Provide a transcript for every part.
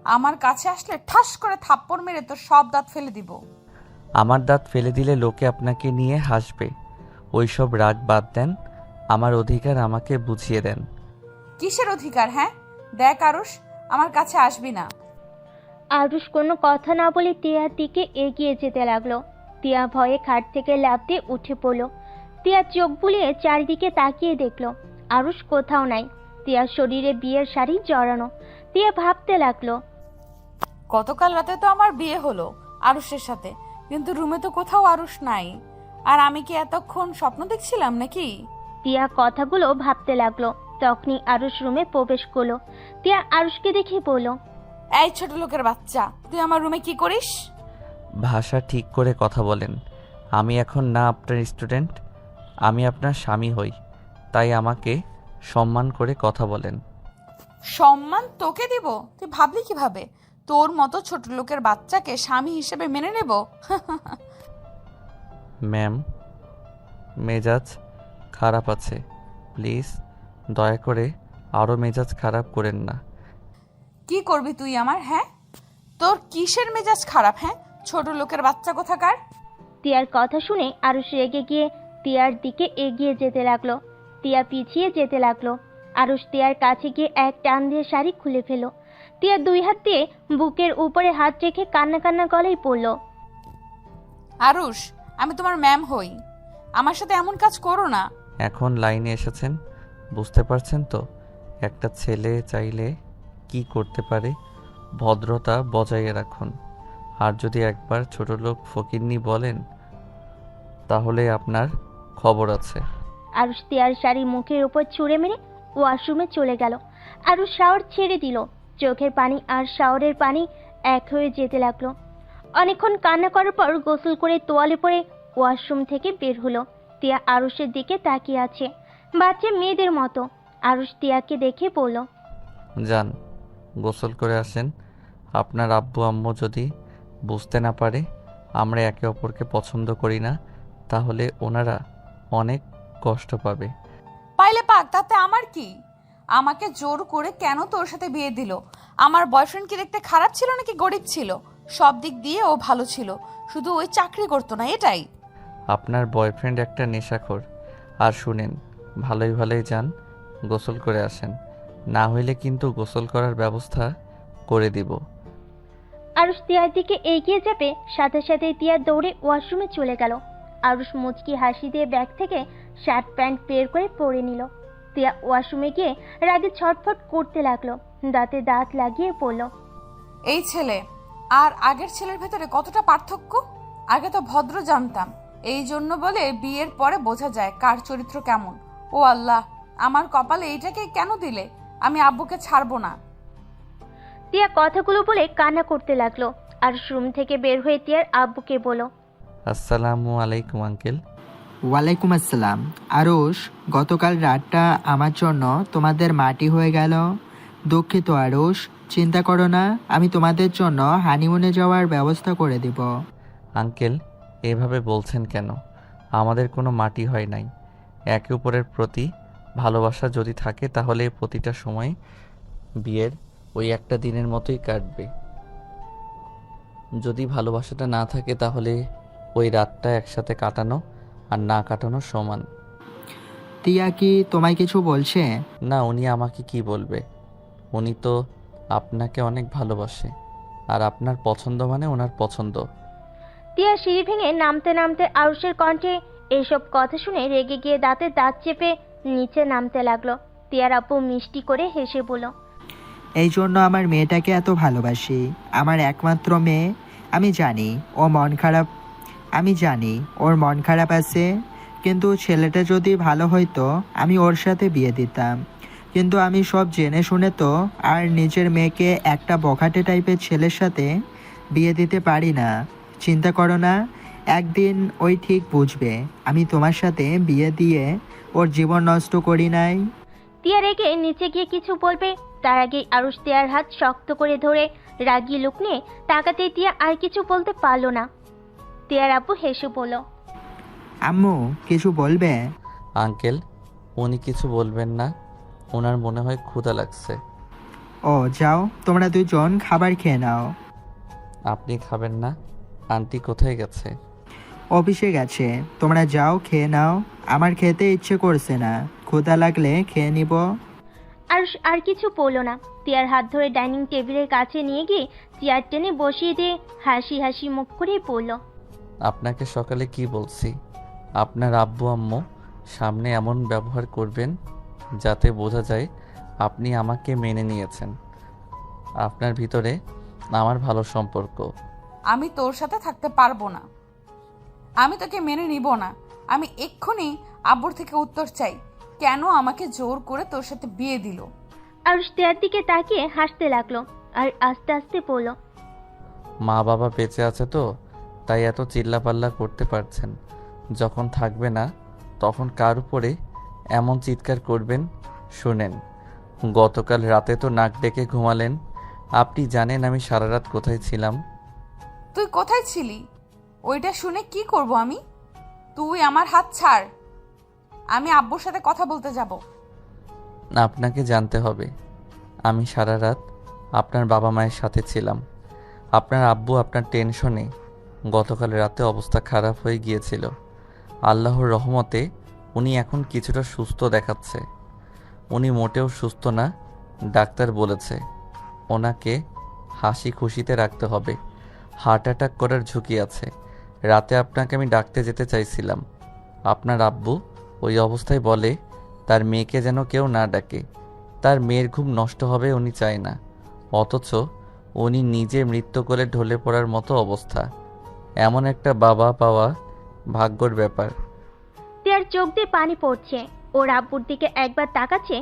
আমার কাছে আসলে ঠাস করে থাপ্পড় মেরে তোর সব দাঁত ফেলে দিব। আমার দাঁত ফেলে দিলে লোকে আপনাকে নিয়ে হাসবে। ওইসব রাগ বাদ দেন, আমার অধিকার আমাকে বুঝিয়ে দেন। কিসের অধিকার? হ্যাঁ দেখ আরুষ, আমার কাছে আসবি না। আরুষ কোনো কথা না বলে টিয়ার দিকে এগিয়ে যেতে লাগলো। টিয়া ভয়ে খাট থেকে লাফ দিয়ে উঠে পড়ল। টিয়া চোখ বুলিয়ে চারিদিকে তাকিয়ে দেখলো আরুষ কোথাও নাই। টিয়ার শরীরে বিয়ের শাড়ি জড়ানো। টিয়া ভাবতে লাগলো, গতকাল রাতে তো আমার বিয়ে হলো আরুষের সাথে, কিন্তু রুমে তো কোথাও আরুষ নাই। আর আমি কি এতক্ষণ স্বপ্ন দেখছিলাম নাকি? টিয়া কথাগুলো ভাবতে লাগলো। তখনই আরুষ রুমে প্রবেশ করলো। টিয়া আরুষকে দেখে বলল, এই ছোট লোকের বাচ্চা, তুই আমার রুমে কি করিস? ভাষা ঠিক করে কথা বলেন। আমি এখন না আপনার স্টুডেন্ট, আমি আপনার স্বামী হই। তাই আমাকে সম্মান করে কথা বলেন। সম্মান তোকে দিব? তুই ভাবলি কিভাবে তোর মতো ছোট লোকের বাচ্চাকে স্বামী হিসেবে মেনে নেব? ম্যাম, মেজাজ খারাপ আছে, প্লিজ দয়া করে আরও মেজাজ খারাপ করেন না। কি করবি তুই আমার? হ্যাঁ তোর কিসের মেজাজ খারাপ? হ্যাঁ ছোট লোকের বাচ্চা কোথাকার। টিয়ার কথা শুনে আরুষ রেগে গিয়ে টিয়ার দিকে এগিয়ে যেতে লাগলো। টিয়া পিছিয়ে যেতে লাগলো। আরুষ টিয়ার কাছে গিয়ে এক টান দিয়ে শাড়ি খুলে ফেলো। টিয়া দুই হাত দিয়ে বুকের উপরে হাত রেখে কান্না কান্না গলায় পড়ল, আরুষ, আমি তোমার ম্যাম হই, আমার সাথে এমন কাজ করো না। এখন লাইনে এসেছেন, বুঝতে পারছেন তো একটা ছেলে চাইলে কি করতে পারে। ভদ্রতা বজায় রাখুন। আর যদি একবার ছোট লোক ফকিন্নি বলেন তাহলে আপনার খবর আছে। আরুষ টিয়ার শাড়ি মুখের উপর ছুঁড়ে মেরে ওয়াশরুমে চলে গেল। আরুষ শাওয়ার ছেড়ে দিল। চোখের পানি আর শাওয়ারের পানি এক হয়ে যেতে লাগলো। অনেকক্ষণ কান্না করার পর গোসল করে তোয়ালে পরে ওয়াশরুম থেকে বের হলো। টিয়া আরুষের দিকে তাকিয়ে আছে বাচ্চা মেয়েদের মতো। আরুষ টিয়াকে দেখে বলল, যান, গোসল করে আসেন। আপনার আব্বু আম্মু যদি বুঝতে না পারে আমরা একে অপরকে পছন্দ করি না, তাহলে ওনারা অনেক কষ্ট পাবে। পাইলে পাক, তাতে আমার কি? আমাকে জোর করে কেন তোর সাথে বিয়ে দিল? আমার বয়ফ্রেন্ড কি দেখতে খারাপ ছিল নাকি গরিব ছিল? সব দিক দিয়ে ও ভালো ছিল, শুধু ওই চাকরি করতো না, এটাই। আপনার বয়ফ্রেন্ড একটা নেশাখোর। আর শুনেন, ভালোই ভালোই যান, গোসল করে আসেন, না হইলে কিন্তু গোসল করার ব্যবস্থা করে দিব। আরুষ টিয়ার দিকে এগিয়ে যাবে, সাথে সাথে টিয়া দৌড়ে ওয়াশরুমে চলে গেল। আরুষ মুচকি হাসি দিয়ে ব্যাগ থেকে শার্ট প্যান্ট বের করে পরে নিল। টিয়া ওয়াশরুমে গিয়ে রাগে ছটফট করতে লাগলো। দাঁতে দাঁত লাগিয়ে পড়ল, এই ছেলে আর আগের ছেলের ভেতরে কতটা পার্থক্য! আগে তো ভদ্র জানতাম, এই জন্য বলে বিয়ের পরে বোঝা যায় কার চরিত্র কেমন। ও আল্লাহ, আমার কপালে এইটাকে কেন দিলে? আমি আব্বুকে ছাড়বো না। টিয়া কথাগুলো বলে কান্না করতে লাগলো। আর রুম থেকে বের হয়ে টিয়ার আব্বুকে বলল, আসসালামু আলাইকুম আঙ্কেল। ওয়ালাইকুম আসসালাম। আরুষ, গতকাল রাতটা আমার জন্য তোমাদের মাটি হয়ে গেল। দুঃখিত আরুষ, চিন্তা করো না, আমি তোমাদের জন্য হানিমুনে যাওয়ার ব্যবস্থা করে দিব। আঙ্কেল, এভাবে বলছেন কেন? আমাদের কোনো মাটি হয় নাই। একে অপরের প্রতি ভালোবাসা যদি থাকে তাহলে প্রতিটা সময় বিয়ের ওই একটা দিনের মতোই কাটবে। যদি ভালোবাসাটা না থাকে তাহলে ওই রাতটা একসাথে কাটানো আর না কাটানো সমান। টিয়া কি তোমায় কিছু বলছে? না, উনি আমাকে কি বলবে? উনি তো আপনাকে অনেক ভালোবাসে, আর আপনার পছন্দ মানে ওনার পছন্দ। টিয়া সিঁড়ি ভেঙে নামতে নামতে আরুষের কণ্ঠে এইসব কথা শুনে রেগে গিয়ে দাঁতে দাঁত চেপে নিচে নামতে লাগলো। টিয়ার আপু মিষ্টি করে হেসে বলল, এই জন্য আমার মেয়েটাকে এত ভালোবাসি, আমার একমাত্র মেয়ে। আমি জানি ওর মন খারাপ আছে, কিন্তু ছেলেটা যদি ভালো হইতো আমি ওর সাথে বিয়ে দিতাম। কিন্তু আমি সব জেনে শুনে তো আর নিজের মেয়েকে একটা বখাটে টাইপের ছেলের সাথে বিয়ে দিতে পারি না। চিন্তা করো না, একদিন ওই ঠিক বুঝবে আমি তোমার সাথে বিয়ে দিয়ে ওর জীবন নষ্ট করি নাই। টিয়া রেগে নিচে গিয়ে কিছু বলবে, তার আগে আরুষ টিয়ার হাত শক্ত করে ধরে রাগি লুক নিয়ে তাকাতেই টিয়া আর কিছু বলতে পারলো না। টিয়ার আপু হেসে বলল, আম্মু কিছু বলবে? আঙ্কেল, উনি কিছু বলবেন না, ওনার মনে হয় ক্ষুধা লাগছে। ও যাও, তোমরা দুজন খাবার খেয়ে নাও। আপনি খাবেন না? আন্টি কোথায় গেছে? অফিসে গেছে, তোমরা যাও খেয়ে নাও। আমার খেতে ইচ্ছে করছে না, ক্ষুধা লাগলে খেয়ে নিব। আরুষ আর কিছু বলল না। তিয়ার হাত ধরে ডাইনিং টেবিলের কাছে নিয়ে গিয়ে চেয়ার টেনে বসিয়ে দিয়ে হাসি হাসি মুখ করে বলল, আপনাকে সকালে কি বলছি? আপনার আব্বু আম্মু সামনে এমন ব্যবহার করবেন যাতে বোঝা যায় আপনি আমাকে মেনে নিয়েছেন। আপনার ভিতরে আমার ভালো সম্পর্ক। আমি তোর সাথে থাকতে পারবো না। আমি তোকে মেনে নিব না। আমি এক্ষুনি আব্বুর থেকে উত্তর চাই, কেন আমাকে জোর করে তোর সাথে বিয়ে দিল? আরুষ তিয়ার দিকে তাকিয়ে হাসতে লাগলো আর আস্তে আস্তে বলল, মা বাবা বেঁচে আছে তো, তাই এত চিল্লাপাল্লা করতে পারছেন। যখন থাকবে না তখন কার উপরে এমন চিৎকার করবেন? শুনেন, গতকাল রাতে তো নাক ডেকে ঘুমালেন। আপনি জানেন আমি সারা রাত কোথায় ছিলাম? তুই কোথায় ছিলি? ওইটা শুনে কি করব আমি? তুই আমার হাত ছাড়। আমি আব্বুর সাথে কথা বলতে যাব। আপনাকে জানতে হবে, আমি সারা রাত আপনার বাবা মায়ের সাথে ছিলাম। আপনার আব্বু আপনার টেনশনে গতকাল রাতে অবস্থা খারাপ হয়ে গিয়েছিল। আল্লাহর রহমতে উনি এখন কিছুটা সুস্থ দেখাচ্ছে। উনি মোটেও সুস্থ না, ডাক্তার বলেছে ওনাকে হাসি খুশিতে রাখতে হবে। হার্ট অ্যাটাক করার ঝুঁকি আছে। রাতে আপনাকে আমি ডাকতে যেতে চাইছিলাম। আপনার আব্বু ওই অবস্থায় বলে তার মেয়েকে যেন কেউ না ডাকে। তার মেয়ের ঘুম নষ্ট হবে উনি চায় না, অথচ উনি নিজে মৃত্যু কোলে ঢলে পড়ার মতো অবস্থা। এমন একটা বাবা পাওয়া ভাগ্যর ব্যাপার। তিয়ার চোখ দিয়ে পানি পড়ছে। ওর আব্বুর দিকে একবার তাকাচ্ছে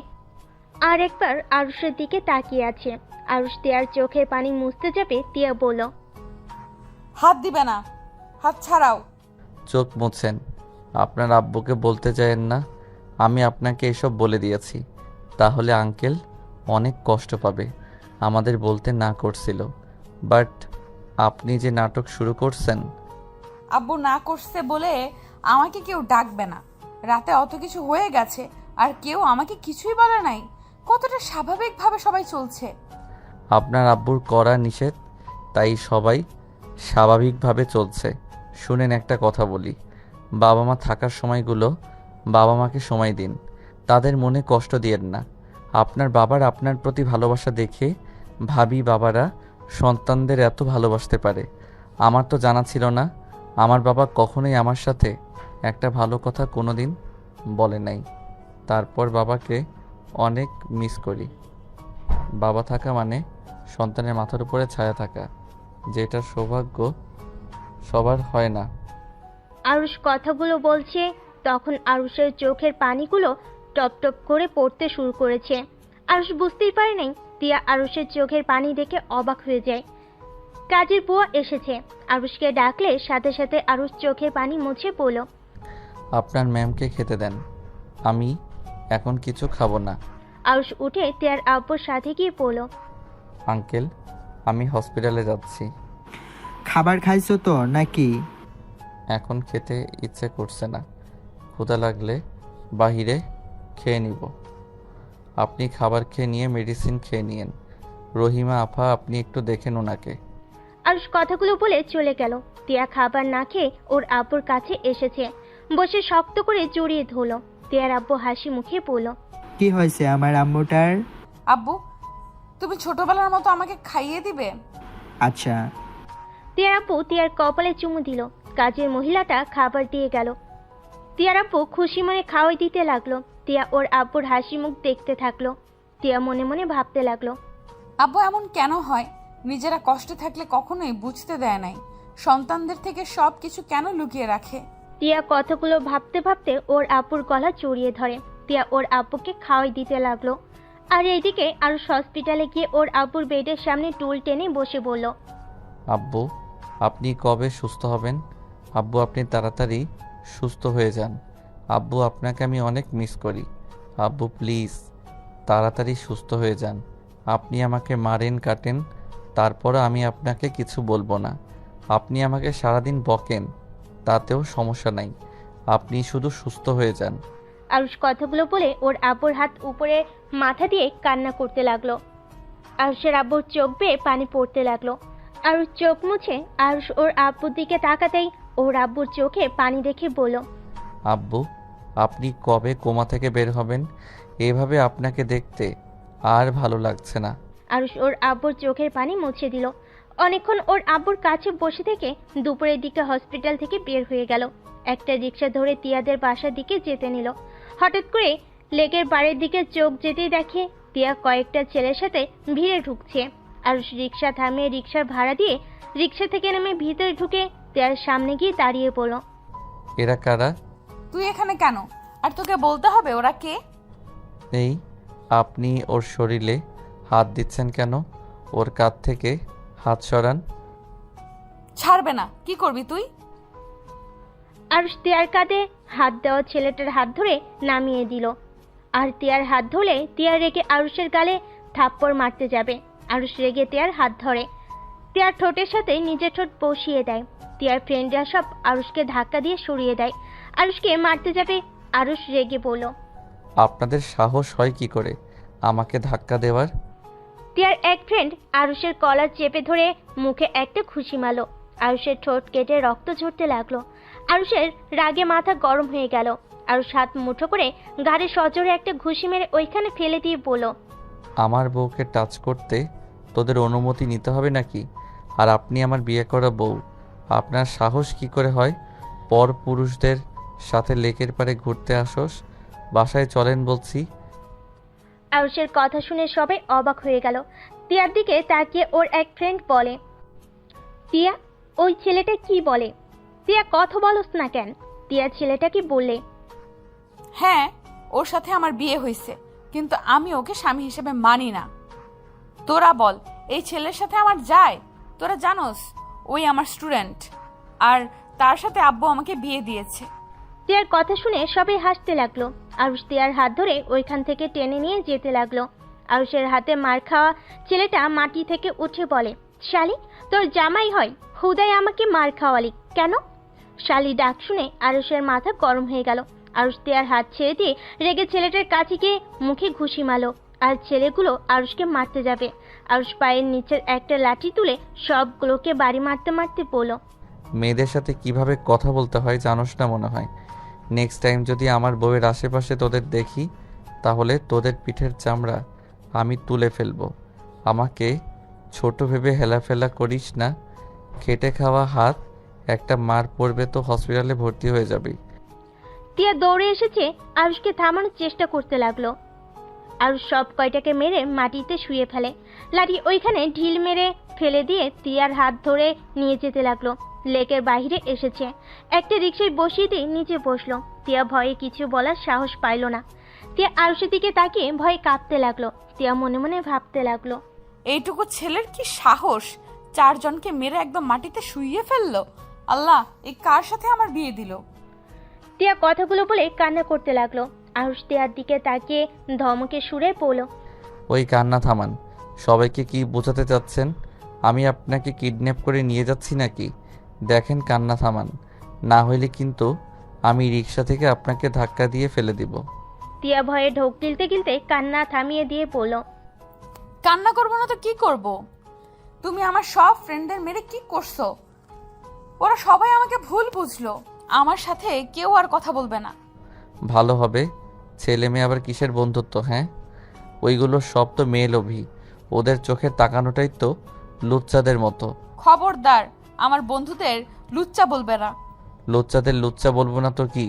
আর একবার আরুষের দিকে তাকিয়ে আছে। আরুষ তিয়ার চোখের পানি মুছতে যাবে, তিয়া বলল, হাত দিবে না, হাত ছাড়াও। চোখ মুছেন। আপনার আব্বুকে বলতে চাইেন না আমি আপনাকে এসব বলে দিয়েছি, তাহলে আঙ্কেল অনেক কষ্ট পাবে। আমাদের বলতে না করছিল, বাট আপনি যে নাটক শুরু করছেন। আব্বু না করছে বলে আমাকে কেউ ডাকবে না। রাতে অত কিছু হয়ে গেছে আর কেউ আমাকে কিছুই বলে নাই। কতটা স্বাভাবিকভাবে সবাই চলছে। আপনার আব্বুর করা নিষেধ, তাই সবাই স্বাভাবিকভাবে চলছে। শুনেন, একটা কথা বলি, বাবা মা থাকার সময়গুলো বাবা মাকে সময় দিন, তাদের মনে কষ্ট দিয়েন না। আপনার বাবার আপনার প্রতি ভালোবাসা দেখে ভাবি বাবারা সন্তানদের এত ভালোবাসতে পারে। আমার তো জানা ছিল না। আমার বাবা কখনোই আমার সাথে একটা ভালো কথা কোনোদিন বলে নাই। তারপর বাবাকে অনেক মিস করি। বাবা থাকা মানে সন্তানের মাথার উপরে ছায়া থাকা, যেটা সৌভাগ্য সবার হয় না। আরুষ কথাগুলো বলছে তখন আরুষের চোখের পানিগুলো টপ টপ করে পড়তে শুরু করেছে। আরুষ বুঝতেই পারে নাই। তিয়া আরুষের চোখের পানি দেখে অবাক হয়ে যায়। কাজের বুয়া এসেছে। আরুষকে ডাকলে সাথে সাথে আরুষ চোখের পানি মুছে বলল, আপনার ম্যামকে খেতে দেন, আমি এখন কিছু খাবো না। আরুষ উঠে তিয়ার আব্বুর সাথে গিয়ে বলল, আঙ্কেল, আমি হসপিটালে যাচ্ছি। খাবার খাইছো তো নাকি? এখন খেতে ইচ্ছে করছে না, ক্ষুধা লাগলে বাহিরে খেয়ে নিব। আপনি খাবার খেয়ে নিয়ে মেডিসিন খেয়ে নিয়েন। রহিমা আপা, আপনি একটু দেখেন ওনাকে। আরুষ কথাগুলো বলে চলে গেল। তিয়া খাবার না খেয়ে ওর আব্বুর কাছে এসেছে, বসে শক্ত করে জড়িয়ে ধরল। তিয়ার আব্বু হাসি মুখে বলল, কি হয়েছে আমার আম্মুটার? আব্বু, তুমি ছোটবেলার মতো আমাকে খাইয়ে দিবে? আচ্ছা। তিয়ার আব্বু তিয়ার কপালে চুমু দিল। কাজের মহিলাটা খাবার দিয়ে গেল। তিয়ার আব্বু খুশি মনে খাওয়াই দিতে লাগলো। তিয়া ওর আব্বুর হাসি মুখ দেখতে থাকলো। তিয়া মনে মনে ভাবতে লাগলো, আব্বু এমন কেন হয়? নিজেরা কষ্টে থাকলে কখনোই বুঝতে দেয় নাই। সন্তানদের থেকে সব কিছু কেন লুকিয়ে রাখে? তিয়া কথাগুলো ভাবতে ভাবতে ওর আব্বুর গলা জড়িয়ে ধরে। তিয়া ওর আব্বুকে খাওয়াই দিতে লাগলো। আর এইদিকে আরুষ হসপিটালে গিয়ে ওর আব্বুর বেডের সামনে টুল টেনে বসে বলল, আব্বু, আপনি কবে সুস্থ হবেন? আব্বু, আপনি তাড়াতাড়ি সুস্থ হয়ে যান। আব্বু, আপনাকে আমি অনেক মিস করি। আব্বু প্লিজ তাড়াতাড়ি সুস্থ হয়ে যান। আপনি আমাকে মারেন কাটেন, তারপরও আমি আপনাকে কিছু বলবো না। আপনি আমাকে সারাদিন বকেন, তাতেও সমস্যা নাই। আপনি শুধু সুস্থ হয়ে যান। আরুষ কথাগুলো বলে ওর আব্বুর হাত উপরে মাথা দিয়ে কান্না করতে লাগলো। আরুষের আব্বুর চোখ বেয়ে পানি পড়তে লাগলো। আরুষ চোখ মুছে আরুষ ওর আব্বুর দিকে তাকাতেই ওর আব্বুর চোখে পানি দেখে বলল, আব্বু, আপনি কবে কোমা থেকে বের হবেন? এভাবে আপনাকে দেখতে আর ভালো লাগছে না। আরুষ ওর আব্বুর চোখের পানি মুছে দিল। অনেকক্ষণ ওর আব্বুর কাছে বসে থেকে দুপুরের দিকে হসপিটাল থেকে বের হয়ে গেল। একটা রিক্সা ধরে তিয়াদের বাসার দিকে যেতে নিল। হঠাৎ করে লেকের বাড়ির দিকে চোখ যেতেই দেখে তিয়া কয়েকটা ছেলের সাথে ভিড়ে ঢুকছে। আরুষ রিক্সা থামিয়ে রিক্সার ভাড়া দিয়ে রিক্সা থেকে নেমে ভিতরে ঢুকে তিয়ার সামনে গিয়ে দাঁড়িয়ে পড়ল। এরা কারা? তুই এখানে কেন? আর তোকে বলতে হবে ওরা কে? এই, আপনি ওর শরীরে হাত দিচ্ছেন কেন? ওর কাঁধ থেকে হাত সরান। ছাড়বে না। কি করবি তুই? আরুষ তিয়ার কাঁধে হাত দেওয়া ছেলেটার হাত ধরে নামিয়ে দিল। আর তিয়ার হাত ধরলে তিয়া রেগে আরুষের গালে থাপ্পড় মারতে যাবে। আরুষ রেগে তিয়ার হাত ধরে তিয়ার ঠোঁটের সাথে নিজের ঠোঁট বসিয়ে দেয়। তিয়ার ফ্রেন্ডরা সব আরুষকে ধাক্কা দিয়ে সরিয়ে দেয়। আরুষকে মারতে যাবে। আরুষ রেগে বলল, আপনাদের সাহস হয় কি করে আমাকে ধাক্কা দেওয়ার? তিয়ার এক ফ্রেন্ড আরুষের কলার চেপে ধরে মুখে একটা ঘুষি মারল। আরুষের ঠোঁট কেটে রক্ত ঝরতে লাগলো। আরুষের রাগে মাথা গরম হয়ে গেল। আরুষ হাত মুঠো করে ঘাড়ে সজোরে একটা ঘুষি মেরে ওইখানে ফেলে দিয়ে বলল, আমার বউকে টাচ করতে তোদের অনুমতি নিতে হবে নাকি? আর আপনি আমার বিয়ে করা বউ, আপনার সাহস কি করে হয় পর পুরুষদের সাথে লেকের পাড়ে ঘুরতে আসোস? বাসায় চলেন বলছি। আরুষের কথা শুনে সবাই অবাক হয়ে গেল। তিয়ার দিকে তাকিয়ে ওর এক ফ্রেন্ড বলে, তিয়া, ওই ছেলেটা কি বলে? তিয়া, কথা বলস না কেন? তিয়া ছেলেটাকে বললে, হ্যাঁ, ওর সাথে আমার বিয়ে হয়েছে, কিন্তু আমি ওকে স্বামী হিসেবে মানি না। তোরা বল, এই ছেলের সাথে আমার যায়? তোরা জানোস ওই আমার স্টুডেন্ট, আর তার সাথে আব্বু আমাকে বিয়ে দিয়েছে। তিয়ার কথা শুনে সবাই হাসতে লাগলো। আরুষ তিয়ার হাত ধরে ওইখান থেকে টেনে নিয়ে যেতে লাগলো। আরুষের হাতে মার খাওয়া ছেলেটা মাটি থেকে উঠে বলে, শালি, তোর জামাই হয়, হুদাই আমাকে মার খাওয়ালি কেন? শালি ডাক শুনে আরুষের মাথা গরম হয়ে গেল। আরুষ তিয়ার হাত ছেড়ে দিয়ে রেগে ছেলেটার কাছে গিয়ে মুখে ঘুষি মারল। আর ছেলেগুলো আরুষকে মারতে যাবে। আরুষ পায়ের নিচের একটা লাঠি তুলে সবগুলোকে বাড়ি মারতে মারতে বলল, মেয়েদের সাথে কিভাবে কথা বলতে হয় জানোস না মনে হয়। নেক্সট টাইম যদি আমার বউয়ের আশেপাশে তোদের দেখি, তাহলে তোদের পিঠের চামড়া আমি তুলে ফেলবো। আমাকে ছোট ভেবে হেলাফেলা করিস না। খেটে খাওয়া হাত, একটা মার পড়বে তো হসপিটালে ভর্তি হয়ে যাবি। তিয়া দৌড়ে এসেছে আরুষকে থামানোর চেষ্টা করতে লাগলো। আরুষ সব কয়টাকে মেরে মাটিতে শুয়ে ফেলে। লাঠি ওইখানে ঢিল মেরে ফেলে দিয়ে তিয়ার হাত ধরে নিয়ে যেতে লাগলো। লেকের বাইরে এসেছে, একটা রিক্সায় বসিয়ে দিয়ে নিচে বসলো। তিয়া ভয়ে কিছু বলার সাহস পাইল না। তিয়া আরুষের দিকে তাকিয়ে ভয়ে কাঁপতে লাগলো। তিয়া মনে মনে ভাবতে লাগলো, এইটুকু ছেলের কি সাহস, 4 জনকে মেরে একদম মাটিতে শুইয়ে ফেললো। আল্লাহ, এই কার সাথে আমার বিয়ে দিল? তিয়া কথাগুলো বলে কান্না করতে লাগলো। আরুষ তিয়ার দিকে তাকিয়ে ধমকে সুরে বলল, ওই কান্না থামান। সবাইকে কি বোঝাতে চাচ্ছেন? আমি আপনাকে কিডন্যাপ করে নিয়ে যাচ্ছি নাকি? দেখেন, কান্না থামান, না হইলে কিন্তু আমি রিক্সা থেকে আপনাকে ধাক্কা দিয়ে ফেলে দিব। তিয়া ভয়ে ঢোক গিলতে গিলতে কান্না থামিয়ে দিয়ে বলল, কান্না করবো না তো কি করব? তুমি আমার সব ফ্রেন্ডদের মেরে কি করছো? ওরা সবাই আমাকে ভুল বুঝলো। আমার সাথে কেউ আর কথা বলবে না। ভালো হবে। ছেলে মেয়ে আবার কিসের বন্ধুত্ব? হ্যাঁ, ওইগুলো সব তো মেয়ে লোভী। ওদের চোখে তাকানোটাই তো লুচ্চাদের মতো। খবরদার, আমার বন্ধুদের লুচ্চা বলবে না। লুচ্চাদের লুচ্চা বলবো না তো কি?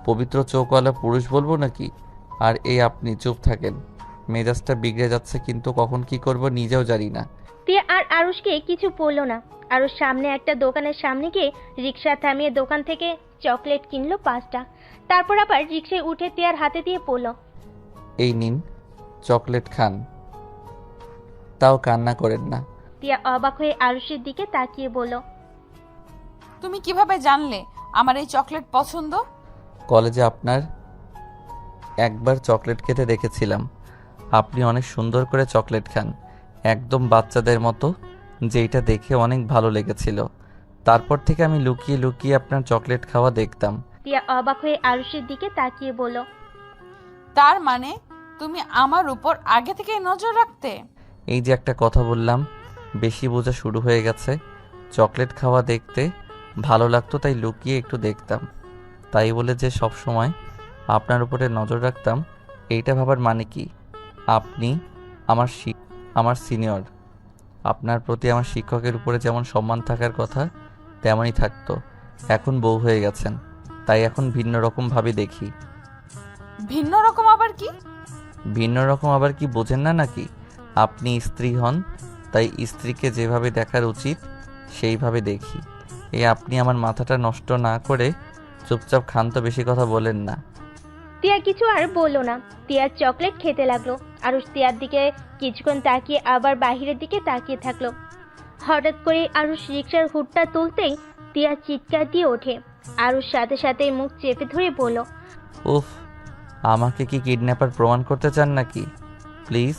পবিত্র চোখওয়ালা পুরুষ বলবো নাকি? আর এই আপনি চুপ থাকেন। মেজাজটা বিগড়ে যাচ্ছে, কিন্তু কখন কি করব নিজেও জানি না। তিয়া আর আরুষকে কিছু বলল না। আরুষ সামনে একটা দোকানের সামনে গিয়ে রিক্সা থামিয়ে দোকান থেকে চকলেট কিনলো 5টা। তারপর আবার রিক্সায় উঠে তিয়ার হাতে দিয়ে পড়ল, এই নিন, চকলেট খান, তাও কান্না করেন না। তিয়া অবাক হয়ে আরুষের দিকে তাকিয়ে বলল, তুমি কিভাবে জানলে আমার এই চকলেট পছন্দ? কলেজে আপনার একবার চকলেট খেতে দেখেছিলাম। আপনি অনেক সুন্দর করে চকলেট খান, একদম বাচ্চাদের মতো, যেইটা দেখে অনেক ভালো লেগেছিল। তারপর থেকে আমি লুকিয়ে লুকিয়ে আপনার চকলেট খাওয়া দেখতাম। তিয়া অবাক হয়ে আরুষের দিকে তাকিয়ে বলল, তার মানে তুমি আমার উপর আগে থেকেই নজর রাখতে? এই যে একটা কথা বললাম, বেশি বোঝা শুরু হয়ে গেছে। চকলেট খাওয়া দেখতে ভালো লাগতো, তাই লুকিয়ে একটু দেখতাম। তাই বলে যে সব সময় আপনার উপরে নজর রাখতাম, এইটা ভাবার মানে কি? আপনি আমার সিনিয়র। আপনার প্রতি আমার শিক্ষকের উপরে যেমন সম্মান থাকার কথা তেমনই থাকতো। এখন বউ হয়ে গেছেন, তাই এখন ভিন্ন রকমভাবে দেখি। ভিন্ন রকম আবার কি? ভিন্ন রকম আবার কি বোঝেন না নাকি? আপনি স্ত্রী হন, তাই স্ত্রীকে যেভাবে দেখার উচিত সেইভাবে দেখি। আপনি আমার মাথাটা নষ্ট না করে চুপচাপ খান তো, বেশি কথা বলেন না। টিয়া কিছু আর বললো না। টিয়ার চকলেট খেতে লাগলো। আরুষ টিয়ার দিকে কিছুক্ষণ তাকিয়ে আবার বাহিরের দিকে তাকিয়ে থাকলো। হঠাৎ করে আরুষ রিক্সার হুডটা তুলতেই টিয়া চিৎকার দিয়ে ওঠে। আরুষ সাথে সাথে মুখ চেপে ধরে বলল, উফ, আমাকে কি কিডন্যাপার প্রমাণ করতে চান নাকি? প্লিজ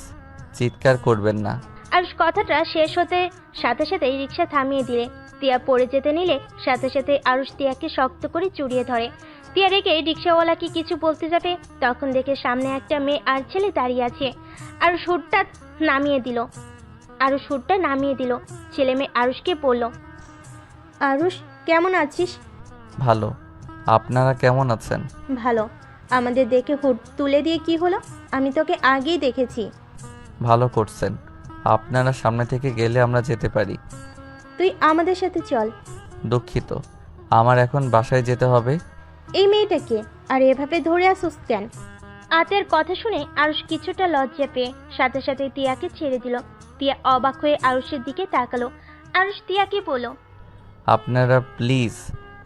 চিৎকার করবেন না। আরুষ কথাটা শেষ হতে সাথে সাথেই রিক্সা থামিয়ে দিলে। টিয়া পড়ে যেতে নিলে সাথে সাথে আরুষ টিয়াকে শক্ত করে জড়িয়ে ধরে। টিয়া রেখে রিক্সাওয়ালাকে কিছু বলতে যাবে, তখন দেখে সামনে একটা মেয়ে আর ছেলে দাঁড়িয়ে আছে। আরুষ হুডটা নামিয়ে দিল। ছেলে মেয়ে আরুষকে বলল, আরুষ কেমন আছিস? ভালো, আপনারা কেমন আছেন? ভালো। আমাদের দেখে হুড তুলে দিয়ে কি হলো? আমি তোকে আগেই দেখেছি। ভালো করছেন। আপনারা সামনে থেকে গেলে আমরা যেতে পারি। তুই আমাদের সাথে চল। দুঃখিত, আমার এখন বাসায় যেতে হবে। এই মেয়েটাকে আর এভাবে ধরে আসুস কেন? আতের কথা শুনে আরুষ কিছুটা লজ্জা পেয়ে সাথে সাথে টিয়াকে ছেড়ে দিল। টিয়া অবাক হয়ে আরুষের দিকে তাকালো। আরুষ টিয়াকে বলল, আপনারা প্লিজ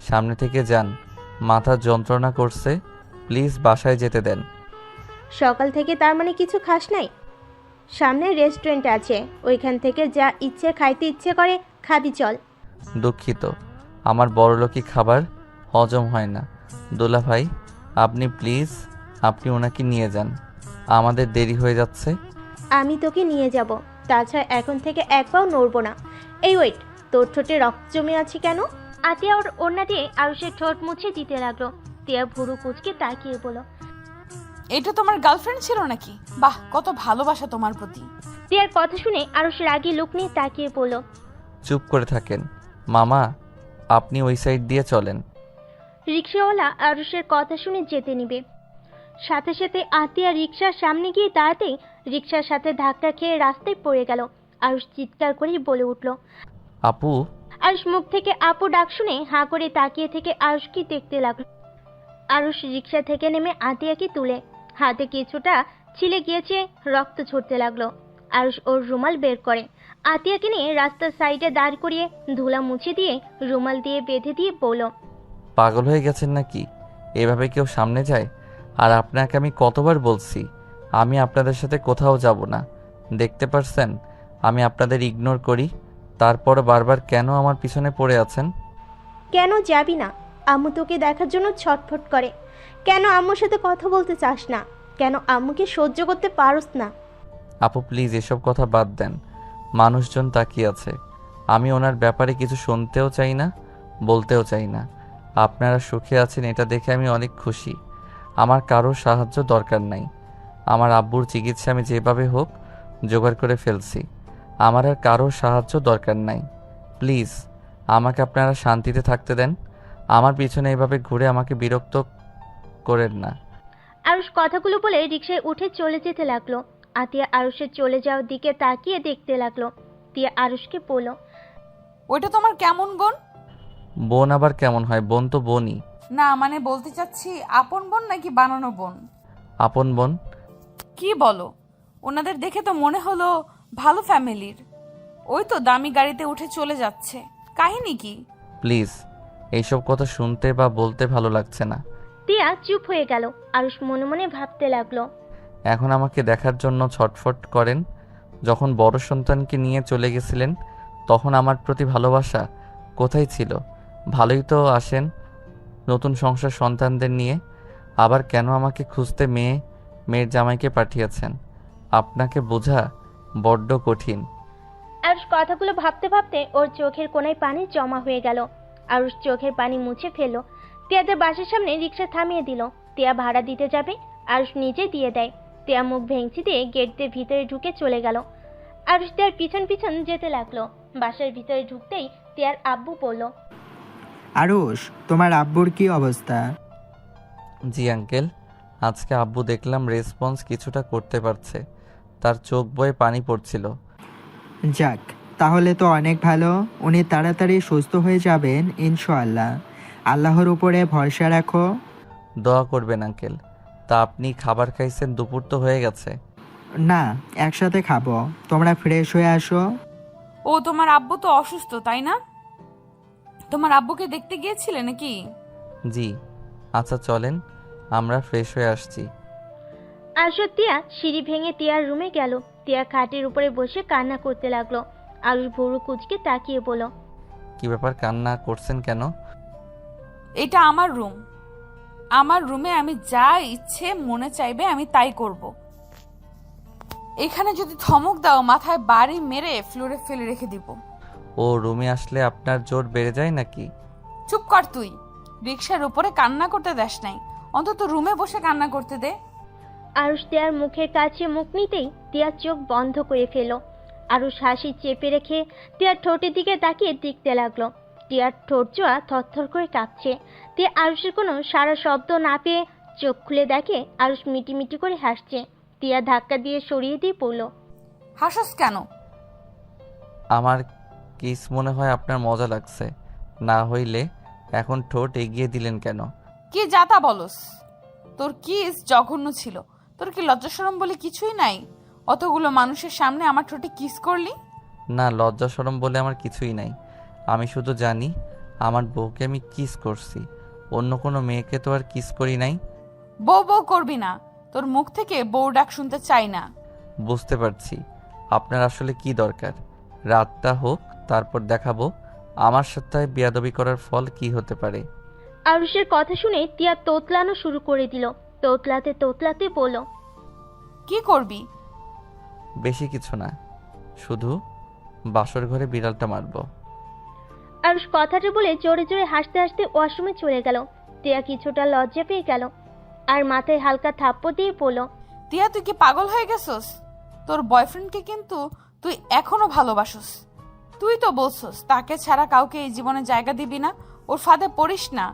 সামনে থেকে যান, মাথা যন্ত্রণা করছে, প্লিজ বাসায় যেতে দেন। সকাল থেকে তার মানে কিছু খাস নাই? সামনে রেস্টুরেন্ট আছে, ওইখান থেকে যা ইচ্ছে খাইতে ইচ্ছে করে খাবি, চল। দুঃখিত, আমার বড়লোকি খাবার হজম হয় না। দোলা ভাই, আপনি প্লিজ ওনাকে নিয়ে যান, আমাদের দেরি হয়ে যাচ্ছে। আমি তোকে নিয়ে যাব, তাছাড়া এখন থেকে এক পাও নড়বো না। এই ওয়েট, তোর ঠোঁটে রক্ত জমে আছে কেন? আতিয়া ওর ওড়না দিয়ে আরুষের ঠোঁট মুছে দিতে লাগলো। টিয়া ভুরু কুচকে তাকিয়ে বলল, এটা তোমার গার্লফ্রেন্ড ছিল নাকি? বাহ, কত ভালোবাসা তোমার প্রতি। টিয়ার কথা শুনে আরুষ রাগী লোক নিয়ে তাকিয়ে বলল, চুপ করে থাকেন মামা, আপনি ওই সাইড দিয়ে চলেন। রিক্সাওয়ালা আরুষের কথা শুনে যেতে নিবে। সাথে সাথে আতিয়া রিক্সার সামনে গিয়ে দাঁড়াতেই রিক্সার সাথে ধাক্কা খেয়ে রাস্তায় পড়ে গেল। আরুষ চিৎকার করেই বলে উঠল, আপু। আরুষ মুখ থেকে আপু ডাক শুনে হাঁ করে তাকিয়ে থেকে আরুষকে দেখতে লাগলো। আরুষ রিক্সা থেকে নেমে আতিয়াকে তুলে হাতে কিছুটা ছিলে গিয়েছে, রক্ত ঝরতে লাগলো। আরুষ ওর রুমাল বের করে আতিয়াকে নিয়ে রাস্তার সাইডে দাঁড় করিয়ে ধুলা মুছে দিয়ে রুমাল দিয়ে বেঁধে দিয়ে বলল, পাগল হয়ে গেছেন নাকি? এভাবে কেউ সামনে যায়? আর আপনাকে আমি কতবার বলছি আমি আপনাদের সাথে কোথাও যাব না। দেখতে পারছেন আমি আপনাদের ইগনোর করি, তারপর বারবার কেন আমার পিছনে পড়ে আছেন? কেন যাবি না? আম্মু তোকে দেখার জন্য ছটফট করে। কেন আম্মুর সাথে কথা বলতে চাস না? কেন আম্মুকে সহ্য করতে পারস না? আপু প্লিজ এসব কথা বাদ দেন, মানুষজন তাকিয়ে আছে। আমি ওনার ব্যাপারে কিছু শুনতেও চাই না, বলতেও চাই না। আপনারা সুখে আছেন এটা দেখে আমি অনেক খুশি। আমার কারোর সাহায্য দরকার নাই। আমার আব্বুর চিকিৎসা আমি যেভাবে হোক জোগাড় করে ফেলছি। আমার আর কারোর সাহায্য দরকার নাই। প্লিজ আমাকে আপনারা শান্তিতে থাকতে দেন। আমার পিছনে এভাবে ঘুরে আমাকে বিরক্ত করেন না। আরুষ কথাগুলো বলে রিকশায় উঠে চলে যেতে লাগলো। আতিয়া আরুষের চলে যাওয়ার দিকে তাকিয়ে দেখতে লাগলো। তিয়া আরুষকে বলল, ওইটা তোমার কেমন বোন? বোন আবার কেমন হয়? বোন তো বোনই। না মানে বলতে চাচ্ছি আপন বোন নাকি বানানো বোন? আপন বোন। কি বলো? ওনাদের দেখে তো মনে হলো ভালো ফ্যামিলির। ওই তো দামি গাড়িতে উঠে চলে যাচ্ছে, কাহিনী কি? প্লিজ এইসব কথা শুনতে বা বলতে ভালো লাগছে না। তিয়া চুপ হয়ে গেল। আরুষ মনে মনে ভাবতে লাগলো, এখন আমাকে দেখার জন্য ছটফট করেন। যখন বড় সন্তানকে নিয়ে চলে গেছিলেন তখন আমার প্রতি ভালোবাসা কোথায় ছিল? ভালোই তো আসেন নতুন সংসার সন্তানদের নিয়ে, আবার কেন আমাকে খুঁজতে মেয়ের জামাইকে পাঠিয়েছেন? আপনাকে বোঝা বড্ড কঠিন। আরুষ কথাগুলো ভাবতে ভাবতে ওর চোখের কোণায় পানি জমা হয়ে গেল। আরুষ চোখের পানি মুছে ফেললো। তিয়াদের বাসার সামনে রিক্সা থামিয়ে দিল। তিয়া ভাড়া দিতে যাবে, আরুষ নিজে দিয়ে দেয়। তিয়া মুখ ভেঙচি দিয়ে গেট দিয়ে ভিতরে ঢুকে চলে গেল। আরুষ তিয়ার পিছন পিছন যেতে লাগলো। বাসার ভিতরে ঢুকতেই তিয়ার আব্বু বলল, আরুষ, তোমার আব্বুর কি অবস্থা? জি আঙ্কেল, আজকে আব্বু দেখলাম রেসপন্স কিছুটা করতে পারছে। তার চোখ বয়ে পানি পড়ছিল। যাক, তাহলে তো অনেক ভালো। উনি তাড়াতাড়ি সুস্থ হয়ে যাবেন ইনশাআল্লাহ। আল্লাহর উপরে ভরসা রাখো। দোয়া করবেন আঙ্কেল। তা আপনি খাবার খাইছেন? দুপুর তো হয়ে গেছে। না, একসাথে খাবো। তোমরা ফ্রেশ হয়ে আসো। ও তোমার আব্বু তো অসুস্থ তাই না? তোমার আব্বুকে দেখতে গিয়েছিলে নাকি? জি। আচ্ছা চলেন, আমরা ফ্রেশ হয়ে আসছি। আরুষ ও তিয়া সিঁড়ি ভেঙে তিয়ার রুমে গেল। তিয়া খাটের উপরে বসে কান্না করতে লাগলো। আরুষ ভুরু কুঁচকে তাকিয়ে বলল, কি ব্যাপার, কান্না করছেন কেন? এটা আমার রুম। আমার রুমে আমি যা ইচ্ছে মনে চাইবে আমি তাই করব। এখানে যদি ধমক দাও মাথায় বাড়ি মেরে ফ্লোরে ফেলে রেখে দিব। ও রুমে আসলে আপনার জোর বেড়ে যায় নাকি? চুপ কর তুই। রিক্সার উপরে কান্না করতে দেস নাই, অন্তত রুমে বসে কান্না করতে দে। আরুষ তিয়ার মুখের কাছে মুখ নিতেই তিয়ার চোখ বন্ধ করে ফেল। আরুষ হাসি চেপে রেখে তিয়ার ঠোঁটের দিকে তাকিয়ে দেখতে লাগলো। তিয়ার ঠোঁট জোড়া থরথর করে কাঁপছে। তিয়া আরুষের কোনো সারা শব্দ না পেয়ে চোখ খুলে দেখে আরুষ মিটিমিটি করে হাসছে। তিয়া ধাক্কা দিয়ে সরিয়ে দিয়ে পড়ল। হাসস কেন? আমার কিস মনে হয় আপনার মজা লাগছে। না হইলে এখন ঠোঁট এগিয়ে দিলেন কেন? কি যাতা বলস? তোর কিস জঘন্য ছিল। তোর কি লজ্জাশরম বলে কিছুই নাই? অতগুলো মানুষের সামনে আমার ঠোঁটে কিস করলি? না, লজ্জা শরম বলে আমার কিছুই নাই। আমি শুধু জানি আমার বউকে আমি কিস করছি, অন্য কোনো মেয়েকে তো আর কিস করি নাই। বউ বউ করবি না। তোর মুখ থেকে বউ ডাক শুনতে চাই না। বুঝতে পারছি আপনার আসলে কি দরকার। রাতটা হোক, তারপর দেখাবো আমার সাথে বেয়াদবি করার ফল কি হতে পারে। আরুষের কথা শুনে তিয়া তোতলানো শুরু করে দিল। তোতলাতে তোতলাতে বলল, কি করবি? বেশি কিছু না, শুধু বাসর ঘরে বিড়ালটা মারবো। আরুষ কথাটা বলে জোরে জোরে হাসতে হাসতে ওয়াশরুমে চলে গেল। তিয়া কিছুটা লজ্জা পেয়ে গেল আর মাথায় হালকা থাপ্পড় দিয়ে পড়ল। টিয়া, তুই কি পাগল হয়ে গেছস? তোর বয়ফ্রেন্ডকে কিন্তু তুই এখনো ভালোবাসস। তুই তো বলছস তাকে ছাড়া কাউকে এই জীবনে জায়গা দিবি না। ওর ফাঁদে পড়িস না।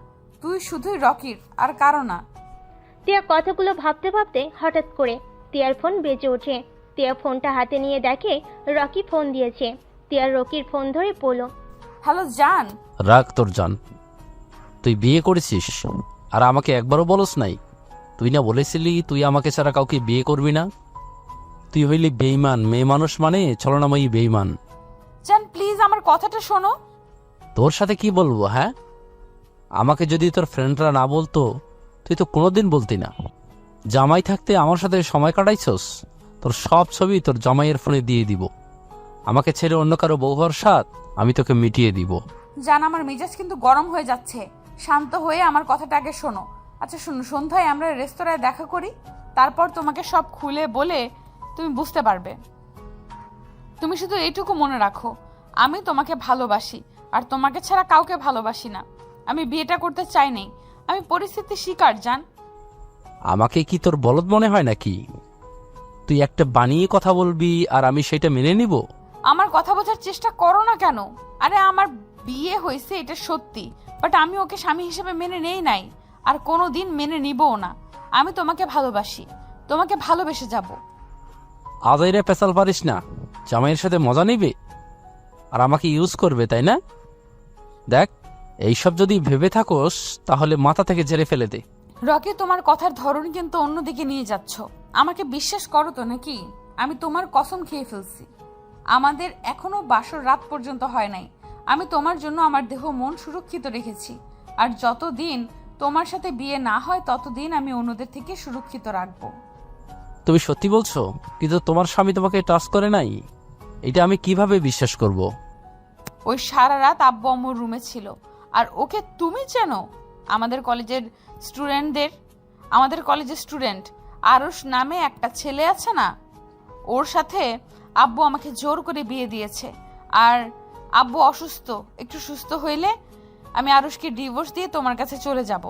তুই শুধুই রকির আর কারো না। তিয়া কথাগুলো ভাবতে ভাবতে হঠাৎ করে তিয়ার ফোন বেজে ওঠে। তিয়া ফোনটা হাতে নিয়ে দেখে রকি ফোন দিয়েছে। তিয়া রকির ফোন ধরে বলল, হ্যালো জান। রাখ তোর জান, তুই বিয়ে করেছিস আর আমাকে একবারও বলস নাই? তুই না বলেছিলি তুই আমাকে ছাড়া কাউকে বিয়ে করবি না? তুই হইলি বেঈমান। মেয়ে মানুষ মানে ছলনাময়ী বেঈমান। জান প্লিজ আমার কথাটা শোনো। তোর সাথে কি বলবো? হ্যাঁ, আমাকে যদি তোর ফ্রেন্ডরা না বলতো তুই তো কোনোদিন বলতি না। জামাই থাকতে আমার সাথে সময় কাটাইছস, তোর সব ছবি তোর জামাইয়ের ফোনে দিয়ে দিব। আমাকে ছেড়ে অন্য কারো বউ হওয়ার স্বাদ আমি তোকে মিটিয়ে দিব। জান আমার মেজাজ কিন্তু গরম হয়ে যাচ্ছে। শান্ত হয়ে আমার কথাটা আগে শোনো। আচ্ছা শোনো, সন্ধ্যায় আমরা রেস্তোরাঁয় দেখা করি। তারপর তোমাকে সব খুলে বলে তুমি বুঝতে পারবে। তুমি শুধু এইটুকু মনে রাখো, আমি তোমাকে ভালোবাসি আর তোমাকে ছাড়া কাউকে ভালোবাসি না। আমি বিয়েটা করতে চাই নাই। আমি পরিস্থিতি শিকার জান। আমাকে কি তোর বলদ মনে হয় নাকি? তুই একটা বানিয়ে কথা বলবি আর আমি সেটা মেনে নিব? আমার কথা বোঝার চেষ্টা করো না কেন? আরে আমার বিয়ে হয়েছে এটা সত্যি, বাট আমি ওকে স্বামী হিসেবে মেনে নেই নাই আর কোনোদিন মেনে নিবও না। আমি তোমাকে ভালোবাসি, তোমাকে ভালোবেসে যাব। আদাইরে পেশাল পারিস না। জামাইয়ের সাথে মজা নিবে আর আমাকে ইউজ করবে, তাই না? দেখ, এইসব যদি ভেবে থাকোস তাহলে মাথা থেকে ঝেড়ে ফেলে দে। রকি, তোমার কথার ধরন কিন্তু অন্যদিকে নিয়ে যাচ্ছ। আমাকে বিশ্বাস করো তো নাকি? আমি তোমার কসম খেয়ে ফেলছি। আমাদের এখনো বাসর রাত পর্যন্ত হয় নাই। আমি তোমার জন্য আমার দেহ মন সুরক্ষিত রেখেছি। আর যতদিন তোমার সাথে বিয়ে না হয় ততদিন আমি অন্যদের থেকে সুরক্ষিত রাখবো। তুমি সত্যি বলছো? কিন্তু তোমার স্বামী তোমাকে টাচ করে নাই, এটা আমি কিভাবে বিশ্বাস করব? ওই সারা রাত আব্বু আম্মুর রুমে ছিল। আর ওকে তুমি চেনো? আমাদের কলেজের স্টুডেন্ট আরুষ নামে একটা ছেলে আছে না, ওর সাথে আব্বু আমাকে জোর করে বিয়ে দিয়েছে। আর আব্বু অসুস্থ, একটু সুস্থ হইলে আমি আরুষকে ডিভোর্স দিয়ে তোমার কাছে চলে যাব।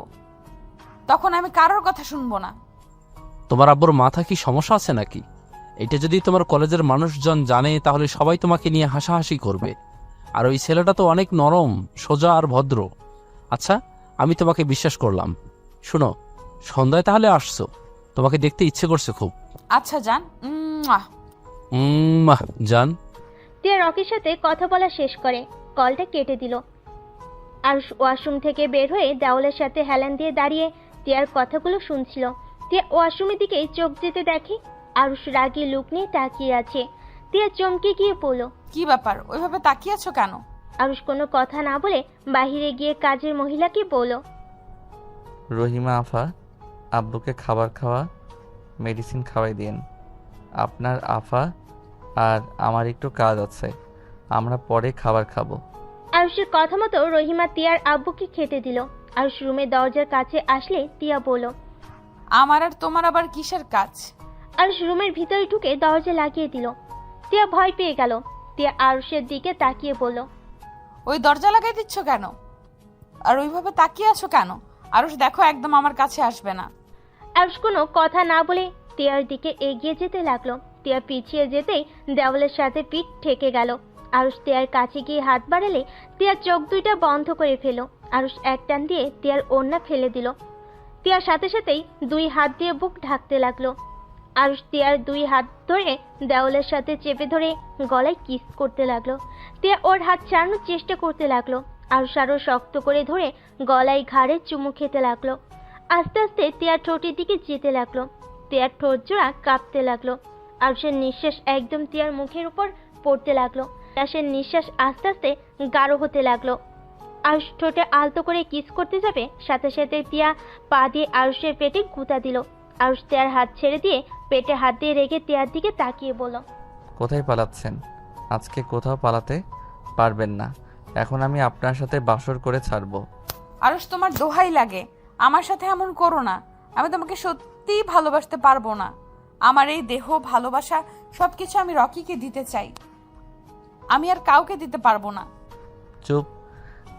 তখন আমি কারোর কথা শুনবো না। তোমার আব্বুর মাথা কি সমস্যা আছে নাকি? এটা যদি তোমার কলেজের মানুষজন জানে তাহলে সবাই তোমাকে নিয়ে হাসাহাসি করবে। আর ওই ছেলেটা তো অনেক নরম, সোজা আর ভদ্র। আচ্ছা, আমি তোমাকে বিশ্বাস করলাম। শোনো, সন্ধ্যায় তাহলে আসছো? তোমাকে দেখতে ইচ্ছে করছে খুব। আচ্ছা যান। জান। টিয়া রকির সাথে কথা বলা শেষ করে কলটা কেটে দিল। আরুষ ওয়াশরুম থেকে বের হয়ে দেওয়ালের সাথে হেলান দিয়ে দাঁড়িয়ে টিয়ার কথাগুলো শুনছিল। টিয়া ওয়াশরুমের দিকে চোখ যেতে দেখে আরুষ রাগী লুক নিয়ে তাকিয়ে আছে। টিয়া চমকে গিয়ে বলল, কি ব্যাপার, ওইভাবে তাকিয়ে আছো কেন? আরুষ কোনো কথা না বলে বাহিরে গিয়ে কাজের মহিলাকে বলল, রহিমা আফা, আব্বুকে খাবার খাওয়া, মেডিসিন খাওয়াই দিন। আপনার আফা আর আমার একটু কাজ আছে, আমরা পরে খাবার খাবো। আরুষের কথা মতো রহিমা টিয়ার আব্বুকে খেতে দিল। আরুষ রুমের দরজার কাছে আসলে টিয়া বলল, আমার আর তোমার আবার কিসের কাজ? আরুষ রুমের ভিতরে ঢুকে দরজা লাগিয়ে দিল। টিয়া ভয় পেয়ে গেল। টিয়া আরুষের দিকে তাকিয়ে বলল, ওই দরজা লাগাই দিচ্ছ কেন? আর ওইভাবে তাকিয়ে আছো কেন? আরুষ দেখো, একদম আমার কাছে আসবে না। আরুষ কোনো কথা না বলে টিয়ার দিকে এগিয়ে যেতে লাগলো। টিয়া পিছিয়ে যেতেই দেওয়ালের সাথে পিঠ ঠেকে গেল। আরুষ টিয়ার কাছে গিয়ে হাত বাড়ালে টিয়ার চোখ দুইটা বন্ধ করে ফেল। আরুষ এক টান দিয়ে টিয়ার ওড়না ফেলে দিল। টিয়ার সাথে সাথেই দুই হাত দিয়ে বুক ঢাকতে লাগলো। আরুষ টিয়ার দুই হাত ধরে দেওয়ালের সাথে চেপে ধরে গলায় কিস করতে লাগলো। টিয়া ওর হাত ছাড়ানোর চেষ্টা করতে লাগলো। আরুষ আরো শক্ত করে ধরে গলায় ঘাড়ে চুমু খেতে লাগলো। আস্তে আস্তে টিয়ার ঠোঁটের দিকে যেতে লাগলো। টিয়ার ঠোঁট জোড়া কাঁপতে লাগলো। আরুষের নিঃশ্বাস একদম টিয়ার মুখের উপর পড়তে লাগলো। আরুষের নিঃশ্বাস আস্তে আস্তে গাঢ় হতে লাগলো। আরুষ ঠোঁটে আলতো করে কিস করতে যাবে, সাথে সাথে টিয়া পা দিয়ে আরুষের পেটে গুঁতা দিল। আরুষ টিয়ার হাত ছেড়ে দিয়ে পেটে হাত দিয়ে রেখে টিয়ার দিকে তাকিয়ে বলল, কোথায় পালাচ্ছেন? আজকে কোথাও পালাতে পারবেন না। এখন আমি আপনার সাথে বাসর করে ছাড়বো। আরুষ, তোমার দোহাই লাগে, আমার সাথে এমন করো না। আমি তোমাকে সত্যিই ভালোবাসতে পারবো না। আমার এই দেহ, ভালোবাসা সবকিছু আমি রকিকে দিতে চাই। আমি আর কাউকে দিতে পারবো না। চুপ,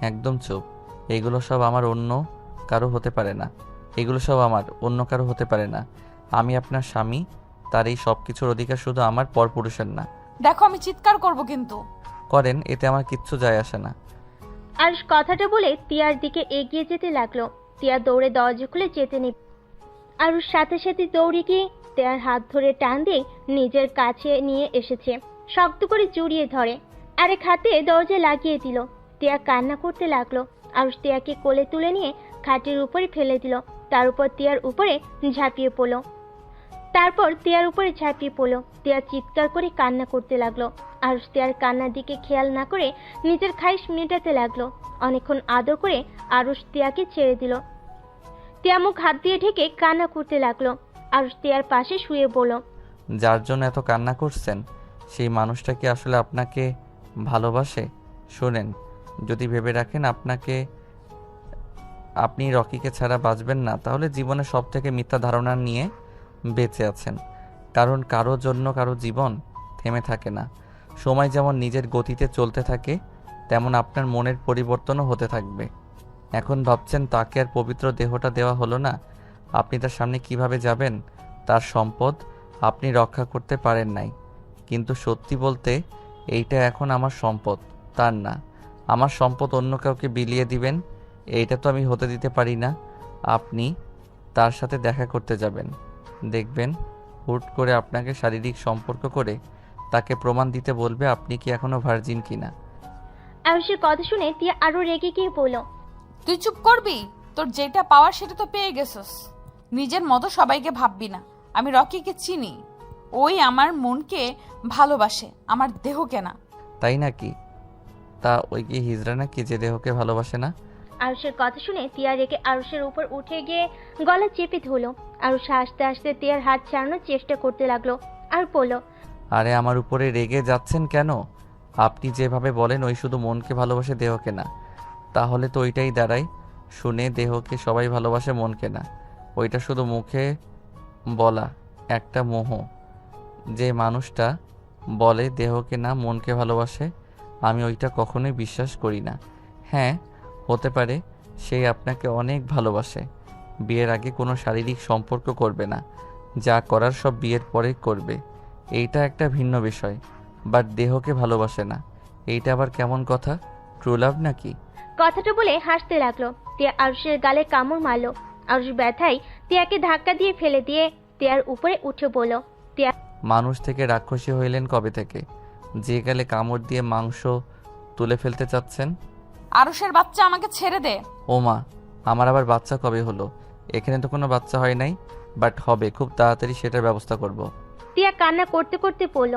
একদম চুপ। এগুলো সব আমার অন্য কারো হতে পারে না। এগুলো সব আমার অন্য কারো হতে পারে না। আমি আপনার স্বামী, তার এই সব কিছুর অধিকার শুধু আমার পরপুরুষের না। দেখো, আমি চিৎকার করব কিন্তু। করেন, এতে আমার কিচ্ছু যায় আসে না। আরুষ কথাটা বলে টিয়ার দিকে এগিয়ে যেতে লাগলো। টিয়া দৌড়ে দরজা খুলে যেতে নেবে। আরুষ সাথে সাথে দৌড়ে গিয়ে টিয়ার হাত ধরে টান দিয়ে নিজের কাছে নিয়ে এসেছে। শক্ত করে জড়িয়ে ধরে আরেক হাতে দরজা লাগিয়ে দিল। টিয়া কান্না করতে লাগলো। আরুষ টিয়াকে কোলে তুলে নিয়ে খাটের উপরে ফেলে দিল। তার উপর টিয়ার উপরে ঝাঁপিয়ে পড়ল। টিয়া চিৎকার করে কান্না করতে লাগলো। আরুষ টিয়ার কান্নার দিকে খেয়াল না করে নিজের খাইশ মেটাতে লাগলো। অনেকক্ষণ আদর করে আরুষ টিয়াকে ছেড়ে দিল। টিয়া মুখ হাত দিয়ে ঢেকে কান্না করতে লাগলো। আরুষ টিয়ার পাশে শুয়ে বলল, যার জন্য এত কান্না করছেন, সেই মানুষটা কি আসলে আপনাকে ভালোবাসে? শোনেন, যদি ভেবে রাখেন আপনি রকিকে ছাড়া বাঁচবেন না, তাহলে জীবনে সব থেকে মিথ্যা ধারণা নিয়ে বেঁচে আছেন। কারণ কারো জন্য কারো জীবন থেমে থাকে না। সময় যেমন নিজের গতিতে চলতে থাকে, তেমন আপনার মনের পরিবর্তনও হতে থাকবে। এখন ভাবছেন তাকে আর পবিত্র দেহটা দেওয়া হলো না, আপনি তার সামনে কিভাবে যাবেন? তার সম্পদ আপনি রক্ষা করতে পারেন নাই, কিন্তু সত্যি বলতে এইটা এখন আমার সম্পদ, তার না। আমার সম্পদ অন্য কাউকে বিলিয়ে দিবেন, এইটা তো আমি হতে দিতে পারি না। আপনি তার সাথে দেখা করতে যাবেন, দেখবেন হুট করে আপনাকে শারীরিক সম্পর্ক করে তাকে প্রমাণ দিতে বলবে আপনি কি এখনো ভার্জিন কিনা। আরুষের কথা শুনে টিয়া আরো রেগে গিয়ে বলল, তুই চুপ করবি? তোর যেটা পাওয়ার সেটা তো পেয়ে গেছস। নিজের মতো সবাইকে ভাববি না। আমি রকিকে চিনি, ওই আমার মনকে ভালোবাসে, আমার দেহকে না। তাই নাকি? তা ওই কি হিজড়া নাকি যে দেহকে ভালোবাসে না? আরুষের কথা শুনে টিয়া রেগে আরুষের উপর উঠে গিয়ে গলা চেপে ধরল। আরুষ হাসতে হাসতে টিয়ার হাত ছাড়ানোর চেষ্টা করতে লাগলো আর বলল, আরে আমার উপরে রেগে যাচ্ছেন কেন? আপনি যেভাবে বলেন ওই শুধু মনকে ভালোবাসে, দেহকে না। তাহলে তো ওইটাই দাঁড়ায়, শুনে দেহকে সবাই ভালোবাসে, মনকে না। ওইটা শুধু মুখে বলা একটা মোহ। যে মানুষটা বলে দেহকে না মনকে ভালোবাসে, আমি ওইটা কখনোই বিশ্বাস করি না। হ্যাঁ, হতে পারে সেই আপনাকে অনেক ভালোবাসে, বিয়ের আগে কোনো শারীরিক সম্পর্ক করবে না, যা করার সব বিয়ের পরে করবে, এইটা একটা ভিন্ন বিষয়, বাট দেহকে ভালোবাসে না। এইটা আবার কেমন কথা? ট্রু লাভ নাকি? কথাটা বলে হাসতে লাগলো। টিয়া আরুষের গালে কামড় মারলো। আরুষ ব্যথায় টিয়াকে ধাক্কা দিয়ে ফেলে দিয়ে টিয়ার উপরে উঠে বলল। টিয়া মানুষ থেকে রাক্ষসী হইলেন কবে থেকে, যে গালে কামড় দিয়ে মাংস তুলে ফেলতে চাচ্ছেন? আরুষের বাচ্চা, আমাকে ছেড়ে দে। ও মা, আমার আবার বাচ্চা কবে হলো? এখানে তো কোনো বাচ্চা হয় নাই, বাট হবে খুব তাড়াতাড়ি, সেটার ব্যবস্থা করব। টিয়া কান্না করতে করতে বলল।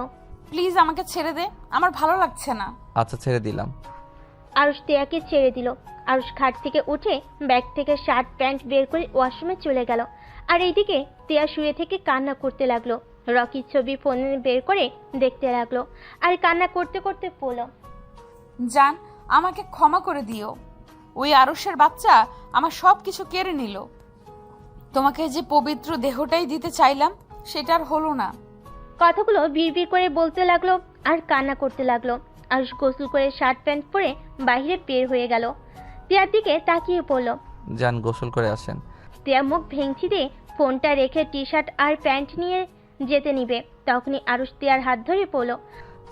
প্লিজ আমাকে ছেড়ে দে, আমার ভালো লাগছে না। আচ্ছা, ছেড়ে দিলাম। আরুষ টিয়াকে ছেড়ে দিল। আরুষ খাট থেকে উঠে ব্যাগ থেকে শার্ট প্যান্ট বের করে ওয়াশরুমে চলে গেল। আর এইদিকে টিয়া শুয়ে থেকে কান্না করতে লাগলো। রকির ছবি ফোনে বের করে দেখতে লাগলো আর কান্না করতে করতে বলল। জান, আমাকে ক্ষমা করে দিও। ওই আরুষের বাচ্চা আমার সব কিছু কেড়ে নিল। তোমাকে যে পবিত্র দেহটাই দিতে চাইলাম, সেটা আর হলো না। কথাগুলো বিড়বিড় করে বলতে লাগলো আর কান্না করতে লাগলো। আরুষ গোসল করে শার্ট প্যান্ট পরে বাইরে বের হয়ে গেল। টিয়ার দিকে তাকিয়ে পড়ল। যান, গোসল করে আসেন। টিয়া মুখ ভেঙচি দিয়ে ফোনটা রেখে টি শার্ট আর প্যান্ট নিয়ে যেতে নিবে, তখনই আরুষ টিয়ার হাত ধরে পড়ল।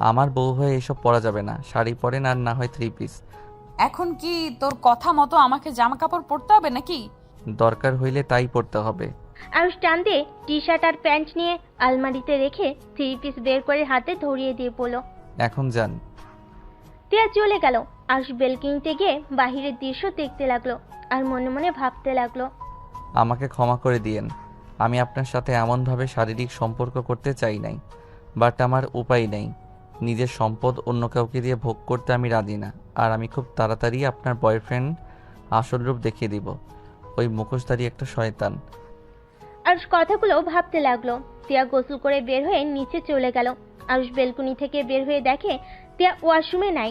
আমার বউ হয়ে এসব পরা যাবে না। শাড়ি পরেন, আর না হয় 3 পিস। এখন কি তোর কথা মতো আমাকে জামা কাপড় পরতে হবে নাকি? দরকার হইলে তাই পরতে হবে। আরুষ টান দিয়ে টি শার্ট আর প্যান্ট নিয়ে আলমারিতে রেখে 3 পিস বের করে হাতে ধরিয়ে দিয়ে পড়ল। এখন যান। টিয়া চলে গেল। আরুষ বেলকনিতে গিয়ে বাহিরের দৃশ্য দেখতে লাগলো আর মনে মনে ভাবতে লাগলো। আমাকে ক্ষমা করে দিয়েন, আমি আপনার সাথে এমনভাবে শারীরিক সম্পর্ক করতে চাই নাই, বাট আমার উপায় নেই। নিজের সম্পদ অন্য কাউকে দিয়ে ভোগ করতে আমি রাজি না। আর আমি খুব তাড়াতাড়ি আপনার বয়ফ্রেন্ড আসল রূপ দেখিয়ে দিব। ওই মুখোশধারী একটা শয়তান। আরুষ কথাগুলো ভাবতে লাগলো। টিয়া গোসল করে বের হয়ে নিচে চলে গেল। আরুষ বেলকনি থেকে বের হয়ে দেখে টিয়া ওয়াশরুমে নাই।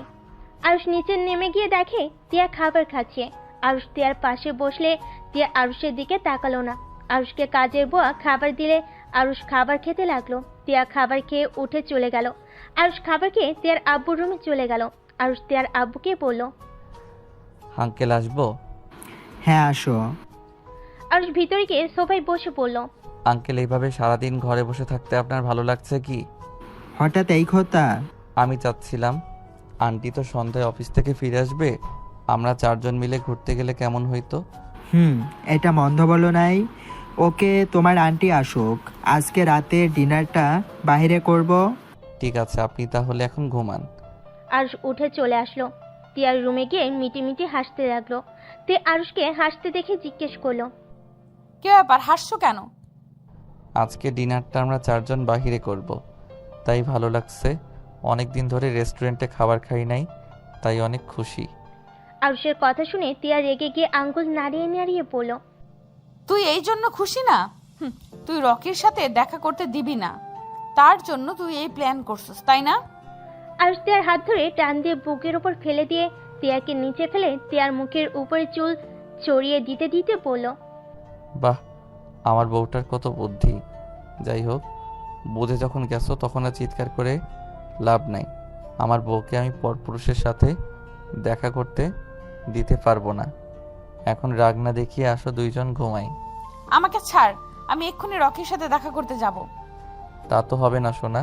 আরুষ নিচে নেমে গিয়ে দেখে টিয়া খাবার খাচ্ছে। আরুষ টিয়ার পাশে বসলে টিয়া আরুষের দিকে তাকালো না। আরুষকে কাজের বুয়া খাবার দিলে আরুষ খাবার খেতে লাগলো। টিয়া খাবার খেয়ে উঠে চলে গেল। আরুষ খাবার খেয়ে টিয়ার আব্বুর রুমে চলে গেল। আরুষ টিয়ার আব্বুকে বলল। আঙ্কেল আসবো? হ্যাঁ, আসো। আরুষ ভিতরে গিয়ে সোফায় বসে পড়ল। আঙ্কেল, এইভাবে সারাদিন ঘরে বসে থাকতে আপনার ভালো লাগছে কি? হঠাৎ এই কথা? আমি চাচ্ছিলাম, আন্টি তো সন্ধ্যায় অফিস থেকে ফিরে আসবে, আমরা 4 জন মিলে ঘুরতে গেলে কেমন হইতো? এটা মন্দ বলো নাই। ওকে, তোমার আন্টি আসুক, আজকে রাতে ডিনারটা বাইরে করব। ঠিক আছে, আপনি তাহলে এখন ঘুমান। আরুষ উঠে চলে আসলো। টিয়ার রুমে গিয়ে মিটি মিটি হাসতে লাগলো। তে আরুষকে হাসতে দেখে জিজ্ঞেস করলো। কি ব্যাপার, হাসছো কেন? আজকে ডিনারটা আমরা 4 জন বাহিরে করব, তাই ভালো লাগছে। অনেক দিন ধরে রেস্টুরেন্টে খাবার খাই নাই, তাই অনেক খুশি। আরুষের কথা শুনে টিয়া রেগে গিয়ে আঙ্গুল নাড়িয়ে নাড়িয়ে বলল। তুই এই জন্য খুশি না? তুই রকির সাথে দেখা করতে দিবি না, তার জন্য তুই এই প্ল্যান করছিস, তাই না? আরুষ টিয়ার হাত ধরে টান দিয়ে বুকের উপর ফেলে দিয়ে টিয়াকে নিচে ফেলে টিয়ার মুখের উপরে চুল চড়িয়ে দিতে দিতে বলল। বাহ, আমার বউটার কত বুদ্ধি। যাই হোক, বুঝে যখন গেছো তখন আর চিৎকার করে লাভ নাই। আমার বউকে আমি পরপুরুষের সাথে দেখা করতে দিতে পারবো না। এখন রাগ না দেখিয়ে আসো, 2 জন ঘুমাই। আমাকে ছাড়, আমি এক্ষুনি রকির সাথে দেখা করতে যাব। তা তো হবে না সোনা।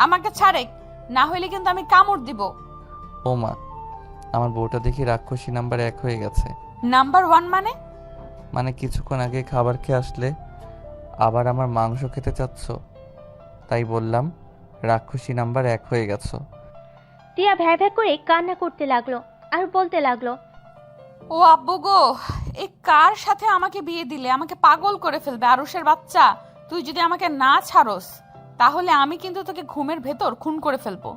আমাকে ছাড়ে, না হইলে কিন্তু আমি কামড় দিব। ও মা, আমার বউটা দেখি রাক্ষসী নাম্বার 1 হয়ে গেছে। নাম্বার 1 মানে? মানে কিছুক্ষণ আগে খাবার খেয়ে আসলে আবার আমার মাংস খেতে চাচ্ছ, তাই বললাম রাক্ষসী নাম্বার 1 হয়ে গেছো। টিয়া ভ্যা ভ্যা করে কান্না করতে লাগলো আর বলতে লাগলো। ও আব্বু গো, এই কার সাথে আমাকে বিয়ে দিলে? আমাকে পাগল করে ফেলবে আরুষের বাচ্চা। তুই যদি আমাকে না ছাড়স, তাহলে আমি কিন্তু তোকে ঘুমের ভেতর খুন করে ফেলবো।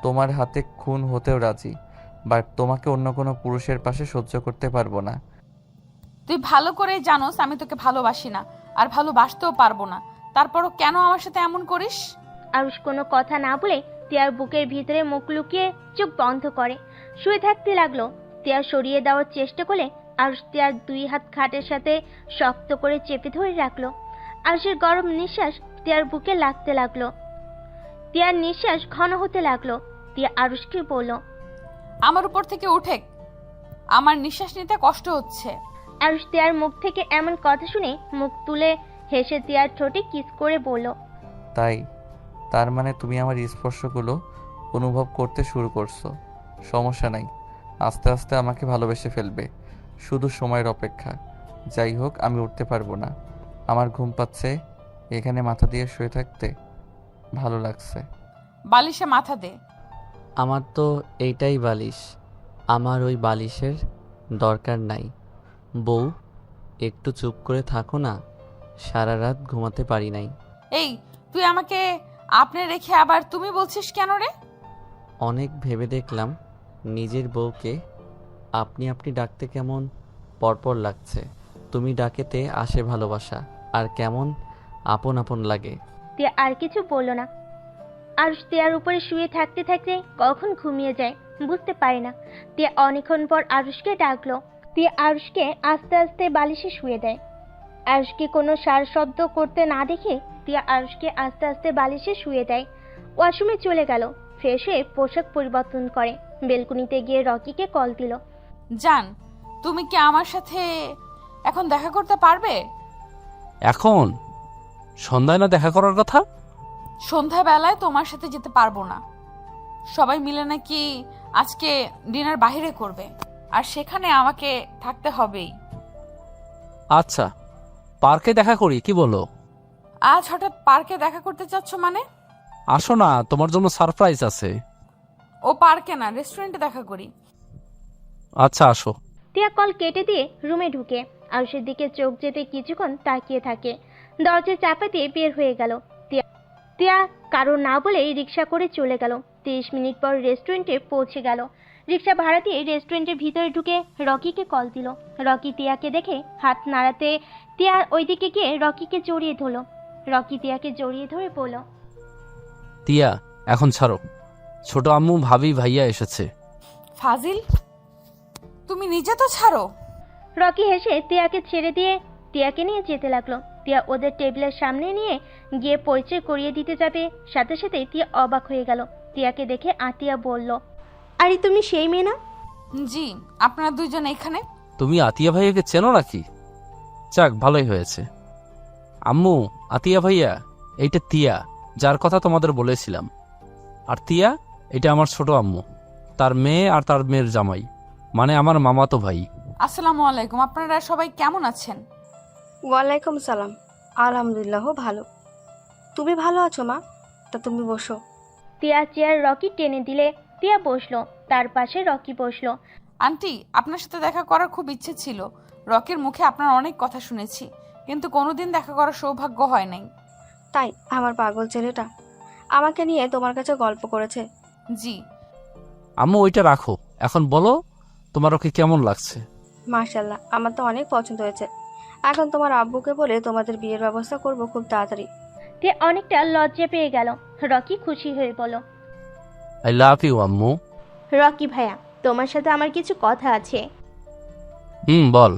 তোমার হাতে খুন হতেও রাজি, বাট তোমাকে অন্য কোনো পুরুষের পাশে সহ্য করতে পারবো না। তুই ভালো করেই জানোস আমি তোকে ভালোবাসি না, আর ভালোবাসতেও পারবো না। তারপরও কেন আমার সাথে এমন করিস? আরুষ কোনো কথা না বলে টিয়ার বুকের ভিতরে মুখ লুকিয়ে চোখ বন্ধ করে শুয়ে থাকতে লাগলো। টিয়া সরিয়ে দেওয়ার চেষ্টা করলে আরুষ টিয়ার 2 হাত খাটের সাথে শক্ত করে চেপে ধরে রাখলো। আরুষের গরম নিঃশ্বাস টিয়ার বুকে লাগতে লাগলো। টিয়ার নিঃশ্বাস ঘন হতে লাগলো। টিয়া আরুষকে বলল। আমার উপর থেকে উঠে, আমার নিঃশ্বাস নিতে কষ্ট হচ্ছে। আরুষ টিয়ার মুখ থেকে এমন কথা শুনে মুখ তুলে হেসে টিয়ার ঠোঁটে কিস করে বলল। তাই তার মানে তুমি আমার স্পর্শগুলো অনুভব করতে শুরু করছো। সমস্যা নাই, আস্তে আস্তে আমাকে ভালোবেসে ফেলবে, শুধু সময়ের অপেক্ষা। যাই হোক, আমি উঠতে পারবো না, আমার ঘুম পাচ্ছে। এখানে মাথা দিয়ে শুয়ে থাকতে ভালো লাগছে। বালিশে মাথা দে। আমার তো এইটাই বালিশ, আমার ওই বালিশের দরকার নাই। বউ, একটু চুপ করে থাকো না, সারা রাত ঘুমাতে পারি নাই। এই, তুই আমাকে আপনি রেখে আবার তুমি বলছিস কেন রে? অনেক ভেবে দেখলাম নিজের বউকে আপনি আপনি ডাকতে কেমন পরপর লাগছে। তুমি ডাকেতে আসে ভালোবাসা, আর কেমন আপন আপন লাগে। টিয়া আর কিছু বলল না। আরুষ টিয়ার উপরে শুয়ে থাকতে থাকতে কখন ঘুমিয়ে যায় বুঝতে পারে না। টিয়া অনেকক্ষণ পর আরুষকে ডাকলো। টিয়া আরুষকে আস্তে আস্তে বালিশে শুয়ে দেয়। আরুষকে কোনো সার শব্দ করতে না দেখে টিয়া আরুষকে আস্তে আস্তে বালিশে শুয়ে দেয়। ওয়াশরুমে চলে গেল। ফ্রেশ হয়ে পোশাক পরিবর্তন করে বেলকুনিতে গিয়ে রকিকে কল দিল। জান, তুমি কি আমার সাথে এখন দেখা করতে পারবে? এখন সন্ধ্যায় না দেখা করার কথা? সন্ধ্যাবেলায় তোমার সাথে যেতে পারবো না। সবাই মিলে নাকি আজকে ডিনার বাইরে করবে, আর সেখানে আমাকে থাকতে হবেই। আচ্ছা, পার্কে দেখা করি, কি বলো? আজ হঠাৎ পার্কে দেখা করতে চাচ্ছ মানে? আসো না, তোমার জন্য সারপ্রাইজ আছে। ও পার্কে না, রেস্টুরেন্টে দেখা করি। আচ্ছা, আসো। টিয়া কল কেটে দিয়ে রুমে ঢুকে আরুষের দিকে চোখ যেতে কিছুক্ষণ তাকিয়ে থাকে। দরজা চাপা দিয়ে বের হয়ে গেল। টিয়া কারো না বলেই রিক্সা করে চলে গেল। 30 মিনিট পর রেস্টুরেন্টে পৌঁছে গেল। রিক্সা ভাড়া দিয়ে রেস্টুরেন্টের ভিতরে ঢুকে রকিকে কল দিল। রকি টিয়াকে দেখে হাত নাড়াতে টিয়া ওইদিকে গিয়ে রকিকে জড়িয়ে ধরলো। রকি টিয়াকে জড়িয়ে ধরে বলল, টিয়া, এখন ছাড়ো, ছোট আম্মু ভাবি ভাইয়া এসেছে। ফাজিল, তুমি নিজে তো ছাড়ো। রকি হেসে টিয়াকে ছেড়ে দিয়ে টিয়াকে নিয়ে যেতে লাগলো। টিয়া ওদের টেবিলের সামনে নিয়ে গিয়ে পরিচয় করিয়ে দিতে যাবে, সাথে সাথে টিয়া অবাক হয়ে গেল। টিয়াকে দেখে আতিয়া বলল, আরে তুমি সেই মেয়ে না? জি, আপনারা দুইজন এখানে? তুমি আতিয়া ভাইয়াকে চেনো নাকি? যাক, ভালোই হয়েছে। আম্মু, আতিয়া ভাইয়া, এইটা তিয়া, যার কথা তোমাদের বলেছিলাম। আর তিয়া, এটা আমার ছোট আম্মু, তার মেয়ে আর তার মেয়ের জামাই, মানে আমার মামাতো ভাই। আসসালামু আলাইকুম, আপনারা সবাই কেমন আছেন? ওয়ালাইকুম সালাম, আলহামদুলিল্লাহ ভালো। তুমি ভালো আছো মা? তা তুমি বসো। টিয়া চেয়ার রকি টেনে দিলে টিয়া বসলো। তার পাশে রকি বসলো। আন্টি, আপনার সাথে দেখা করার খুব ইচ্ছে ছিল। রকির মুখে আপনার অনেক কথা শুনেছি, কিন্তু কোনোদিন দেখা করার সৌভাগ্য হয় নাই। তাই আমার পাগল ছেলেটা আমাকে নিয়ে তোমার কাছে গল্প করেছে? জি। আম্মু, ওইটা রাখো, এখন বলো তোমার ওকে কেমন লাগছে? মাশাআল্লাহ, আমার তো অনেক পছন্দ হয়েছে। এখন তোমার আব্বুকে বলে তোমাদের বিয়ের ব্যবস্থা করব খুব তাড়াতাড়ি। টিয়া অনেকটা লজ্জা পেয়ে গেল। রকি খুশি হয়ে বলল, আই লাভ ইউ আম্মু। রকি ভাইয়া, তোমার সাথে আমার কিছু কথা আছে। বল।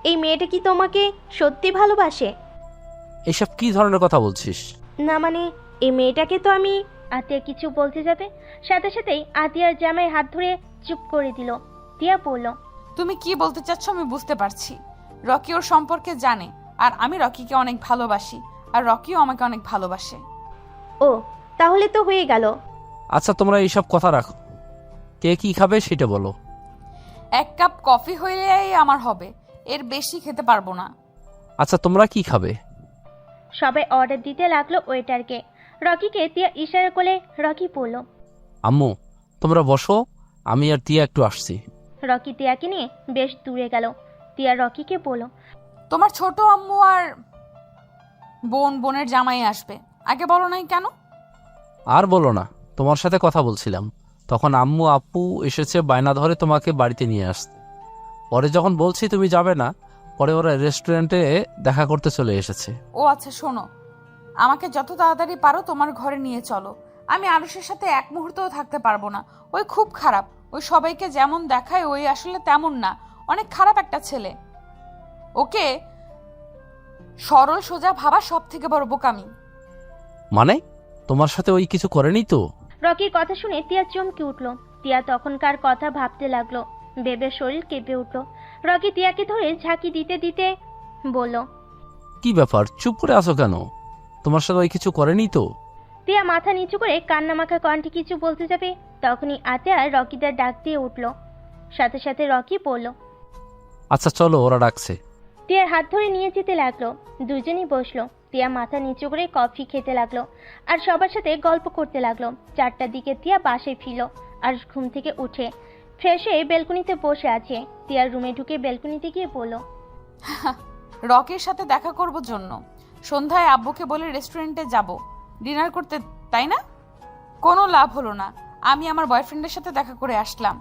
এই মেয়েটা কি তোমাকে সত্যি ভালোবাসে? এসব কি ধরনের কথা বলছিস? না মানে, এই মেয়েটাকে তো আমি। আতিয়া কিছু বলতে যাবে, সাথে সাথেই আতিয়ার জামায় হাত ধরে চুপ করে দিল। টিয়া বলল, তুমি কি বলতে চাচ্ছ আমি বুঝতে পারছি। রকি ওর সম্পর্কে জানে, আর আমি রকিকে অনেক ভালোবাসি, আর রকিও আমাকে অনেক ভালোবাসে। ও, তাহলে তো হয়ে গেল। আচ্ছা, তোমরা এইসব কথা রাখো, কে কি খাবে সেটা বলো। 1 কাপ কফি হইলেই আমার হবে, এর বেশি খেতে পারবো না। আচ্ছা, তোমরা কি খাবে? সবাই অর্ডার দিতে লাগলো ওয়েটারকে। রকিকে টিয়া ইশারা করে রকি বলল, আম্মু, তোমরা বসো, আমি আর টিয়া একটু আসছি। রকি টিয়াকে নিয়ে বেশ দূরে গেল। টিয়া রকিকে বলল, তোমার ছোট আম্মু আর বোনের জামাই আসবে, আগে বলো নাই কেন? আর বলো না, তোমার সাথে কথা বলছিলাম, তখন আম্মু আপু এসেছে বায়না ধরে তোমাকে বাড়িতে নিয়ে আসতে। পরে যখন বলছি তুমি যাবে না, পরে ওরা রেস্টুরেন্টে দেখা করতে চলে এসেছে। ও আচ্ছা, শোনো, আমাকে যত তাড়াতাড়ি পারো তোমার ঘরে নিয়ে চলো। আমি আরুষের সাথে এক মুহূর্তও থাকতে পারবো না। ওই খুব খারাপ, ওই সবাইকে যেমন দেখায় ওই আসলে তেমন না, অনেক খারাপ একটা ছেলে। ওকে সরল সোজা ভাবা সব থেকে বড় বোকামি। মানে, তোমার সাথে ওই কিছু করেনি তো? রকির কথা শুনে টিয়া চমকে উঠল। টিয়া তখনকার কথা ভাবতে লাগলো। বেবের শরীর কেঁপে উঠল। রকি টিয়াকে ধরে ঝাঁকি দিতে দিতে বলল, কি ব্যাপার, চুপ করে আছো কেন? তোমার সাথে ওই কিছু করেনি তো? তিয়া মাথা নিচু করে কান্নামাখা কণ্ঠে কিছু বলতে যাবে, তখনই আতিয়া রকিদার ডাক দিয়ে উঠল। সাথে সাথে রকি বলল, আচ্ছা চলো, ওরা ডাকছে। তিয়ার হাত ধরে নিয়ে যেতে লাগলো। দুজনেই বসলো। তিয়া মাথা নিচু করে কফি খেতে লাগলো আর সবার সাথে গল্প করতে লাগলো। 4টার দিকে তিয়া বাসায় ফিরল আর ঘুম থেকে উঠে ফ্রেশ হয়ে বেলকনিতে বসে আছে। তিয়ার রুমে ঢুকে বেলকনিতে গিয়ে বলল, রকির সাথে দেখা করব জন্য সন্ধ্যায় আব্বুকে বলে রেস্টুরেন্টে যাব ডিনার করতে, তাই না? কোনো লাভ হলো না। আমি আমার বয়ফ্রেন্ডের সাথে দেখা করে আসলাম,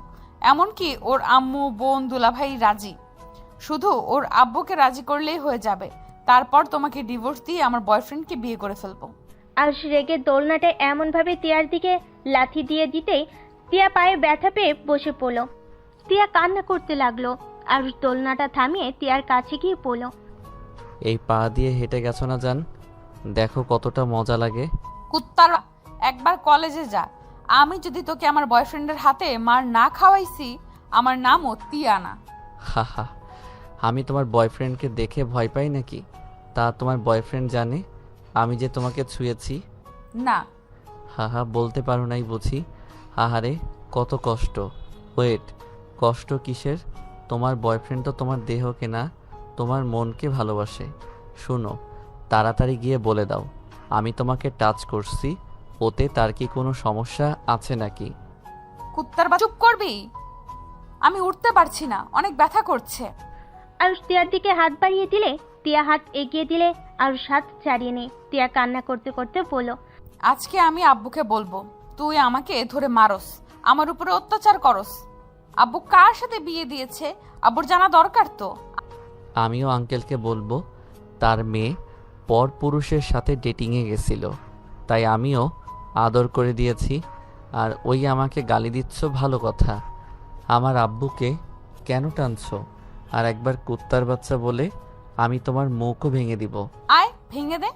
এমনকি ওর আম্মু বোন দুলাভাই রাজি। শুধু ওর আব্বুকে রাজি করলেই হয়ে যাবে, তারপর তোমাকে ডিভোর্স দিয়ে আমার বয়ফ্রেন্ডকে বিয়ে করে ফেলবো। আরুষ রেগে দোলনাটায় এমনভাবে তিয়ার দিকে লাথি দিয়ে দিতেই তিয়া পায়ে ব্যথা পেয়ে বসে পড়ল। তিয়া কান্না করতে লাগলো। আরুষ দোলনাটা থামিয়ে তিয়ার কাছে গিয়ে পড়ল, এই পা দিয়ে হেঁটে গেছো না জান, দেখো কতটা মজা লাগে। কুত্তার, একবার কলেজে যা। আমি যদি তোকে আমার বয়ফ্রেন্ডের হাতে মার না খাওয়াইছি, আমার নামও তিয়ানা। হা হা, আমি তোমার বয়ফ্রেন্ডকে দেখে ভয় পাই নাকি? তা তোমার বয়ফ্রেন্ড জানে আমি যে তোমাকে ছুঁয়েছি? না। হা হা, বলতে পারো নাই বুঝি? আহারে কত কষ্ট। ওয়েট, কষ্ট কিসের? তোমার বয়ফ্রেন্ড তো তোমার দেহকে না, তোমার মনকে ভালোবাসে। শুনো, তাড়াতাড়ি গিয়ে বলে দাও আমি তোমাকে টাচ করছি, ওতে তার কি কোনো সমস্যা আছে নাকি? কুত্তার চুপ করবি? আমি উঠতে পারছি না, অনেক ব্যথা করছে। আরুষ তিয়ার দিকে হাত বাড়িয়ে দিলে তিয়া হাত এগিয়ে দিলে আরুষ হাত ছাড়িয়ে নেই। তিয়া কান্না করতে করতে বলল, আজকে আমি আব্বুকে বলবো তুই আমাকে ধরে মারস, আমার উপরে অত্যাচার করস। আব্বু কার সাথে বিয়ে দিয়েছে আব্বুর জানা দরকার তো। আমিও আঙ্কেলকে বলবো তার মেয়ে পর পুরুষের সাথে ডেটিংয়ে গেছিল, তাই আমিও আদর করে দিয়েছি। আর ওই আমাকে গালি দিচ্ছ, ভালো কথা। আমার আব্বুকে কেন টানছো? আর একবার কুত্তার বাচ্চা বলে আমি তোমার মুখও ভেঙে দিব। আয় ভেঙে দে।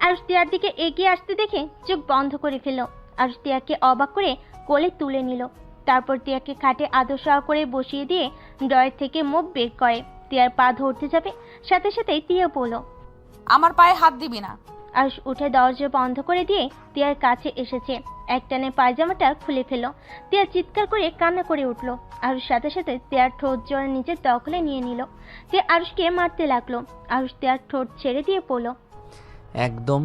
আরুষ তিয়ার দিকে এগিয়ে আসতে দেখে চোখ বন্ধ করে ফেলল। আরুষ তিয়াকে অবাক করে কোলে তুলে নিল। তারপর তিয়াকে খাটে আদর সহ করে বসিয়ে দিয়ে ড্রয়ার থেকে মুখ বের করে তিয়ার পা ধরতে যাবে, সাথে সাথেই তিয়া বলল, আমার পায়ে হাত দিবি না। আরুষ উঠে দরজা বন্ধ করে দিয়ে তিয়ার কাছে এসেছে। একটানে পায়জামাটা খুলে ফেলল। তিয়া চিৎকার করে কান্না করে উঠল। আরুষ সাথে সাথে তিয়ার ঠোঁট জোড়া নিজের দখলে নিয়ে নিল। তিয়া আরুষকে মারতে লাগলো। আরুষ তিয়ার ঠোঁট ছেড়ে দিয়ে বলল, একদম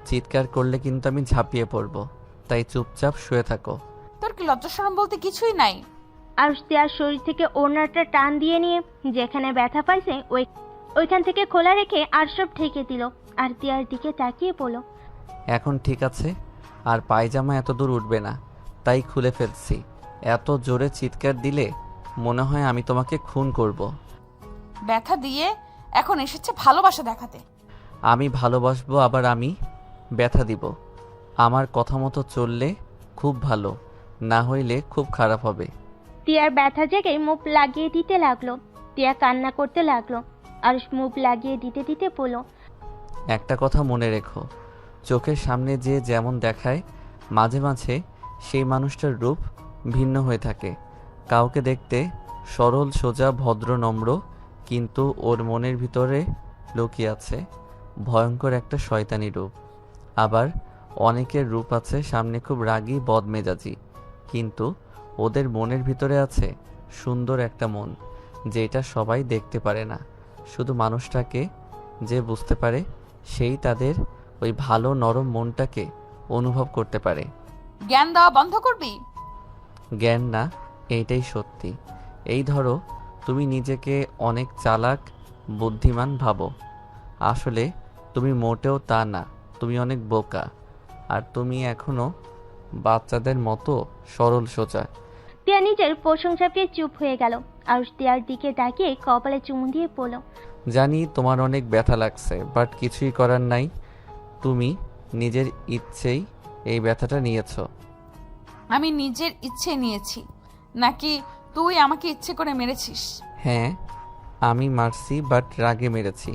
চিৎকার করলে কিন্তু আমি ঝাঁপিয়ে পড়ব, তাই চুপচাপ শুয়ে থাকো। তোর কি লজ্জা শরম বলতে কিছুই নাই? আরুষ তিয়ার শরীর থেকে ওড়নাটা টান দিয়ে নিয়ে যেখানে ব্যথা পাইছে ওইখান থেকে খোলা রেখে আর সব ঢেকে দিল। আর তিয়ার দিকে তাকিয়ে বলল, এখন ঠিক আছে, আর পায়জামা এত দূর উঠবে না, তাই খুলে ফেলছি। এত জোরে চিৎকার দিলে মনে হয় আমি তোমাকে খুন করব। ব্যথা দিয়ে এখন এসেছে ভালোবাসা দেখাতে। আমি ভালোবাসবো, আবার আমি ব্যথা দিব। আমার কথা মতো চললে খুব ভালো, না হইলে খুব খারাপ হবে। তিয়ার ব্যথা জেগে মুখ লাগিয়ে দিতে লাগলো। তিয়া কান্না করতে লাগলো। আরুষ মুখ লাগিয়ে দিতে দিতে বলল, একটা কথা মনে রেখো, চোখের সামনে যে যেমন দেখায়, মাঝে মাঝে সেই মানুষটার রূপ ভিন্ন হয়ে থাকে। কাউকে দেখতে সরল সোজা ভদ্র নম্র, কিন্তু ওর মনের ভিতরে লুকিয়ে আছে ভয়ঙ্কর একটা শয়তানি রূপ। আবার অনেকের রূপ আছে সামনে খুব রাগী বদমেজাজি, কিন্তু ওদের মনের ভিতরে আছে সুন্দর একটা মন, যেটা সবাই দেখতে পারে না। শুধু মানুষটাকে যে বুঝতে পারে, সেই তাদের ওই ভালো নরম মনটাকে অনুভব করতে পারে। জ্ঞান দেওয়া বন্ধ করবি? জ্ঞান না, এইটাই সত্যি। এই ধরো, তুমি নিজেকে অনেক চালাক বুদ্ধিমান ভাবো, আসলে তুমি মোটেও তা না। তুমি অনেক বোকা, আর তুমি এখনো বাচ্চাদের মতো সরল সোজা। তিয়া নিজের প্রশংসা পেয়ে চুপ হয়ে গেল। আরুষ তিয়ার দিকে তাকিয়ে কপালে চুমু দিয়ে বলল, জানি তোমার অনেক ব্যথা লাগছে, বাট কিছুই করার নাই। তুমি নিজের ইচ্ছেই এই ব্যথাটা নিয়েছো। আমি নিজের ইচ্ছে নিয়েছি নাকি তুই আমাকে ইচ্ছে করে মেরেছিস? হ্যাঁ, আমি মারছি, বাট রাগে মেরেছি।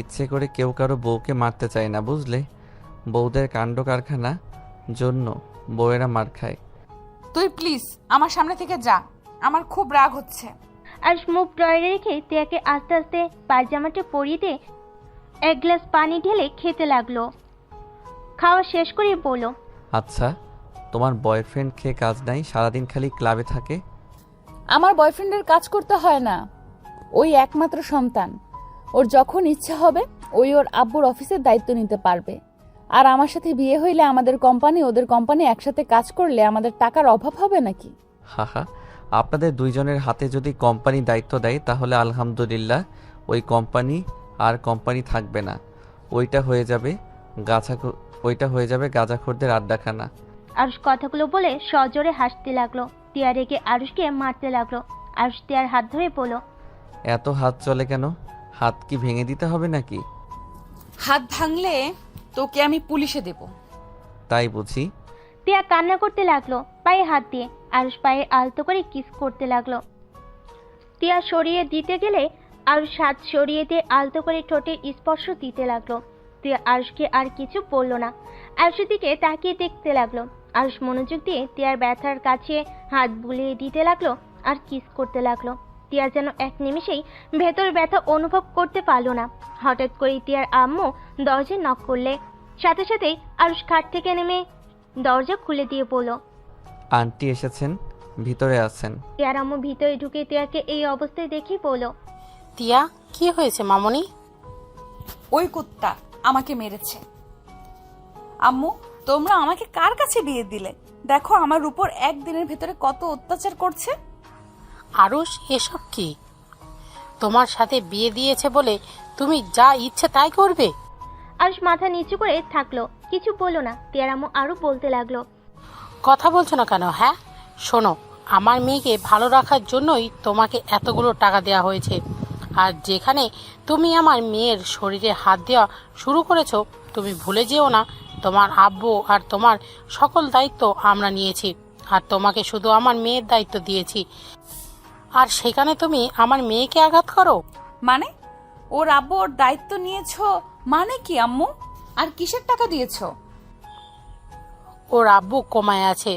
ইচ্ছে করে কেউ কারো বউকে মারতে চায় না, বুঝলে? বউদের কাণ্ড কারখানা জন্য বউয়েরা মার খায়। তুই প্লিজ আমার সামনে থেকে যা, আমার খুব রাগ হচ্ছে। আরুষ মুখ ড্রয়ারে রেখে তিয়াকে আস্তে আস্তে পায়জামাটা পরিয়ে দিয়ে এক গ্লাস পানি ঢেলে খেতে লাগলো। খাওয়া শেষ করে বলল, আচ্ছা, তোমার বয়ফ্রেন্ড খেয়ে কাজ নাই, সারাদিন খালি ক্লাবে থাকে? আমার বয়ফ্রেন্ডের কাজ করতে হয় না, ওই একমাত্র সন্তান। ওর যখন ইচ্ছা হবে ওই ওর আব্বুর অফিসের দায়িত্ব নিতে পারবে। আর আমার সাথে বিয়ে হইলে আমাদের কোম্পানি ওদের কোম্পানি একসাথে কাজ করলে আমাদের টাকার অভাব হবে নাকি? হাহা, আপনাদের দুইজনের হাতে যদি কোম্পানি দায়িত্ব দেয় তাহলে আলহামদুলিল্লাহ, ওই কোম্পানি থাকবে না। ওইটা হয়ে যাবে গাঁজাখোরদের আড্ডাখানা। আরুষ কথাগুলো বলে সজোরে হাসতে লাগলো। টিয়া রেগে আরুষকে মারতে লাগলো। আরুষ টিয়ার হাত ধরে বলল, এত হাত চলে কেন? হাত কি ভেঙে দিতে হবে নাকি? হাত ভাঙলে তোকে আমি পুলিশে দেব। তাই বুঝি? টিয়া কান্না করতে লাগলো পায়ে হাত দিয়ে। আরুষ পায়ে আলতো করে কিস করতে লাগলো। টিয়া সরিয়ে দিতে গেলে আরুষ হাত সরিয়ে দিয়ে আলতো করে ঠোঁটে স্পর্শ দিতে লাগলো। টিয়া আরুষকে আর কিছু বলল না। আরুষের দিকে তাকিয়ে দেখতে লাগলো। আরুষ মনোযোগ দিয়ে টিয়ার ব্যথার কাছে হাত বুলিয়ে দিতে লাগলো আর কিস করতে লাগলো। টিয়া যেন এক নিমেষেই ভেতর ব্যথা অনুভব করতে পারল না। হঠাৎ করে টিয়ার আম্মু দরজায় নক করলে সাথে সাথেই আরুষ খাট থেকে নেমে দরজা খুলে দিয়ে বলল, আন্টি এসেছেন, ভিতরে আছেন। টিয়ার আম্মু ভিতরে ঢুকে টিয়াকে এই অবস্থায় দেখে বলল, টিয়া, কি হয়েছে মামনি? ওই কুত্তা আমাকে মেরেছে। আম্মু, তোমরা আমাকে কার কাছে বিয়ে দিলে? দেখো আমার উপর একদিনের ভেতরে কত অত্যাচার করছে। আরুষ, এসব কি? তোমার সাথে বিয়ে দিয়েছে বলে তুমি যা ইচ্ছে তাই করবে? আরুষ মাথা নিচু করে থাকলো, কিছু বলল না। টিয়ার আম্মু আরো বলতে লাগলো, কথা বলছো না কেন? হ্যাঁ, শোনো, আমার মেয়েকে ভালো রাখার জন্যই তোমাকে এতগুলো টাকা দেওয়া হয়েছে। আর যেখানে তুমি আমার মেয়ের শরীরে হাত দেওয়া শুরু করেছো, তুমি ভুলে যেও না তোমার আব্বু আর তোমার সকল দায়িত্ব আমরা নিয়েছি। আর তোমাকে শুধু আমার মেয়ের দায়িত্ব দিয়েছি, আর সেখানে তুমি আমার মেয়েকে আঘাত করো? মানে ওর আব্বু ওর দায়িত্ব নিয়েছো মানে কি আম্মু? আর কিসের টাকা দিয়েছো? ওর আব্বু কোমায় আছে,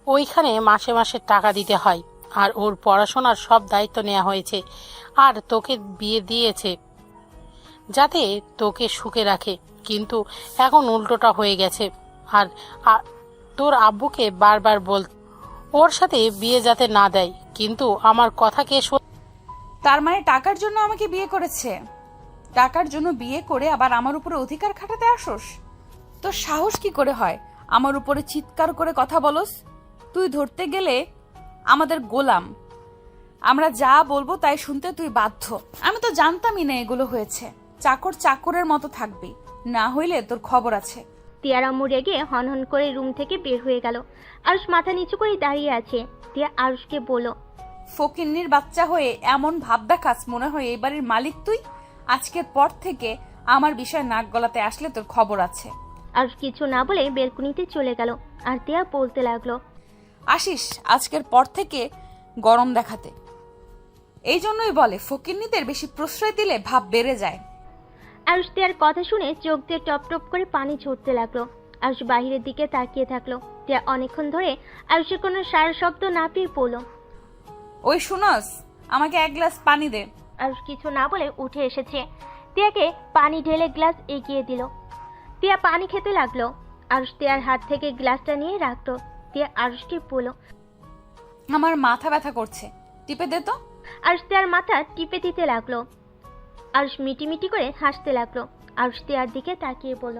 ওইখানে মাসে মাসে টাকা দিতে হয়। আর ওর পড়াশোনার সব দায়িত্ব নেওয়া হয়েছে। আর তোকে বিয়ে দিয়েছে যাতে তোকে সুখে রাখে, কিন্তু এখন উল্টোটা হয়ে গেছে। আর তোর আব্বুকে বারবার বল ওর সাথে বিয়ে যাতে না দেয়, কিন্তু আমার কথা কে তার মানে টাকার জন্য আমাকে বিয়ে করেছে? টাকার জন্য বিয়ে করে আবার আমার উপরে অধিকার খাটাতে আসোস? তোর সাহস কি করে হয় আমার উপরে চিৎকার করে কথা বলস? তুই ধরতে গেলে আমাদের গোলাম, আমরা যা বলবো তাই শুনতে তুই বাধ্য। আমি তো জানতামই না এগুলো হয়েছে। চাকর চাকরের মতো থাকবি, না হইলে তোর খবর আছে। টিয়ার আম্মু রেগে হনহন করে রুম থেকে বের হয়ে গেল। আরুষ মাথা নিচু করে দাঁড়িয়ে আছে। টিয়া আরুষকে বলল, ফকিন্নির বাচ্চা হয়ে এমন ভাব দেখাস মনে হয় এই বাড়ির মালিক তুই। আজকের পর থেকে আমার বিষয়ে নাক গলাতে আসলে তোর খবর আছে। আরুষ কিছু না বলে বেলকুনিতে চলে গেল। আর টিয়া বলতে লাগলো, আসিস আজকের পর থেকে গরম দেখাতে। এই জন্যই বলে ফকিন্নিদের বেশি প্রশ্রয় দিলে ভাব বেড়ে যায়। আরুষ টিয়ার কথা শুনে চোখ দিয়ে টপ টপ করে পানি ঝরতে লাগলো। আরুষ বাহিরের দিকে তাকিয়ে থাকলো। টিয়া অনেকক্ষণ ধরে আরুষের কোনো সারা শব্দ না পেয়ে পড়ল। ওই শুনস, আমাকে এক গ্লাস পানি দে। আরুষ কিছু না বলে উঠে এসেছে। টিয়াকে পানি ঢেলে গ্লাস এগিয়ে দিল। টিয়া পানি খেতে লাগলো। আরুষ টিয়ার হাত থেকে গ্লাসটা নিয়ে রাখতো। টিয়া আরুষকে বলল, আমার মাথা ব্যথা করছে, টিপে দে তো। আরুষ টিয়ার মাথা টিপে দিতে লাগলো। আরুষ মিটিমিটি করে হাসতে লাগলো। আরুষ টিয়ার দিকে তাকিয়ে বলল,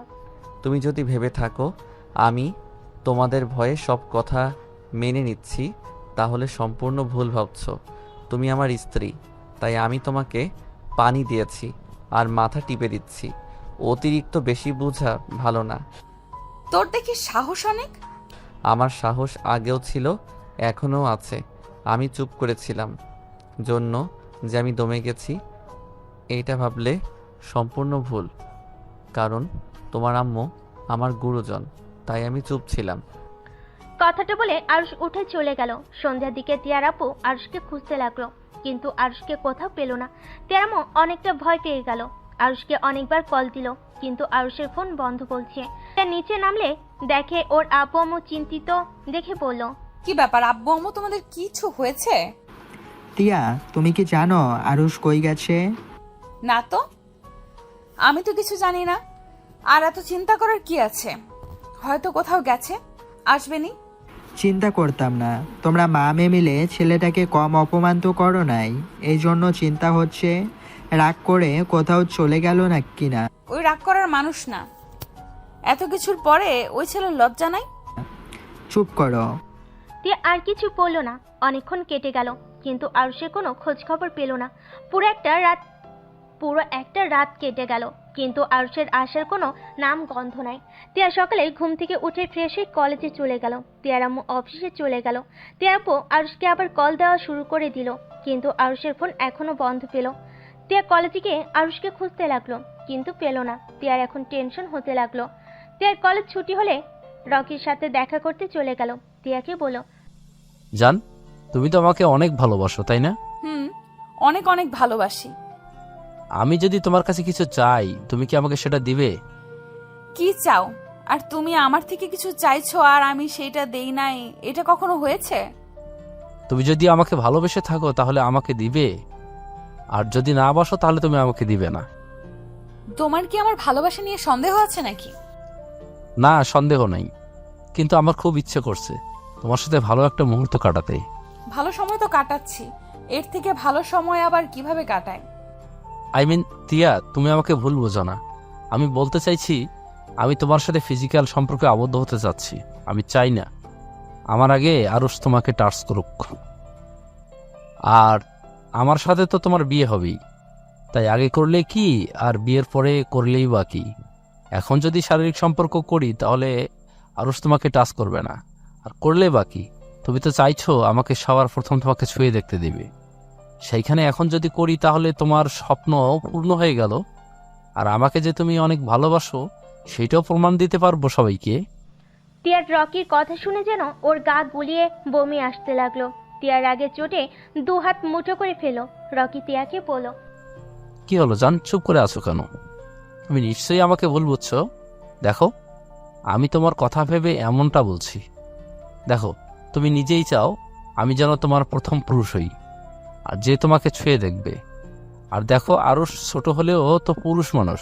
তুমি যদি ভেবে থাকো আমি তোমাদের ভয়ে সব কথা মেনে নিচ্ছি, তাহলে সম্পূর্ণ ভুল ভাবছ। তুমি আমার স্ত্রী, তাই আমি তোমাকে পানি দিয়েছি আর মাথা টিপে দিচ্ছি। অতিরিক্ত বেশি বোঝা ভালো না। তোর দেখি সাহস অনেক। আমার সাহস আগেও ছিল, এখনও আছে। আমি চুপ করেছিলাম জন্য যে আমি দমে গেছি, এইটা ভাবলে সম্পূর্ণ ভুল। কারণ তোমার আম্মু আমার গুরুজন, তাই আমি চুপ ছিলাম। কথাটা বলে আরুষ উঠে চলে গেল। সন্ধ্যার দিকে টিয়ার আপু আরুষকে খুঁজতে লাগলো, কিন্তু আরুষকে কোথাও পেল না। টিয়ার আম্মু অনেকটা ভয় পেয়ে গেল। আরুষকে অনেকবার কল দিল, কিন্তু আরুষের ফোন বন্ধ বলছে। নিচে নামলে দেখে ওর আব্বু আম্মু চিন্তিত দেখে বলল, কি ব্যাপার আব্বু আম্মু, তোমাদের কিছু হয়েছে? টিয়া, তুমি কি জানো আরুষ কই গেছে? না তো, আমি তো কিছু জানি না। আর এত চিন্তা করার কি আছে? হয়তো কোথাও গেছে, আসবেনি। চিন্তা করতাম না, তোমরা মা মেয়ে মিলে ছেলেটাকে কম অপমান তো করো নাই, এই জন্য চিন্তা হচ্ছে রাগ করে কোথাও চলে গেল না কিনা। ওই রাগ করার মানুষ না। এত কিছুর পরে ওই ছেলের লজ্জা নাই? চুপ করো। তিয়া আর কিছু বলল না। অনেকক্ষণ কেটে গেল, কিন্তু আরুষের কোনো খোঁজ খবর পেল না। পুরো একটা রাত কেটে গেল, কিন্তু আরুষের আসার কোনো নাম গন্ধ নাই। তিয়া সকালে ঘুম থেকে উঠে ফ্রেশ হয়ে কলেজে চলে গেল। তিয়ার আম্মু অফিসে চলে গেল। তিয়ার আপু আরুষকে আবার কল দেওয়া শুরু করে দিল, কিন্তু আরুষের ফোন এখনো বন্ধ পেল। তিয়া কলেজে গিয়ে আরুষকে খুঁজতে লাগলো, কিন্তু পেল না। তিয়ার এখন টেনশন হতে লাগলো। তিয়ার কলেজ ছুটি হলে রকির সাথে দেখা করতে চলে গেল। তিয়াকে বলল, জান, তুমি তো আমাকে অনেক ভালোবাসো, তাই না? অনেক অনেক ভালোবাসি। আমি যদি তোমার কাছে কিছু চাই, তুমি কি আমাকে সেটা দিবে? কি চাও? আর তুমি আমার থেকে কিছু চাইছো আর আমি সেইটা দেই নাই, এটা কখনো হয়েছে? তুমি যদি আমাকে ভালোবেসে থাকো তাহলে আমাকে দিবে, আর যদি না বাসো তাহলে তুমি আমাকে দিবে না। তোমার কি আমার ভালোবাসা নিয়ে সন্দেহ আছে নাকি? না, সন্দেহ নাই, কিন্তু আমার খুব ইচ্ছে করছে তোমার সাথে ভালো একটা মুহূর্ত কাটাতে। ভালো সময় তো কাটাচ্ছি, এর থেকে ভালো সময় আবার কিভাবে কাটায়? তিয়া, তুমি আমাকে ভুল বোঝো না। আমি বলতে চাইছি, আমি তোমার সাথে ফিজিক্যাল সম্পর্কে আবদ্ধ হতে চাচ্ছি। আমি চাই না আমার আগে আরুষ তোমাকে টাচ করুক। আর আমার সাথে তো তোমার বিয়ে হবেই, তাই আগে করলে কি আর বিয়ের পরে করলেই বা কি। এখন যদি শারীরিক সম্পর্ক করি তাহলে আরুষ তোমাকে টাচ করবে না, আর করলে বা কি। তুমি তো চাইছো আমাকে সবার প্রথম তোমাকে ছুঁয়ে দেখতে দেবে, সেইখানে এখন যদি করি তাহলে তোমার স্বপ্ন পূর্ণ হয়ে গেল। আর আমাকে যে তুমি অনেক ভালোবাসো সেটাও প্রমাণ দিতে পারবো সবাইকে। তিয়ার রকির কথা শুনে যেন ওর গা গুলিয়ে বমি আসতে লাগলো। তিয়ার আগে চোটে দু হাত মুঠো করে ফেল। রকি তিয়াকে বলল, কি হলো জান, চুপ করে আছো কেন? তুমি নিশ্চয়ই আমাকে ভুল বুঝছো। দেখো, আমি তোমার কথা ভেবে এমনটা বলছি। দেখো, তুমি নিজেই চাও আমি যেন তোমার প্রথম পুরুষ হই, আর যে তোমাকে ছুঁয়ে দেখবে। আর দেখো, আরো ছোট হলেও তো পুরুষ মানুষ,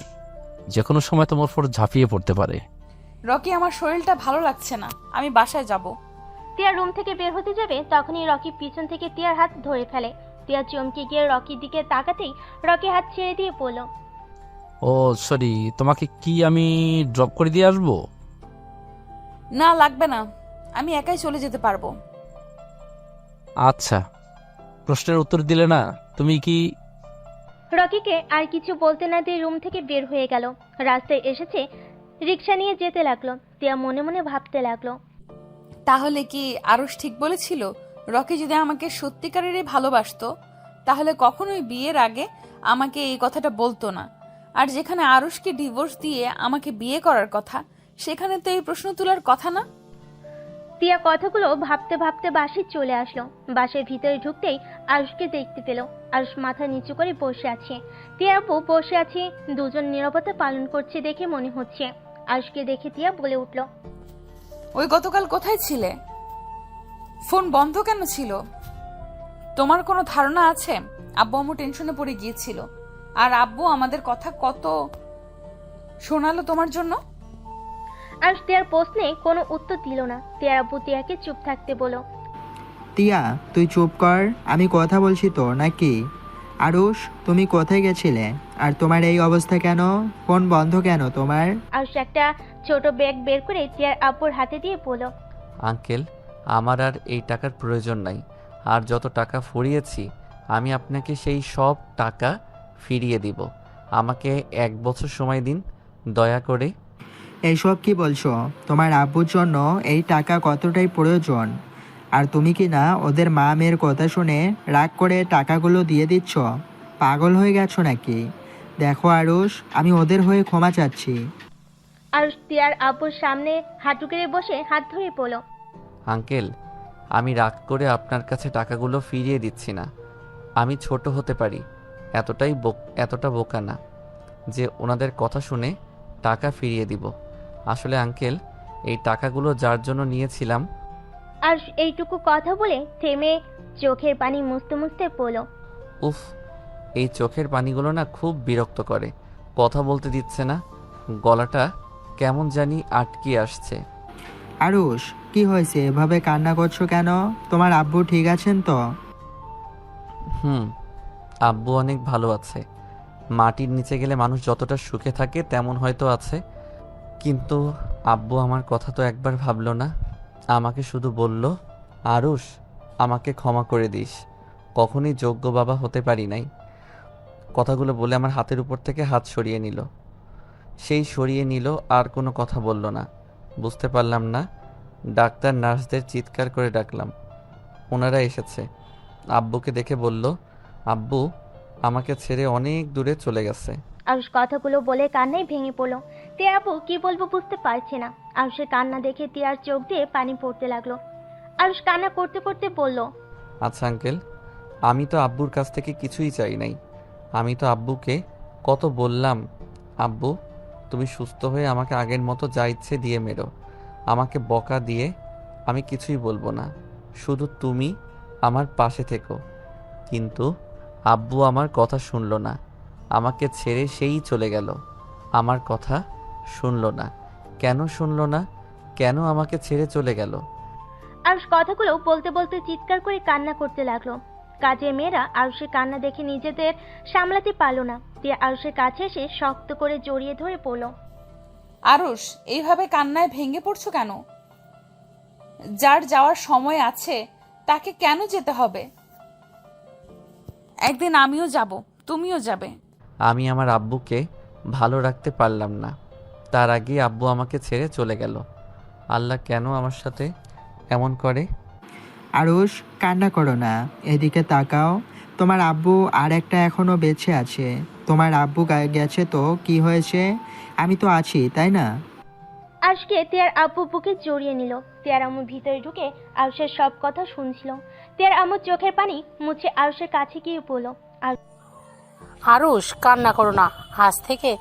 যে কোনো সময় তোমার উপর ঝাঁপিয়ে পড়তে পারে। রকি, আমার শরীরটা ভালো লাগছে না, আমি বাসায় যাব। তিয়ার রুম থেকে বের হতে যাবে, তখনই রকি পিছন থেকে তিয়ার হাত ধরে ফেলে। তিয়া চমকে গিয়ে রকির দিকে তাকাতেই রকি হাত ছেড়ে দিয়ে বলল, ও সরি, তোমাকে কি আমি ড্রপ করে দিয়ে আসবো? না, লাগবে না, আমি একাই চলে যেতে পারবো। আচ্ছা, প্রশ্নের উত্তর দিলে না তুমি কি। রকিকে আর কিছু বলতে না দিয়ে রুম থেকে বের হয়ে গেল। রাস্তায় এসেছে, রিক্সা নিয়ে যেতে লাগলো। তিয়া মনে মনে ভাবতে লাগলো, তাহলে কি আরুষ ঠিক বলেছিল? রকি যদি আমাকে সত্যিকারেরই ভালোবাসতো তাহলে কখনোই বিয়ের আগে আমাকে এই কথাটা বলতো না। আর যেখানে আরুষকে ডিভোর্স দিয়ে আমাকে বিয়ে করার কথা, সেখানে তো এই প্রশ্ন তোলার কথা না। তিয়া কথাগুলো ভাবতে ভাবতে বাসে চলে আসলো। বাসের ভিতরে ঢুকতেই আরুষকে দেখতে পেল। আরুষ মাথা নিচু করে বসে আছে। তিয়া আপু বসে আছে, দুজন নীরবতা পালন করছে দেখে মনে হচ্ছে। আরুষকে দেখে তিয়া বলে উঠল, ওই গতকাল কোথায় ছিলে? ফোন বন্ধ কেন ছিল? তোমার কোনো ধারণা আছে? আব্বু আম্মু টেনশনে পড়ে গিয়েছিল, আর আব্বু আমাদের কথা কত শোনালো তোমার জন্য। আরুষ তিয়ার প্রশ্নে কোনো উত্তর দিল না। তিয়ার আব্বু তিয়াকে চুপ থাকতে বলল, তিয়া, তুই চুপ কর, আমি কথা বলছি তো নাকি। আরুষ, তুমি কোথায় গেছিলে? আর তোমার এই অবস্থা কেন? ফোন বন্ধ কেন তোমার? আরুষ একটা ছোট ব্যাগ বের করে তিয়ার আব্বুর হাতে দিয়ে বলল, আঙ্কেল, আমার আর এই টাকার প্রয়োজন নাই। আর যত টাকা ফুরিয়েছি আমি আপনাকে সেই সব টাকা ফিরিয়ে দিব। আমাকে 1 বছর সময় দিন দয়া করে। এইসব কি বলছো? তোমার আব্বুর জন্য এই টাকা কতটাই প্রয়োজন, আর তুমি কি না ওদের মা মেয়ের কথা শুনে রাগ করে টাকাগুলো দিয়ে দিচ্ছ? পাগল হয়ে গেছো নাকি? দেখো আরুষ, আমি ওদের হয়ে ক্ষমা চাচ্ছি। আরুষ তিয়ার আব্বুর সামনে হাঁটু গেড়ে বসে হাত ধরে বলল, আঙ্কেল, আমি রাগ করে আপনার কাছে টাকাগুলো ফিরিয়ে দিচ্ছি না। আমি ছোট হতে পারি, এতটা বোকা না যে ওনাদের কথা শুনে টাকা ফিরিয়ে দিব। আসলে আঙ্কেল, এই টাকাগুলো যার জন্য নিয়েছিলাম। আরুষ এইটুকু কথা বলে থেমে চোখের পানি মুছতে মুছতে বলল, উফ, এই চোখের পানিগুলো না খুব বিরক্ত করে। কথা বলতে দিচ্ছে না, গলাটা কেমন জানি আটকে আসছে। আরুষ, কি হয়েছে? এভাবে কান্না করছো কেন? তোমার আব্বু ঠিক আছেন তো? হুম, আব্বু অনেক ভালো আছে। মাটির নিচে গেলে মানুষ যতটা সুখে থাকে তেমন হয়তো আছে, কিন্তু আব্বু আমার কথা তো একবার ভাবলো না। আমাকে শুধু বলল, আরুষ, আমাকে ক্ষমা করে দিস, কখনই যোগ্য বাবা হতে পারি নাই। কথাগুলো বলে আমার হাতের উপর থেকে হাত সরিয়ে নিল। সেই সরিয়ে নিল, আর কোনো কথা বলল না। বুঝতে পারলাম না, ডাক্তার নার্সদের চিৎকার করে ডাকলাম, ওনারা এসেছে। আব্বুকে দেখে বলল, আব্বু আমাকে ছেড়ে অনেক দূরে চলে গেছে। আরুষ কথাগুলো বলে কান্নায় ভেঙে পড়লো। টিয়া আপু কি বলবো বুঝতে পারছে না। আরুষের কান্না দেখে টিয়ার চোখ দিয়ে পানি পড়তে লাগলো। আরুষ কান্না করতে করতে বলল, আচ্ছা আঙ্কেল, আমি তো আব্বুর কাছ থেকে কিছুই চাই নাই। আমি তো আব্বুকে কত বললাম, আব্বু তুমি সুস্থ হয়ে আমাকে আগের মতো যা ইচ্ছে দিয়ে মেরো, আমাকে বকা দিয়ে আমি কিছুই বলবো না, শুধু তুমি আমার পাশে থেকো। কিন্তু আব্বু আমার কথা শুনলো না, আমাকে ছেড়ে সেই চলে গেল। আমার কথা শুনলো না। কেন শুনলো না? কেন আমাকে ছেড়ে চলে গেল? আরুষ কথাগুলো বলতে বলতে চিৎকার করে কান্না করতে লাগলো। কাজের মেয়েরা আরুষের কান্না দেখে নিজেদের সামলাতে পারলো না। টিয়া আরুষের কাছে এসে শক্ত করে জড়িয়ে ধরে পড়ল। আরুষ, এইভাবে কান্নায় ভেঙে পড়ছো কেন? যার যাওয়ার সময় আছে তাকে কেন যেতে হবে? একদিন আমিও যাব, তুমিও যাবে। আমি আমার আব্বুকে ভালো রাখতে পারলাম না, তার আগেই আব্বু আমাকে ছেড়ে চলে গেল। আল্লাহ কেন আমার সাথে এমন করে? আরুষ, কান্না করো না, এদিকে তাকাও। তোমার আব্বু আর একটা এখনো বেঁচে আছে। তোমার আব্বু গেছে তো কি হয়েছে? আমি তো আছি, তাই না? আজকে টিয়ার আব্বু বুকে জড়িয়ে নিল। টিয়ার আম্মু ভিতরে ঢুকে আরুষের সব কথা শুনছিল। টিয়ার আম্মু চোখের পানি মুছে আরুষের কাছে গিয়ে বলল, আরুষ, কান্না করো না, আজ থেকে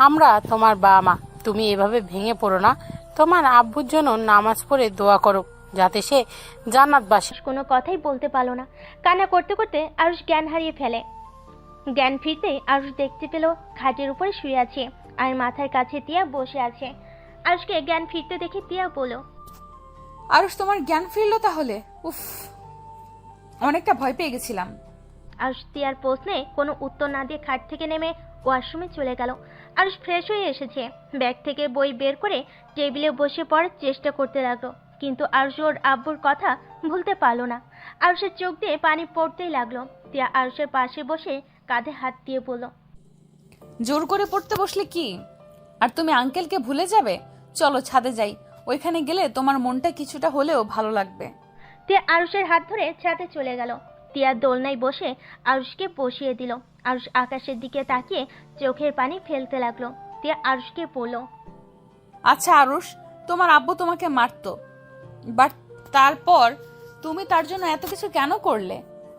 আমরা তোমার বাবা মা। তুমি এভাবে ভেঙে পড়ো না। তোমার আব্বুর জন্য নামাজ পড়ে দোয়া করো, যাতে সে জান্নাতবাসী। কোনো কথাই বলতে পারলো না। কান্না করতে করতে আরুষ জ্ঞান হারিয়ে ফেলে। জ্ঞান ফিরতে আরুষ দেখতে পেল খাটের উপরে শুয়ে আছে আর মাথার কাছে টিয়া বসে আছে। আরুষকে জ্ঞান ফিরতে দেখে টিয়া বলল, আরুষ, তোমার জ্ঞান ফিরলো তাহলে? উফ, অনেকটা ভয় পেয়ে গেছিলাম। আরুষ টিয়ার প্রশ্নে কোনো উত্তর না দিয়ে খাট থেকে নেমে ওয়াশরুমে চলে গেল। আরুষ ফ্রেশ হয়ে এসেছে। ব্যাগ থেকে বই বের করে টেবিলে বসে পড়ার চেষ্টা করতে লাগলো, কিন্তু আরুষ ওর আব্বুর কথা ভুলতে পারলো না। আরুষের চোখ দিয়ে পানি পড়তেই লাগলো। টিয়া আরুষের পাশে বসে কাঁধে হাত দিয়ে বলল, জোর করে পড়তে বসলে কি আর তুমি আঙ্কেলকে ভুলে যাবে? চলো ছাদে যাই, ওইখানে গেলে তোমার মনটা কিছুটা হলেও ভালো লাগবে। টিয়া আরুষের হাত ধরে ছাদে চলে গেল। টিয়া দোলনায় বসে আরুষকে বসিয়ে দিল। আরুষ আকাশের দিকে তাকিয়ে চোখের পানি ফেলতে লাগলো। টিয়া আরুষকে বলল, আচ্ছা আরুষ, তোমার আব্বু তোমাকে মারতো, বাট তারপর তুমি তার জন্য এত কিছু কেন করলে?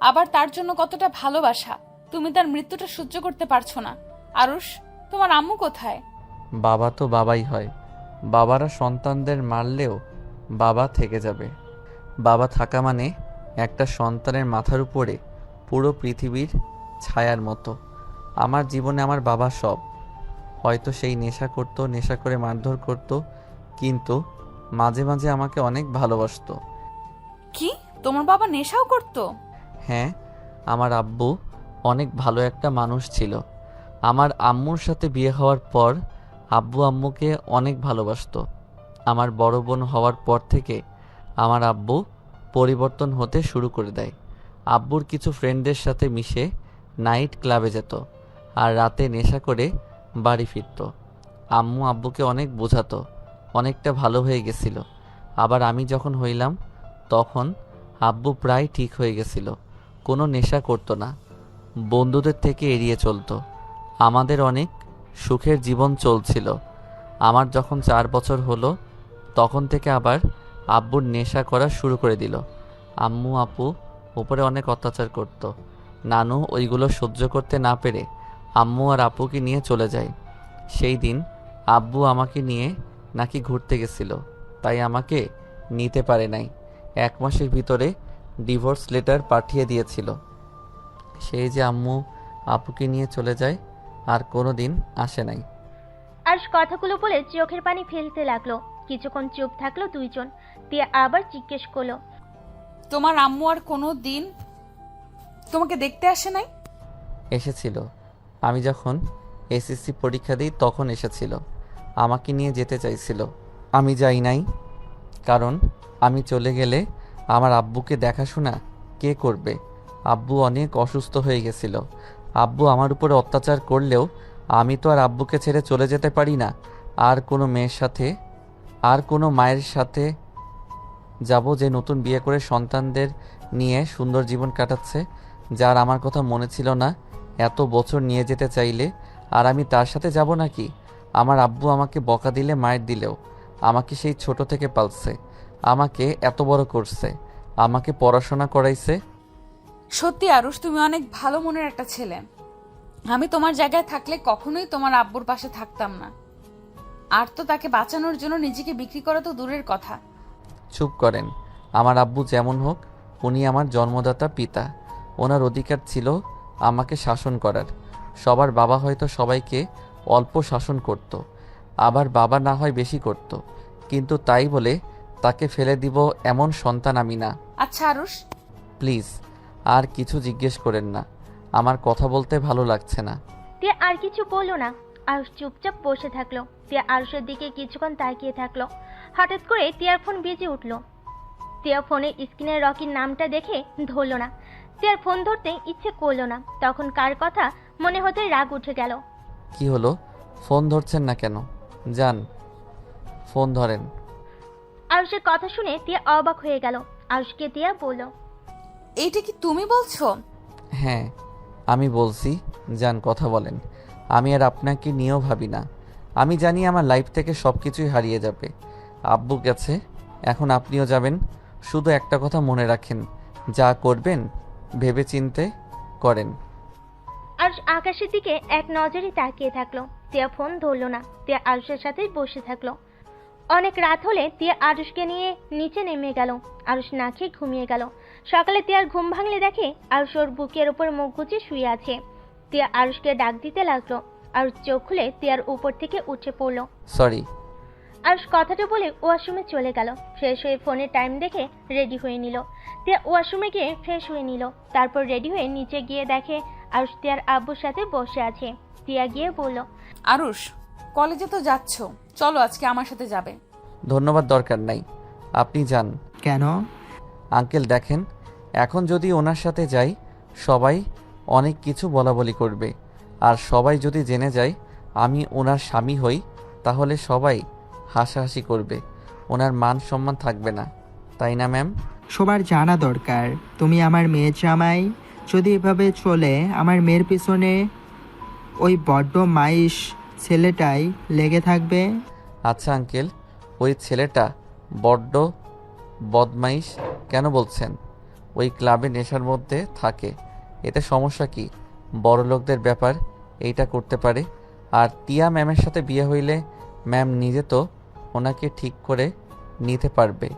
আবার তার জন্য কতটা ভালোবাসা, তুমি তার মৃত্যুটা সহ্য করতে পারছো না। আরুষ, তোমার আম্মু কোথায়? বাবা তো বাবাই হয়, বাবারা সন্তানদের মারলেও বাবা থেকে যাবে। বাবা থাকা মানে একটা সন্তানের মাথার উপরে পুরো পৃথিবীর ছায়ার মতো। আমার জীবনে আমার বাবা সব। হয়তো সেই নেশা করতো, নেশা করে মারধর করতো, কিন্তু মাঝে মাঝে আমাকে অনেক ভালোবাসতো। কি, তোমার বাবা নেশাও করতো? হ্যাঁ, আমার আব্বু অনেক ভালো একটা মানুষ ছিল। আমার আম্মুর সাথে বিয়ে হওয়ার পর আব্বু আম্মুকে অনেক ভালোবাসতো। আমার বড় বোন হওয়ার পর থেকে আমার আব্বু পরিবর্তন হতে শুরু করে দেয়। আব্বুর কিছু ফ্রেন্ডদের সাথে মিশে নাইট ক্লাবে যেত আর রাতে নেশা করে বাড়ি ফিরত। আম্মু আব্বুকে অনেক বোঝাতো, অনেকটা ভালো হয়ে গেছিল। আবার আমি যখন হইলাম তখন আব্বু প্রায় ঠিক হয়ে গেছিল, কোনো নেশা করতো না, বন্ধুদের থেকে এড়িয়ে চলতো। আমাদের অনেক সুখের জীবন চলছিল। আমার যখন 4 বছর হলো তখন থেকে আবার আব্বুর নেশা করা শুরু করে দিল। আম্মু আপু উপরে অনেক অত্যাচার করত। নানু ওইগুলো সহ্য করতে না পেরে আম্মু আর আপুকে নিয়ে চলে যায়। সেই দিন আব্বু আমাকে নিয়ে নাকি ঘুরতে গেছিল, তাই আমাকে নিতে পারে নাই। 1 মাসের ভিতরে ডিভোর্স লেটার পাঠিয়ে দিয়েছিল। সেই যে আম্মু আপুকে নিয়ে চলে যায় আর কোনো দিন আসে নাই। আরশ কথাগুলো বলে চোখের পানি ফেলতে লাগলো। কিছুক্ষণ চুপ থাকলো দুইজন। তিয়া আবার জিজ্ঞেস করলো, তোমার আম্মু আর কোনো দিন তোমাকে দেখতে আসে নাই? এসেছিল। আমি যখন এসএসসি পরীক্ষা দিই তখন এসেছিল। আমাকে নিয়ে যেতে চাইছিল। আমি যাই নাই, কারণ আমি চলে গেলে আমার আব্বুকে দেখাশোনা কে করবে? আব্বু অনেক অসুস্থ হয়ে গেছিল। আব্বু আমার উপরে অত্যাচার করলেও আমি তো আর আব্বুকে ছেড়ে চলে যেতে পারি না। আর কোনো মেয়ের সাথে, আর কোনো মায়ের সাথে যাব যে নতুন বিয়ে করে সন্তানদের নিয়ে সুন্দর জীবন কাটাচ্ছে, যার আমার কথা মনে ছিল না এত বছর নিয়ে যেতে চাইলে, আর আমি তার সাথে যাব নাকি? আমার আব্বু আমাকে বকা দিলে মায়ের দিলেও আমাকে সেই ছোট থেকে পালছে, আমাকে এত বড় করছে, আমাকে পড়াশোনা করাইছে। সত্যি আরুষ, তুমি অনেক ভালো মনের একটা ছেলে। আমি তোমার জায়গায় থাকলে কখনোই তোমার আব্বুর পাশে থাকতাম না। আর তো তাকে বাঁচানোর জন্য নিজেকে বিক্রি করা তো দূরের কথা। চুপ করেন। আমার আব্বু যেমন হোক, উনি আমার জন্মদাতা পিতা। ওনার অধিকার ছিল আমাকে শাসন করার। সবার বাবা হয়তো সবাইকে অল্প শাসন করত, আবার বাবা না হয় বেশি করত, কিন্তু তাই বলে তাকে ফেলে দিব এমন সন্তান আমি না। আচ্ছা আরুষ, প্লিজ আর কিছু জিজ্ঞেস করেন না, আমার কথা বলতে ভালো লাগছে না। তিয়া আর কিছু বললো না। আরুষ চুপচাপ বসে থাকলো। তিয়া আরুষের দিকে কিছুক্ষণ তাকিয়ে থাকলো। হঠাৎ করে তিয়ার ফোন বেজে উঠলো। তিয়া ফোনের স্ক্রিনে রকির নামটা দেখে ধরলো না। তিয়ার ফোন ধরতে ইচ্ছে করলো না। তখন কার কথা মনে হতে রাগ উঠে গেল। কি হলো? ফোন ধরছেন না কেন? যান, ফোন ধরেন। আরুষের কথা শুনে তিয়া অবাক হয়ে গেল। আরুষকে তিয়া বলল, এইটা কি তুমি বলছো? হ্যাঁ, আমি বলছি, যান কথা বলেন। আমি আর আপনাকে নিয়েও ভাবি না। আমি জানি আমার লাইফ থেকে সব কিছুই হারিয়ে যাবে। আব্বু গেছে, এখন আপনিও যাবেন। শুধু একটা কথা মনে রাখেন, যা করবেন ভেবে চিন্তে করেন। আরুষ আকাশের দিকে এক নজরে তাকিয়ে থাকলো। তিয়া ফোন ধরলো না। তিয়া আরুষের সাথেই বসে থাকলো। অনেক রাত হলে তিয়া আরুষকে নিয়ে নিচে নেমে গেল। আরুষ না খেয়ে ঘুমিয়ে গেল। সকালে তিয়ার ঘুম ভাঙলে দেখে আরুষ ওর বুকের ওপর মুখ গুজে শুয়ে আছে। তিয়া আরুষকে ডাক দিতে লাগলো। আরুষ চোখ খুলে তিয়ার উপর থেকে উঠে পড়লো। সরি। আরুষ কথাটা বলে ওয়াশরুমে চলে গেল। ফ্রেশ হয়ে ফোনের টাইম দেখে রেডি হয়ে নিল। তিয়া ওয়াশরুমে গিয়ে ফ্রেশ হয়ে নিল। তারপর রেডি হয়ে নিচে গিয়ে দেখে আরুষ তিয়ার আব্বুর সাথে বসে আছে। তিয়া গিয়ে বলল, আরুষ, কলেজে তো যাচ্ছ, চলো আজকে আমার সাথে যাবে। ধন্যবাদ, দরকার নাই, আপনি যান। কেন? আঙ্কেল দেখেন, এখন যদি ওনার সাথে যাই সবাই অনেক কিছু বলাবলি করবে, আর সবাই যদি জেনে যায় আমি ওনার স্বামী হই তাহলে সবাই হাসাহাসি করবে, ওনার মান সম্মান থাকবে না, তাই না ম্যাম? সবার জানা দরকার তুমি আমার মেয়ের জামাই। যদি এভাবে চলে আমার মেয়ের পিছনে ওই বড্ড মাইশ ছেলেটাই লেগে থাকবে। আচ্ছা আঙ্কেল, ওই ছেলেটা বড্ড বদমাইশ কেন বলছেন? ওই ক্লাবে নেশার মধ্যে থাকে, এতে সমস্যা কি? বড় লোকদের ব্যাপার, এইটা করতে পারে। আর টিয়া ম্যামের সাথে বিয়ে হইলে ম্যাম নিজে তো ওনাকে ঠিক করে নিতে পারবে।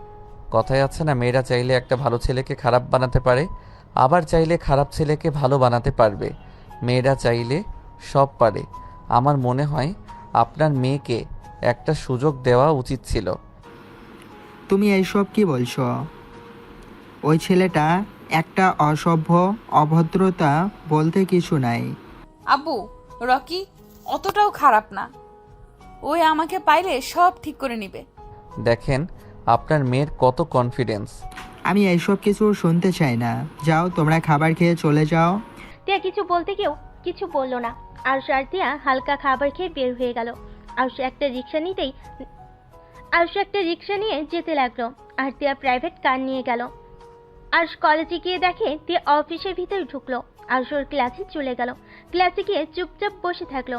কথায় আছে না, মেয়েরা চাইলে একটা ভালো ছেলেকে খারাপ বানাতে পারে, আবার চাইলে খারাপ ছেলেকে ভালো বানাতে পারবে। মেয়েরা চাইলে সব পারে। আমার মনে হয় আপনার মেয়েকে একটা সুযোগ দেওয়া উচিত ছিল। তুমি এইসব কি বলছো? ওই ছেলেটা একটা অসভ্য, অভদ্রতা বলতে কিছু নাই। আব্বু, রকি অতটাও খারাপ না। ওই আমাকে পাইলে সব ঠিক করে নিবে। দেখেন আপনার মেয়ের কত কনফিডেন্স। আমি এইসব কিছু শুনতে চাই না। যাও, তোমরা খাবার খেয়ে চলে যাও। তিয়া কিছু বলতে গিয়েও কিছু বলল না। আরুষ আর তিয়া হালকা খাবার খেয়ে বের হয়ে গেল। আরুষ একটা রিক্সা নিয়ে যেতে লাগলো। আর তিয়া প্রাইভেট কার নিয়ে গেল। আরুষ কলেজে গিয়ে দেখে তিয়া অফিসের ভিতরে ঢুকলো। আরুষ ওর ক্লাসে চলে গেল। ক্লাসে গিয়ে চুপচাপ বসে থাকলো।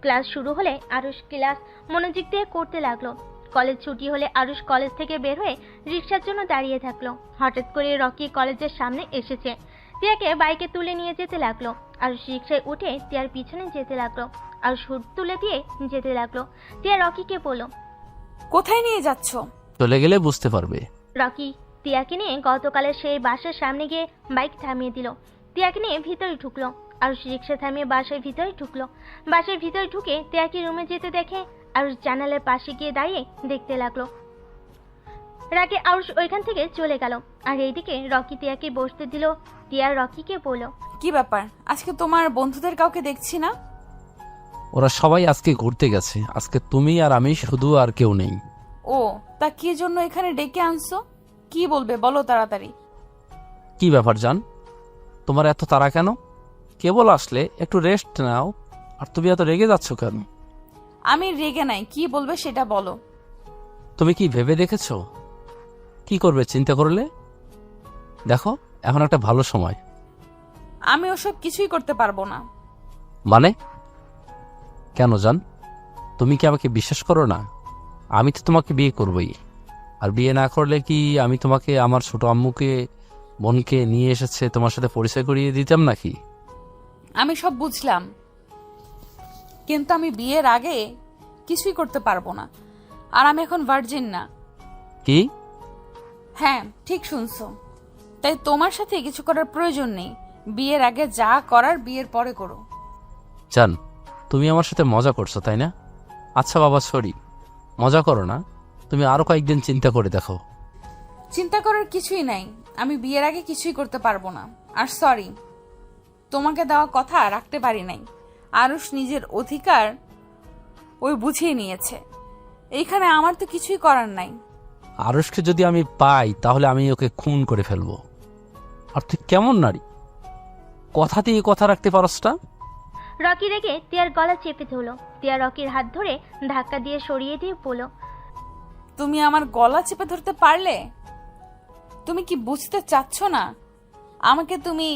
ক্লাস শুরু হলে আরুষ ক্লাস মনোযোগ দিয়ে করতে লাগলো। কলেজ ছুটি হলে আরুষ কলেজ থেকে বের হয়ে রিক্সার জন্য দাঁড়িয়ে থাকলো। হঠাৎ করে রকি কলেজের সামনে এসেছে। তিয়াকে বাইকে তুলে নিয়ে যেতে লাগলো। আরুষ রিক্সায় উঠে তিয়ার পিছনে যেতে লাগলো। আরুষ হুড তুলে দিয়ে যেতে লাগলো। তিয়া রকিকে বলল, কোথায় নিয়ে যাচ্ছ? চলে গেলে বুঝতে পারবে। রকি তিয়াকে নিয়ে গতকালের সেই বাসার সামনে গিয়ে বাইক থামিয়ে দিল। তিয়াকে নিয়ে ভিতরে ঢুকলো। আরুষ রিক্সা থামিয়ে বাসার ভিতরে ঢুকলো। বাসার ভিতরে ঢুকে তিয়াকে রুমে যেতে দেখে আরুষ জানালার পাশে গিয়ে দাঁড়িয়ে দেখতে লাগলো। রাগে আরুষ ওইখান থেকে চলে গেল। আর এইদিকে রকি তিয়াকে বসতে দিল। টিয়া রকিকে বলল, কি ব্যাপার, আজকে তোমার বন্ধুদের কাউকে দেখছি না? ওরা সবাই আজকে ঘুরতে গেছে, আজকে তুমি আর আমি শুধু, আর কেউ নেই। ও, তা কি জন্য এখানে ডেকে আনছো? কি বলবে বলো তাড়াতাড়ি। কি ব্যাপার জান, তোমার এত তাড়া কেন? কেবল আসলে, একটু রেস্ট নাও, আর তুমি এত রেগে যাচ্ছ কেন? আমি রেগে নাই, কি বলবে সেটা বলো। তুমি কি ভেবে দেখেছো কি করবে চিন্তা করলে? দেখো, এখন একটা ভালো সময়। আমি ওসব কিছুই করতে পারবো না। মানে কেন জান, তুমি কি আমাকে বিশ্বাস করো না? আমি তো তোমাকে বিয়ে করবই, আর বিয়ে না করলে কি আমি তোমাকে আমার ছোট আম্মুকে, বোনকে নিয়ে এসেছে তোমার সাথে পরিচয় করিয়ে দিতাম নাকি? আমি সব বুঝলাম, কিন্তু আমি বিয়ের আগে কিছুই করতে পারবো না। আর আমি এখন ভার্জিন না। কি? হ্যাঁ, ঠিক শুনছো। তাই তোমার সাথে কিছু করার প্রয়োজন নেই। বিয়ের আগে যা করার বিয়ের পরে করো। জান, তুমি আমার সাথে মজা করছো তাই না? আচ্ছা বাবা, সরি, মজা করো না, তুমি আরো কয়েকদিন চিন্তা করে দেখো। চিন্তা করার কিছুই নাই, আমি বিয়ের আগে কিছুই করতে পারবো না। আর সরি, তোমাকে দেওয়া কথা রাখতে পারি নাই। আরুষ নিজের অধিকার ওই বুঝিয়ে নিয়েছে, এইখানে আমার তো কিছুই করার নাই। আরুষকে যদি আমি পাই তাহলে আমি ওকে খুন করে ফেলবো। আর তুই কেমন নারী, কথা দিয়ে কথা রাখতে পারস না? রকি রেগে টিয়ার গলা চেপে ধরলো। টিয়া রকির হাত ধরে ধাক্কা দিয়ে সরিয়ে দিয়ে বলল, তুমি আমার গলা চেপে ধরতে পারলে? তুমি কি বুঝতে চাচ্ছ না আমাকে তুমি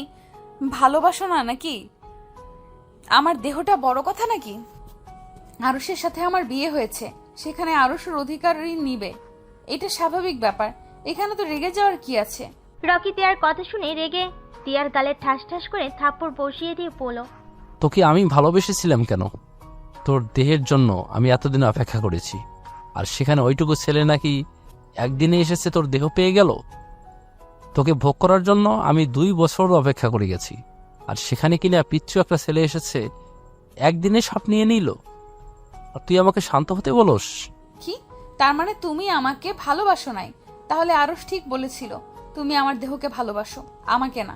ভালোবাসো না নাকি? আমার দেহটা বড় কথা নাকি? আরুষের সাথে আমার বিয়ে হয়েছে, সেখানে আরুষের অধিকারই নিবে, এটা স্বাভাবিক ব্যাপার। এখানে তো রেগে যাওয়ার কি আছে? রকি টিয়ার কথা শুনে রেগে টিয়ার গালে ঠাস ঠাস করে থাপ্পড় বসিয়ে দিয়ে বলল, তোকে আমি ভালোবেসেছিলাম কেন? তোর দেহের জন্য আমি এতদিন অপেক্ষা করেছি, আর সেখানে ওইটুকু ছেলে নাকি একদিনে এসেছে তোর দেহ পেয়ে গেল। তোকে ভোগ করার জন্য আমি 2 বছর অপেক্ষা করে গেছি, আর সেখানে কিনা পিচ্ছু একটা ছেলে এসেছে, একদিনে সব নিয়ে নিল, আর তুই আমাকে শান্ত হতে বলস? কি তার মানে তুমি আমাকে ভালোবাসো নাই? তাহলে আরুষ ঠিক বলেছিল, তুমি আমার দেহকে ভালোবাসো, আমাকে না।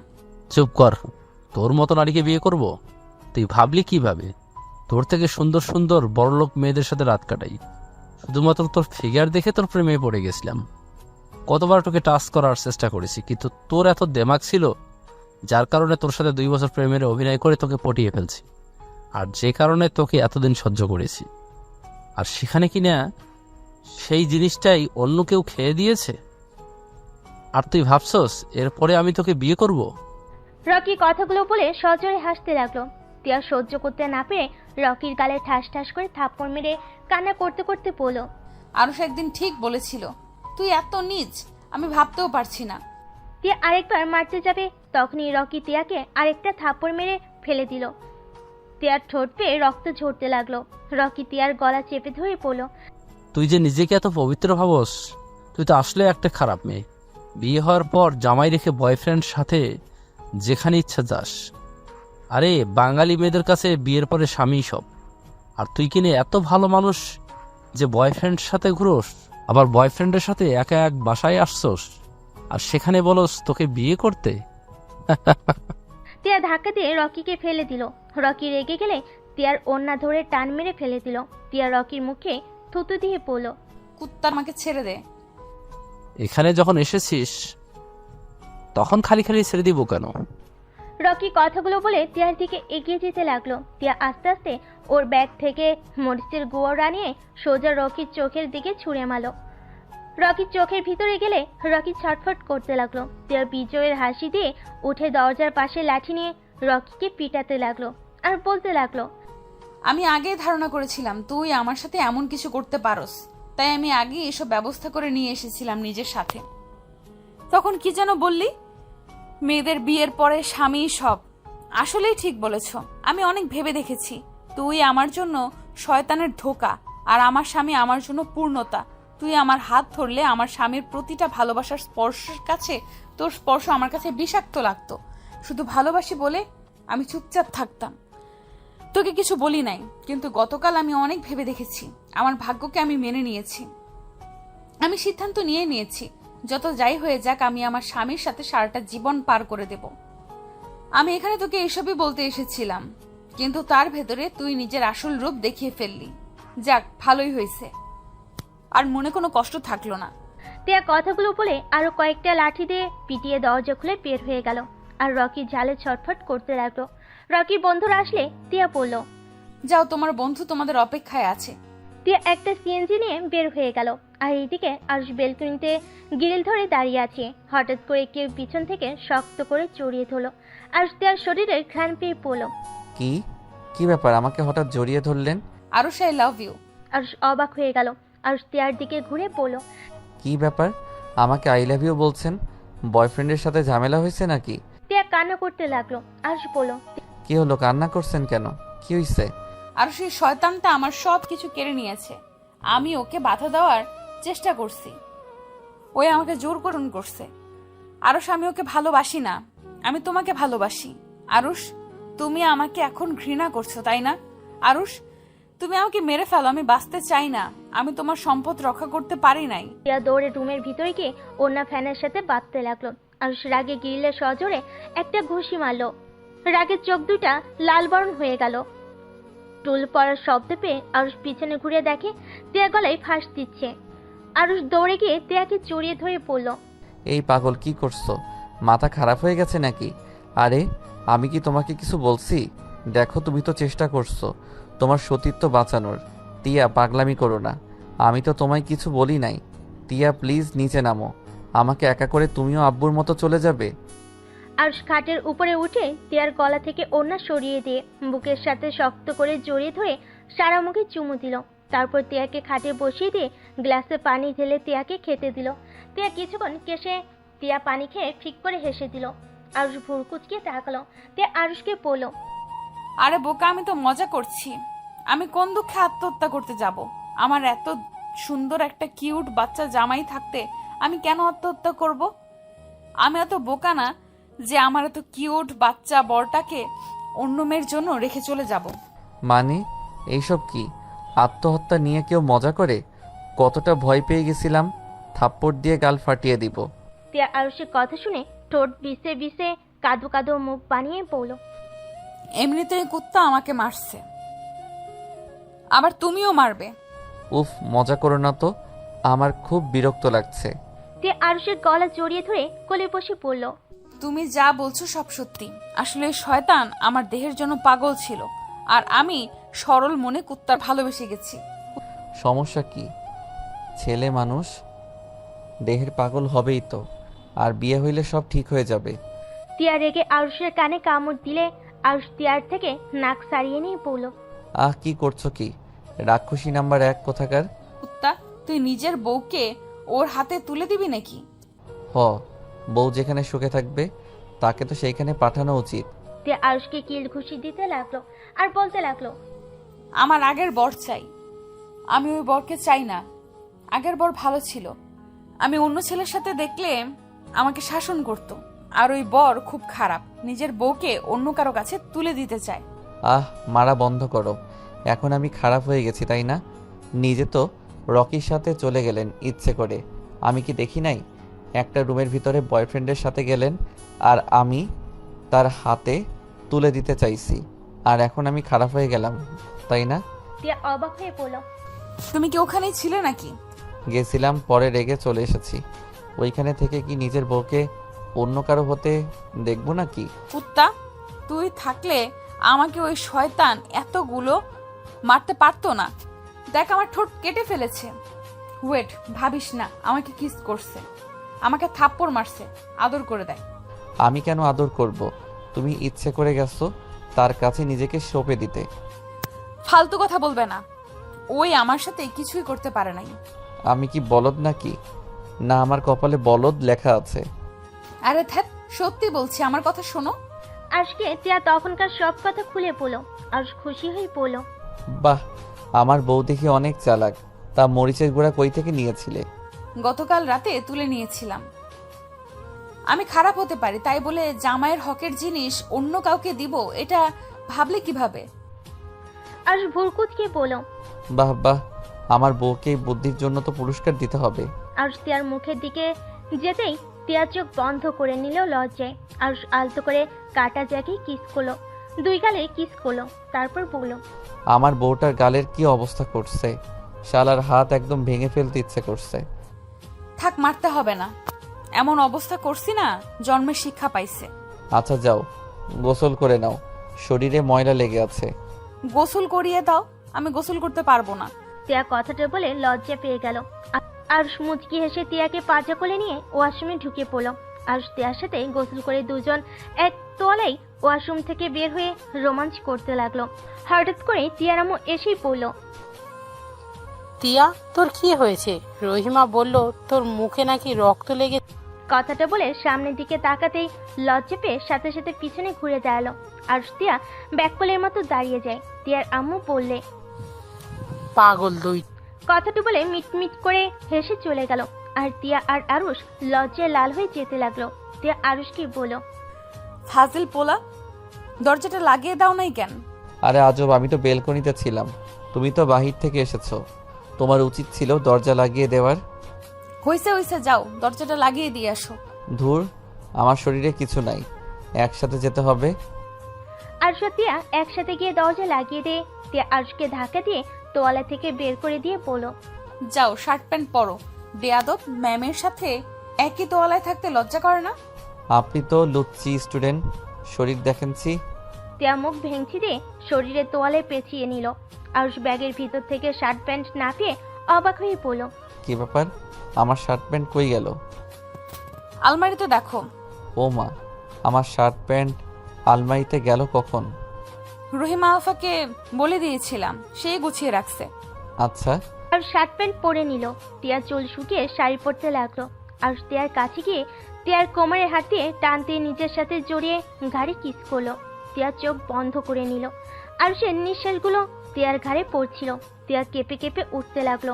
চুপ কর, তোর মতো নারীকে বিয়ে করব? তুই ভাবলি কিভাবে তোর থেকে সুন্দর সুন্দর বড়লোক মেয়েদের সাথে রাত কাটাই? শুধুমাত্র তোর ফিগার দেখে তোর প্রেমে পড়ে গেছিলাম। কতবার তোকে টাচ করার চেষ্টা করেছি, কিন্তু তোর এত দেমাগ ছিল যার কারণে তোর সাথে 2 বছর প্রেমের অভিনয় করে তোকে পটিয়ে ফেলছি, আর যে কারণে তোকে এতদিন সহ্য করেছি। আর সেখানে কিনা সেই জিনিসটাই অন্য কেউ খেয়ে দিয়েছে, আর তুই ভাবছস এরপরে আমি তোকে বিয়ে করব? রকি কথাগুলো বলে সজোরে হাসতে লাগলো। টিয়া সহ্য করতে না পেরে রকির গালে ঠাস ঠাস করে থাপ্পড় মেরে কান্না করতে করতে বলল, আরুষ একদিন ঠিক বলেছিল, তুই এত নীচ আমি ভাবতেও পারছি না। টিয়া আরেকবার মারতে যাবে, তখনই রকি টিয়াকে আরেকটা থাপ্পড় মেরে ফেলে দিল। টিয়ার ঠোঁট পেয়ে রক্ত ঝরতে লাগলো। রকি টিয়ার গলা চেপে ধরে পড়ল, তুই যে নিজেকে এত পবিত্র ভাবস, তুই তো আসলে একটা খারাপ মেয়ে। বিয়ে হওয়ার পর জামাই রেখে বয়ফ্রেন্ড সাথে যেখানে ইচ্ছা যাস। আরে বাঙালি মেয়েদের কাছে বিয়ের পরে স্বামী সব, আর তুই কিনে এত ভালো মানুষ যে বয়ফ্রেন্ডের সাথে ঘুরোস, আবার বয়ফ্রেন্ডের সাথে একা এক বাসায় আসছোস, আর সেখানে বলস তোকে বিয়ে করতে। টিয়া ধাক্কা দিয়ে রকিকে ফেলে দিল। রকি রেগে গেলে টিয়ার ওড়না ধরে টান মেরে ফেলে দিল। টিয়া রকির মুখে থুতু দিয়ে বলল, কুত্তা আমাকে ছেড়ে দে। এখানে যখন এসেছিস তখন খালি খালি ছেড়ে দিব কেন? রকি কথাগুলো বলে টিয়ার দিকে এগিয়ে যেতে লাগলো। টিয়া আস্তে আস্তে ওর ব্যাগ থেকে মরিচের গুঁড়া নিয়ে সোজা রকির চোখের দিকে ছুঁড়ে মারল। রকির চোখের ভিতরে গেলে রকি ছটফট করতে লাগলো। টিয়া বিজয়ের হাসি দিয়ে উঠে দরজার পাশে লাঠি নিয়ে রকিকে পিটাতে লাগলো আর বলতে লাগলো, আমি আগেই ধারণা করেছিলাম তুই আমার সাথে এমন কিছু করতে পারোস, তাই আমি আগেই এসব ব্যবস্থা করে নিয়ে এসেছিলাম নিজের সাথে। তখন কি যেন বললি, মেয়েদের বিয়ের পরে স্বামী সব। আসলেই ঠিক বলেছ, আমি অনেক ভেবে দেখেছি, তুই আমার জন্য শয়তানের ধোঁকা, আর আমার স্বামী আমার জন্য পূর্ণতা। তুই আমার হাত ধরলে আমার স্বামীর প্রতিটা ভালোবাসার স্পর্শের কাছে তোর স্পর্শ আমার কাছে বিষাক্ত লাগতো। শুধু ভালোবাসি বলে আমি চুপচাপ থাকতাম, তোকে কিছু বলি নাই। কিন্তু গতকাল আমি অনেক ভেবে দেখেছি, আমার ভাগ্যকে আমি মেনে নিয়েছি। আমি সিদ্ধান্ত নিয়েছি, যত যাই হয়ে যাক আমি আমার স্বামীর সাথে সারাটা জীবন পার করে দেব। আমি এখানে তোকে এসবই বলতে এসেছিলাম, কিন্তু তার ভেতরে তুই নিজের আসল রূপ দেখিয়ে ফেললি। যাক, ভালোই হয়েছে, আর মনে কোনো কষ্ট থাকলো না। টিয়া কথাগুলো বলে আরো কয়েকটা লাঠি দিয়ে পিটিয়ে দরজা খুলে বের হয়ে গেল। আর রকি ঝালে ছটফট করতে লাগলো। রকির বন্ধুরা আসলে টিয়া বলল, যাও, তোমার বন্ধু তোমাদের অপেক্ষায় আছে। টিয়া একটা সিএনজি নিয়ে বের হয়ে গেল। আর এইদিকে আরুষ বেলকনিতে গ্রিল ধরে দাঁড়িয়ে আছে। হঠাৎ করে কেউ পিছন থেকে শক্ত করে জড়িয়ে ধরলো। আরুষ টিয়ার শরীরে ঘ্রাণ পেয়ে পড়ল। কি কি ব্যাপার, আমাকে হঠাৎ জড়িয়ে ধরলেন? Arush, I love you. Arush অবাক হয়ে গেল। আরুষ টিয়ার দিকে ঘুরে পড়ল। কি ব্যাপার, আমাকে আই লাভ ইউ বলছেন? বয়ফ্রেন্ডের সাথে ঝামেলা হয়েছে নাকি? টিয়া কান্না করতে লাগলো। আরুষ বলল, কি হলো, কান্না করছেন কেন? কি হয়েছে? আরুষ, এই শয়তানটা আমার সব কিছু কেড়ে নিয়েছে। আমি ওকে বাধা দেওয়ার চেষ্টা করছি, ওই আমাকে জোর করুন করছে। আরুষ, আমি ওকে ভালোবাসি না, আমি তোমাকে ভালোবাসি। আরুষ, তুমি আমাকে এখন ঘৃণা করছো, তাই না? আরুষ, তুমি আমাকে মেরে ফেলো, আমি বাঁচতে চাই না। আমি তোমার সম্পদ রক্ষা করতে পারি নাই। টিয়া দৌড়ে রুমের ভিতরে গিয়ে ওড়না ফ্যানের সাথে বাঁধতে লাগলো। আরুষ রাগে গ্রিলের সজোরে একটা ঘুষি মারলো। রাগের চোখ দুটা লাল বরণ হয়ে গেল। টুল পড়ার শব্দ পেয়ে আরুষ পিছনে ঘুরে দেখে টিয়া গলায় ফাঁস দিচ্ছে। আরুষ দৌড়ে গিয়ে টিয়াকে জড়িয়ে ধরে পড়ল। এই পাগল, কি করছো? মাথা খারাপ হয়ে গেছে নাকি? আরে আমি কি তোমাকে কিছু বলছি? দেখো, তুমি তো চেষ্টা করছো তোমার সতীত্ব বাঁচানোর। টিয়া, পাগলামি করো না, আমি তো তোমায় কিছু বলি নাই। টিয়া প্লিজ নিচে নামো, আমাকে একা করে তুমিও আব্বুর মতো চলে যাবে? আরুষ খাটের উপরে উঠে টিয়ার গলা থেকে ওড়না সরিয়ে দিয়ে বুকের সাথে শক্ত করে জড়িয়ে ধরে সারা মুখে চুমু দিল। তারপর টিয়াকে খাটে বসিয়ে দিয়ে গ্লাসে পানি ঢেলে টিয়াকে খেতে দিল। টিয়া কিছুক্ষণ কেসে টিয়া পানি খেয়ে ফিক করে হেসে দিল। আরুষ ভুর কুচকে তাকালো। টিয়া আরুষকে বলল, আরে বোকা, আমি তো মজা করছি। আমি কোন দুঃখে আত্মহত্যা করতে যাব? আমার এত সুন্দর একটা কিউট বাচ্চা জামাই থাকতে আমি কেন আত্মহত্যা করব? আমি এত বোকা না যে আমার এত কিউট বাচ্চা বরটাকে অন্য মেয়ের জন্য রেখে চলে যাব। মানে এইসব কি? আত্মহত্যা নিয়ে কেউ মজা করে? কতটা ভয় পেয়ে গেছিলাম, থাপ্পড় দিয়ে গাল ফাটিয়ে দিব। টিয়া আরুষের কথা শুনে ঠোঁট বিছে বিছে কাদো কাদো মুখ বানিয়ে পড়ল। এমনিতেই কুত্তা আমাকে মারছে, আবার তুমিও মারবে। উফ, মজা করো না তো, আমার খুব বিরক্ত লাগছে। টিয়া আরুষের গলা জড়িয়ে ধরে কোলে বসে পড়ল। তুমি যা বলছো সব সত্যি। আসলে এই শয়তান আমার দেহের জন্য পাগল ছিল, আর আমি সরল মনে কুত্তার ভালোবেসে গেছি। সমস্যা কি? ছেলে মানুষ, দেহের পাগল হবেই তো, আর বিয়ে হইলে সব ঠিক হয়ে যাবে। টিয়া রেগে আরুষের কানে কামড় দিলে আরুষ টিয়ার থেকে নাক সারিয়ে নিয়ে পড়ল। আহ, কি করছো কি? রাক্ষসী নাম্বার 1 কোথাকার। কুত্তা, তুই নিজের বউকে ওর হাতে তুলে দিবি নাকি? হ, বউ যেখানে সুখে থাকবে তাকে তো সেইখানে পাঠানো উচিত। টিয়া আরুষকে কিল ঘুষি দিতে লাগলো আর বলতে লাগলো, আমার আগের বর চাই, আমি ওই বরকে চাই না। আগের বর ভালো ছিল, আমি অন্য ছেলের সাথে দেখলে আমাকে শাসন করত। আর ওই বর খুব খারাপ, নিজের বউকে অন্য কারো কাছে তুলে দিতে চায়। আহ, মারা বন্ধ করো। এখন আমি খারাপ হয়ে গেছি তাই না? নিজে তো রকির সাথে চলে গেলেন ইচ্ছে করে, আমি কি দেখি নাই? একটা রুমের ভিতরে বয়ফ্রেন্ডের সাথে গেলেন, আর আমি তার হাতে তুলে দিতে চাইছি, আর এখন আমি খারাপ হয়ে গেলাম তাই না? টিয়া অবাক হয়ে পড়ল। তুমি কি ওখানেই ছিলে নাকি? গেছিলাম, পরে রেগে চলে এসেছি। ওইখানে থেকে কি নিজের বউকে অন্য কারো হতে দেখবো নাকি? কুত্তা, তুই থাকলে আমাকে ওই শয়তান এতগুলো মারতে পারতো না। দেখ, আমার ঠোঁট কেটে ফেলেছে। ওয়েট, ভাবিস না আমাকে কিস করছে, আমাকে থাপ্পড় মারছে, আদর করে দেয়। আমি কেন আদর করব? তুমি ইচ্ছে করে গেছো তার কাছে নিজেকে সঁপে দিতে। ফালতু কথা বলবে না, ওই আমার সাথে কিছুই করতে পারে নাই। আমি কি বলদ নাকি? না, আমার কপালে বলদ লেখা আছে। আরে ধ্যাত, সত্যি বলছি, আমার কথা শোনো। আজকে টিয়া তখনকার সব কথা খুলে পড়ল। আরুষ খুশি হয়ে পড়ল। বাহ, আমার বউ দেখি অনেক চালাক। তা মরিচের গুঁড়া কই থেকে নিয়েছিলে? গতকাল রাতে তুলে নিয়েছিলাম। আমি খারাপ হতে পারি, তাই বলে জামাইয়ের হকের জিনিস অন্য কাউকে দিব এটা ভাবলে কিভাবে? আরুষ ভুরকুচকে বলল। বাহ বাহ, আমার বউকে এই বুদ্ধির জন্য তো পুরস্কার দিতে হবে। আরুষ তিয়ার মুখের দিকে যেতেই তিয়ার চোখ বন্ধ করে নিল লজ্জায়। আরুষ আলতো করে কাটা জায়গায় কিস করলো, 2 গালে কিস করলো, তারপর বলল, আমার বউটার গালের কি অবস্থা করছে, শালার হাত একদম ভেঙে ফেলতে ইচ্ছে করছে। থাক, মারতে হবে না, এমন অবস্থা করছি না, জন্মের শিক্ষা পাইছে। আচ্ছা যাও, গোসল করে নাও, শরীরে ময়লা লেগে আছে। গোসল করিয়ে দাও, আমি গোসল করতে পারবো না। তিয়া কথাটা বলে লজ্জা পেয়ে গেল। আরুষ মুচকি হেসে তিয়াকে পাজা কোলে নিয়ে ওয়াশরুমে ঢুকে পড়ল। আরুষ তিয়ার সাথে গোসল করে দুজন এক তোয়ালেই ওয়াশরুম থেকে বের হয়ে রোমাঞ্চ করতে লাগলো। হঠাৎ করে তিয়ার আম্মু এসেই পড়ল। তিয়া, তোর কি হয়েছে? রহিমা বলল তোর মুখে নাকি রক্ত লেগে। কথাটা বলে সামনের দিকে তাকাতেই লজ্জা পেয়ে সাথে সাথে পিছনে ঘুরে দাঁড়ালো। আরুষ তিয়া ব্যাককলের মতো দাঁড়িয়ে যায়। তিয়ার আম্মু বললে, পাগল দুই। কথাটা বলে মিটমিট করে হেসে চলে গেল। আর তিয়া আর আরুষ লজ্জায় লাল হয়ে যেতে লাগলো। তিয়া আরুষকে বলল, ফাজিল পোলা, দরজাটা লাগিয়ে দাও নাই কেন? আরে আজব, আমি তো বেলকনিতে ছিলাম, তুমি তো বাহির থেকে এসেছো, তোমার উচিত ছিল দরজা লাগিয়ে দেওয়ার। হইছে হইছে, যাও দরজাটা লাগিয়ে দিয়ে আসো। ধুর, আমার শরীরে কিছু নাই, একসাথে যেতে হবে। আরুষ আর তিয়া একসাথে গিয়ে দরজা লাগিয়ে দিয়ে তিয়া আরুষকে ধাক্কা দিয়ে তোয়ালা থেকে বের করে দিয়ে বলল, যাও শার্ট প্যান্ট পরো। বেয়াদব, ম্যামের সাথে একই তোয়ালায় থাকতে লজ্জা করে না? আপনি তো লুচ্চি স্টুডেন্ট, শরীর দেখেনছি। তিয়া মুখ ভেঙচি দিয়ে শরীরে তোয়ালে পেঁচিয়ে নিল। আরুষ ব্যাগের ভিতর থেকে শার্ট প্যান্ট না পেয়ে অবাক হয়ে পড়ল। কি ব্যাপার, আমার শার্ট প্যান্ট কই গেল? আলমারিতে দেখো। ও মা, আমার শার্ট প্যান্ট আলমারিতে গেল কখন? রহিমা আফাকে বলে দিয়েছিলাম, সেই গুছিয়ে রাখছে। আচ্ছা। আর শার্ট প্যান্ট পরে নিল। তিয়ার চুল শুকিয়ে শাড়ি পরতে লাগলো। আর তিয়ার কাছে গিয়ে তিয়ার কোমরে হাত দিয়ে টান দিয়ে নিজের সাথে জড়িয়ে ঘাড়ে কিস করলো। তিয়ার চোখ বন্ধ করে নিল। আর সে নিঃশ্বাসগুলো তিয়ার ঘাড়ে পড়ছিল। তিয়া কেঁপে কেঁপে উঠতে লাগলো।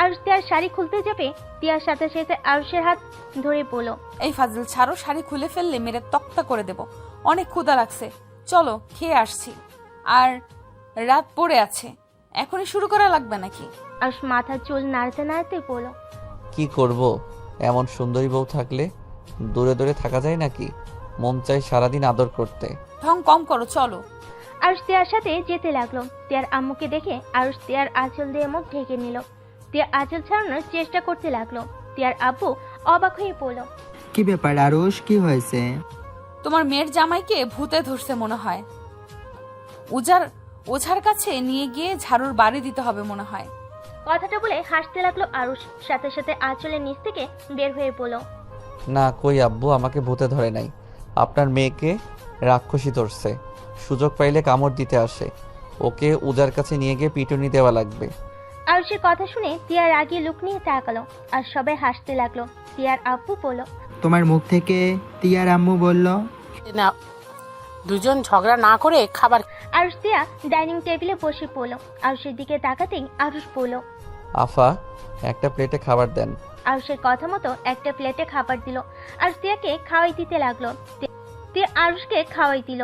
আর তিয়ার শাড়ি খুলতে যাবে, তিয়ার সাথে সাথে আরুষের হাত ধরে বলল, এই ফাজিল ছাড়ো, শাড়ি খুলে ফেললে মেরে তক্তা করে দেব। অনেক ক্ষুধা লাগছে, চলো খেয়ে আসছি। আর রাত পড়ে আছে, এখনই শুরু করা লাগবে নাকি? আরুষ মাথার চুল নাড়তে নাড়তে বলল, কি করব, এমন সুন্দরী বউ থাকলে দূরে দূরে থাকা যায় নাকি? মন চাই সারাদিন আদর করতে। ঢং কম করো, চলো। আরুষ তিয়ার সাথে যেতে লাগলো। তিয়ার আম্মুকে দেখে আরুষ তিয়ার আঁচল দিয়ে মুখ ঢেকে নিল। তিয়া আঁচল ছাড়ানোর চেষ্টা করতে লাগলো। তিয়ার আব্বু অবাক হয়ে পড়ল। কি ব্যাপার আরুষ, কি হয়েছে? তোমার মেয়ের জামাইকে ভূতে ধরছে মনে হয়। ওঝার কাছে নিয়ে গিয়ে ঝাড়ুর বাড়ি দিতে হবে মনে হয়। কথাটা বলে হাসতে লাগলো আরুষ। সাথে সাথে আঁচলের নিচ থেকে বের হয়ে পড়ল, না কই আব্বু, আমাকে ভূতে ধরে নাই, আপনার মেয়েকে রাক্ষসী ধরছে, সুযোগ পাইলে কামড় দিতে আসে, ওকে উজার কাছে নিয়ে গিয়ে পিটুনি দেওয়া লাগবে। আরুষের কথা শুনে তিয়ার রাগী লুক নিয়ে তাকালো। আর সবাই হাসতে লাগলো। তিয়ার আব্বু বলল, তোমার মুখ থেকে তিয়ার আম্মু বলল। না, দুজন ঝগড়া না করে খাবার। আরুষ তিয়া ডাইনিং টেবিলে বসে পড়ল। আরুষের দিকে তাকাতেই আরুষ বলল, আফা, একটা প্লেটে খাবার দেন। আরুষের কথা মতো একটা প্লেটে খাবার দিল। আর তিয়াকে খাওয়াই দিতে লাগলো। তিয়া আরুষকে খাওয়াই দিল।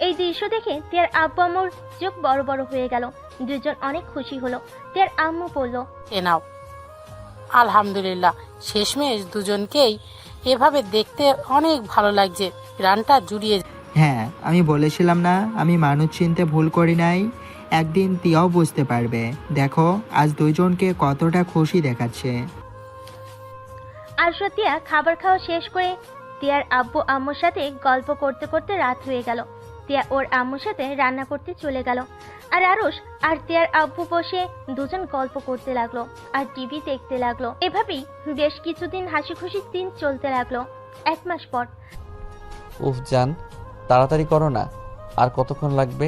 এই দৃশ্য দেখে তিয়ার আব্বু আম্মুর চোখ বড় বড় হয়ে গেল। দুজন অনেক খুশি হলো। তিয়ার আম্মু বলল, এ নাও। আলহামদুলিল্লাহ, শেষমেশ দুজনকেই এভাবে দেখতে অনেক ভালো লাগছে, রানটা জুড়িয়ে। হ্যাঁ, আমি বলেছিলাম না আমি মানুষ চিনতে ভুল করি নাই। একদিন তিয়াও বুঝতে পারবে। দেখো আজ দুইজনকে কতটা খুশি দেখাচ্ছে। আরুষ তিয়া খাবার খাওয়া শেষ করে তিয়ার আব্বু আম্মুর সাথে গল্প করতে করতে রাত হয়ে গেল। তিয়া ওর আম্মুর সাথে রান্না করতে চলে গেল। আর আরুষ আর তিয়ার আব্বু বসে দুজন গল্প করতে লাগলো আর টিভি দেখতে লাগলো। এভাবেই বেশ কিছুদিন হাসি খুশির দিন চলতে লাগলো। 1 মাস পর, উফ জান, তাড়াতাড়ি করো না, আর কতক্ষণ লাগবে?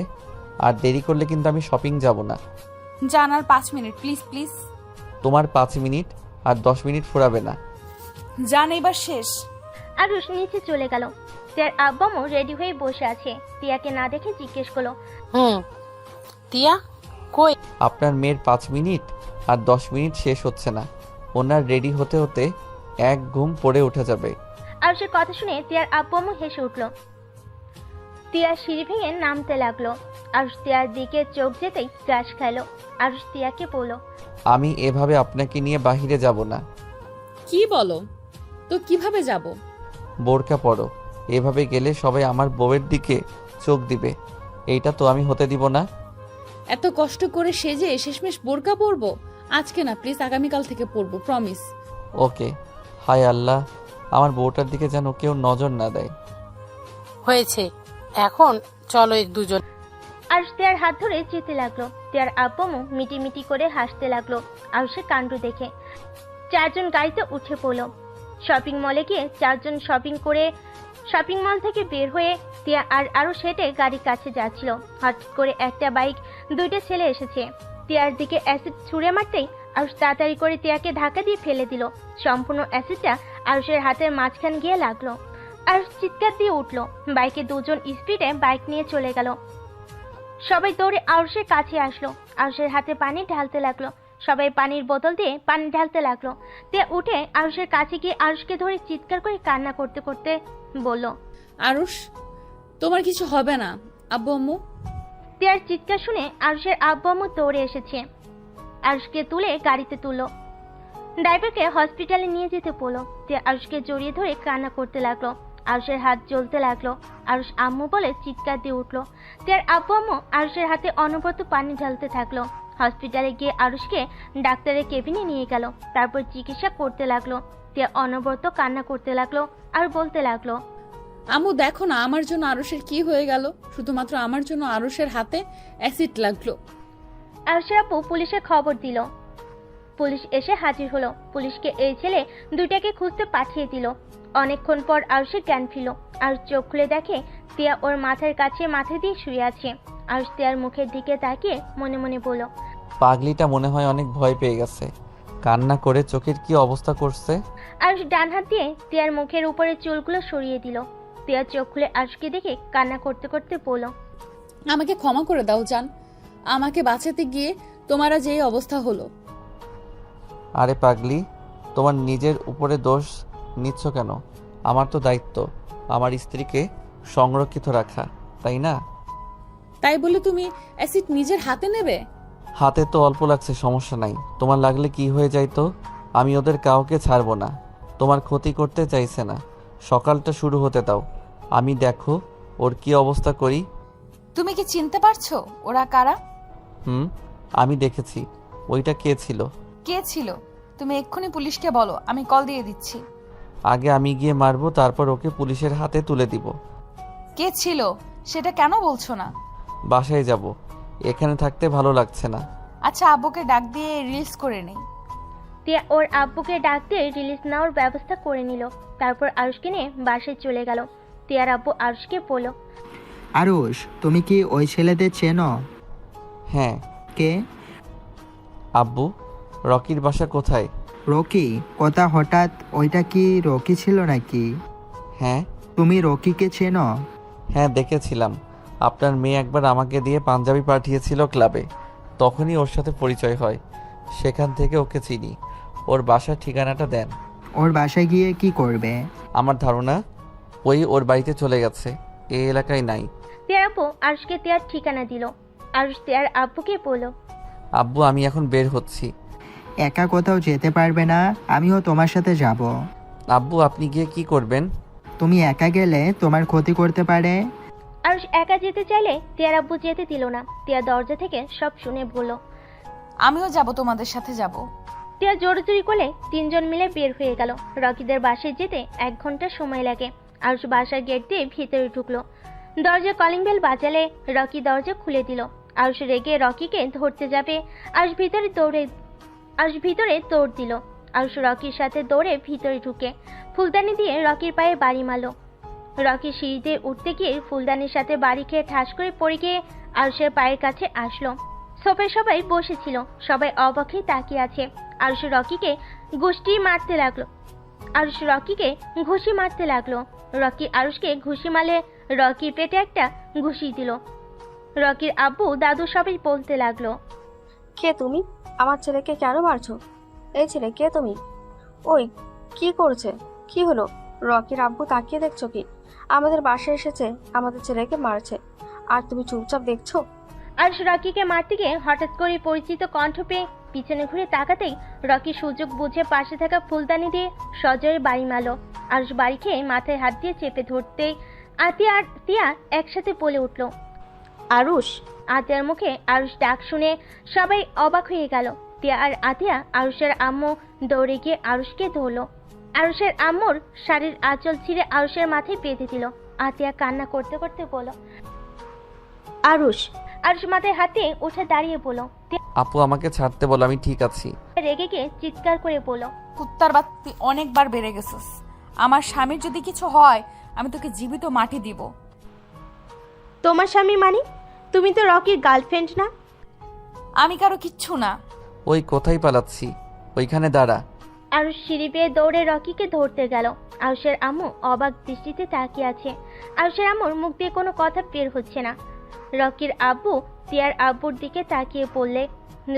আর দেরি করলে কিন্তু আমি শপিং যাব না। জান, আর 5 মিনিট প্লিজ প্লিজ। তোমার 5 মিনিট আর 10 মিনিট ফুরাবে না। জান, এবার শেষ। আরুষ নিচে চলে গেল। তিয়ার আব্বু আম্মু রেডি হয়ে বসে আছে। তিয়াকে না দেখে জিজ্ঞেস করলো, তিয়া কই? আপনার মেয়ের 5 মিনিট আর 10 মিনিট শেষ হচ্ছে না, ওনার রেডি হতে হতে এক ঘুম পড়ে উঠে যাবে। আরুষের কথা শুনে তিয়ার আব্বু আম্মু হেসে উঠল। তিয়া সিঁড়ি ভেঙে নামতে লাগলো। আরুষ তিয়ার দিকে চোখ যেতেই ক্রাশ খাইলো। আরুষ তিয়াকে বলল, আমি এভাবে আপনাকে নিয়ে বাহিরে যাব না। কি বলো? তো কিভাবে যাব? বোরকা পরো। এভাবে গেলে সবাই আমার বউয়ের দিকে চোখ দিবে। এইটা তো আমি হতে দিব না। এত কষ্ট করে সেজে শেষমেশ বোরকা পরবো? আজকে না প্লিজ, আগামীকাল থেকে পরবো, প্রমিস। ওকে। হায় আল্লাহ, আমার বউটার দিকে যেন কেউ নজর না দেয়। হয়েছে, এখন চলো দুজন। আরুষ তিয়ার হাত ধরে যেতে লাগলো। তিয়ার আব্বু আম্মু মিটি মিটি করে হাসতে লাগলো আরুষের কাণ্ড দেখে। চারজন গাড়িতে উঠে পড়লো। শপিং মলে গিয়ে চারজন শপিং মল থেকে বের হয়ে তিয়া আর আরুষ হেঁটে গাড়ির কাছে যাচ্ছিল। হঠাৎ করে একটা বাইক, দুইটা ছেলে এসেছে। তিয়ার দিকে অ্যাসিড ছুঁড়ে মারতেই আরুষ তাড়াতাড়ি করে তিয়াকে ধাক্কা দিয়ে ফেলে দিল। সম্পূর্ণ অ্যাসিডটা আরুষের হাতের মাঝখান গিয়ে লাগলো। আরুষ চিৎকার দিয়ে উঠলো। বাইকে দুজন স্পিডে বাইক নিয়ে চলে গেল। সবাই দৌড়ে আরুষের কাছে আসলো। আরুষের হাতে পানি ঢালতে লাগলো। সবাই পানির বোতল দিয়ে পানি ঢালতে লাগলো। তে উঠে আরুষের কাছে গিয়ে আরুষকে ধরে চিৎকার করে কান্না করতে করতে বলল, আরুষ, তোমার কিছু হবে না। আব্বু আম্মু? তিয়ার চিৎকার শুনে আরুষের আব্বু আম্মু দৌড়ে এসেছে। আরুষকে তুলে গাড়িতে তুললো। ড্রাইভারকে হসপিটালে নিয়ে যেতে বললো। তিয়া আরুষকে জড়িয়ে ধরে কান্না করতে লাগলো। আরুষের হাত জ্বলতে লাগলো। আরুষ আম্মু বলে চিৎকার দিয়ে উঠলো। তিয়ার আব্বু আম্মু আরুষের হাতে অনবরত পানি ঢালতে থাকলো। হসপিটালে গিয়ে আরুষকে ডাক্তারের কেবিনে নিয়ে গেল। তারপর চিকিৎসা করতে লাগলো। তিয়া অনবরত কান্না করতে লাগলো আর বলতে লাগলো, আম্মু দেখো না আমার জন্য আরুষের কি হয়ে গেল। শুধুমাত্র আমার জন্য আরুষের হাতে অ্যাসিড লাগলো। আরুষের আপু পুলিশে খবর দিল। পুলিশ এসে হাজির হলো। পুলিশকে এই ছেলে দুইটাকে খুঁজতে পাঠিয়ে দিল। অনেকক্ষণ পর আরুষের জ্ঞান ফিরল। আরুষ চোখ খুলে দেখে তিয়া ওর মাথার কাছে মাথা দিয়ে শুয়ে আছে। আরুষ তিয়ার মুখের দিকে তাকিয়ে মনে মনে বলল, পাগলিটা মনে হয় অনেক ভয় পেয়ে গেছে। কান্না করে চোখের কি অবস্থা করছে। আরুষ ডান হাত দিয়ে তিয়ার মুখের উপরে চুলগুলো সরিয়ে দিল। তিয়ার চোখ খুলে আরুষকে দেখে কান্না করতে করতে বলল, আমাকে ক্ষমা করে দাও জান, আমাকে বাঁচাতে গিয়ে তোমার আজ এই অবস্থা হলো। আরে পাগলি, তোমার নিজের উপরে দোষ নিচ্ছ কেন? আমার তো দায়িত্ব আমার স্ত্রীকে সংরক্ষিত রাখা, তাই না? তাই বলে তুমি অ্যাসিড নিজের হাতে নেবে? হাতে তো অল্প লাগছে, সমস্যা নাই। তোমার লাগলে কি হয়ে যাইতো? আমি ওদের কাউকে ছাড়বো না। তোমার ক্ষতি করতে চাইছে না। সকালটা শুরু হতে দাও, আমি দেখো ওর কি অবস্থা করি। তুমি কি চিনতে পারছো ওরা কারা? আমি দেখেছি। ওইটা কে ছিল? কে ছিল? তুমি এক্ষুনি পুলিশকে বলো, আমি কল দিয়ে দিচ্ছি। আগে আমি গিয়ে মারবো, তারপর ওকে পুলিশের হাতে তুলে দিব। কে ছিল সেটা কেন বলছো না? বাসায় যাব, এখানে থাকতে ভালো লাগছে না। আচ্ছা, আব্বুকে ডাক দিয়ে রিলিজ করে নেই। তিয়া ওর আব্বুকে ডাক দিয়ে রিলিজ নেওয়ার ব্যবস্থা করে নিল। তারপর আরুষকে নিয়ে বাসায় চলে গেল। তিয়ার আব্বু আরুষকে বলল, আরুষ, তুমি কি ওই ছেলেদের চেনো? হ্যাঁ। কে? আব্বু, রকির বাসা কোথায়? রকি? কথা হঠাৎ, ওইটা কি রকি ছিল নাকি? হ্যাঁ। তুমি রকিকে চেনো? হ্যাঁ, দেখেছিলাম। আপনার মেয়ে একবার আমাকে দিয়ে পাঞ্জাবি পাঠিয়েছিল ক্লাবে, তখনই ওর সাথে পরিচয় হয়। সেখান থেকে ওকে চিনি। ওর বাসার ঠিকানাটা দেন। ওর বাসায় গিয়ে কি করবে? আমার ধারণা ওই ওর বাড়িতে চলে গেছে, এই এলাকায় নাই। তিয়ার আব্বু আরুষকে তিয়ার ঠিকানা দিল। আরুষ তিয়ার আব্বুকে বলল, আব্বু, আমি এখন বের হচ্ছি। একা কোথাও যেতে পারবে না, আমিও তোমার সাথে যাব। আব্বু, আপনি গিয়ে কি করবেন? তুমি একা গেলে তোমার ক্ষতি করতে পারে। আরুষ একা যেতে চাইলে তিয়ার আব্বু যেতে দিল না। তিয়া দরজা থেকে সব শুনে বলল, আমিও যাব, তোমাদের সাথে যাব। তিয়া জোরজুরি করলে তিনজন মিলে বের হয়ে গেল। রকিদের বাসায় যেতে 1 ঘন্টা সময় লাগে। আরুষ বাসার গেট দিয়ে ভিতরে ঢুকলো। দরজা কলিং বেল বাজালে রকি দরজা খুলে দিল। আরুষ রেগে রকিকে ধরতে যাবে। আরুষ ভিতরে দৌড় দিল। আরুষ রকির সাথে দৌড়ে ভিতরে ঢুকে ফুলদানি দিয়ে রকির পায়ে বাড়ি মারল। রকি সিঁড়িতে উঠতে গিয়ে ফুলদানির সাথে বাড়ি খেয়ে ঠাস করে পড়ে গিয়ে আরুষের পায়ের কাছে আসলো। সোফায় সবাই বসেছিল, সবাই অবাক হয়ে তাকিয়ে আছে। আরুষ রকিকে ঘুষি মারতে লাগলো। রকি আরুষকে ঘুষি মারলে রকির পেটে একটা ঘুষি দিল। রকির আব্বু দাদু সবাই বলতে লাগলো, কে তুমি? আমার ছেলেকে কেন মারছো? এই ছেলে কে তুমি? ওই কি করছে? কি হলো? রকির আব্বু তাকিয়ে দেখছো কি? আমাদের বাসায় এসেছে, আমাদের ছেলেকে মারছে, আর তুমি চুপচাপ দেখছো? আরুষ রকিকে মারতে গিয়ে হঠাৎ করে পরিচিত কণ্ঠ পেয়ে পিছনে ঘুরে তাকাতেই রকি সুযোগ বুঝে পাশে থাকা ফুলদানি দিয়ে সজোরে বাড়ি মারল। আরুষ বাড়ি খেয়ে মাথায় হাত দিয়ে চেপে ধরতেই আতিয়া আর তিয়া একসাথে বলে উঠল, আরুষ। আতিয়ার মুখে আরুষ ডাক শুনে সবাই অবাক হয়ে গেল। তিয়া আর আতিয়া আরুষের আম্মু দৌড়ে গিয়ে আরুষকে ধরল। আরুষের আম্মুর শাড়ির আঁচল ছিঁড়ে আরুষের মাথায় বেঁধে দিল। আতিয়া কান্না করতে করতে বলল, আরুষ। আরুষ মাথায় হাতে উঠে দাঁড়িয়ে বলল। আপু আমাকে ছাড়তে বলো, আমি ঠিক আছি। রেগে গিয়ে চিৎকার করে বলল, কুত্তার বাত্তি অনেকবার বেড়ে গেছিস। আমার স্বামীর যদি কিছু হয় আমি তোকে জীবিত মাটি দিব। তোমার স্বামী মানে? তুমি তো রকির গার্লফ্রেন্ড না? আমি কারো কিচ্ছু না। ওই কোথায় পালাচ্ছি, ওইখানে দাঁড়া। আরুষ সিঁড়ি বেয়ে দৌড়ে রকিকে ধরতে গেল। আরুষের আম্মু অবাক দৃষ্টিতে তাকিয়ে আছে। আরুষের আম্মুর মুখ দিয়ে কোনো কথা বের হচ্ছে না। রকির আব্বু তিয়ার আব্বুর দিকে তাকিয়ে বললে,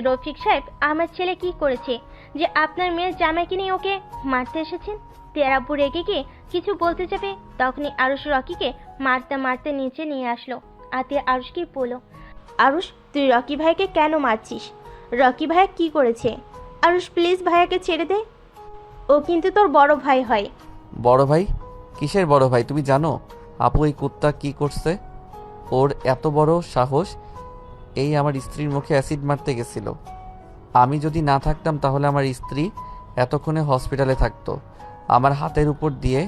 রফিক সাহেব, আমার ছেলে কি করেছে যে আপনার মেয়ের জামাইকে নিয়ে ওকে মারতে এসেছেন? তিয়ার আব্বু রেগে গিয়ে কিছু বলতে যাবে, তখনই আরুষ রকিকে মারতে মারতে নিচে নিয়ে আসলো। আতিয়া আরুষকে বলল, আরুষ, তুই রকি ভাইকে কেন মারছিস? রকি ভাইয়া কি করেছে? আরুষ, প্লিজ ভাইয়াকে ছেড়ে দে, ও কিন্তু তোর বড় ভাই হয়। বড় ভাই? কিসের বড় ভাই? তুমি জানো আপু এই কুত্তা কি করছে? ওর এত বড় সাহস, এই আমার স্ত্রীর মুখে অ্যাসিড মারতে গেছিল। আমি যদি না থাকতাম তাহলে আমার স্ত্রী এতক্ষণে হসপিটালে থাকতো। আমার হাতের উপর দিয়ে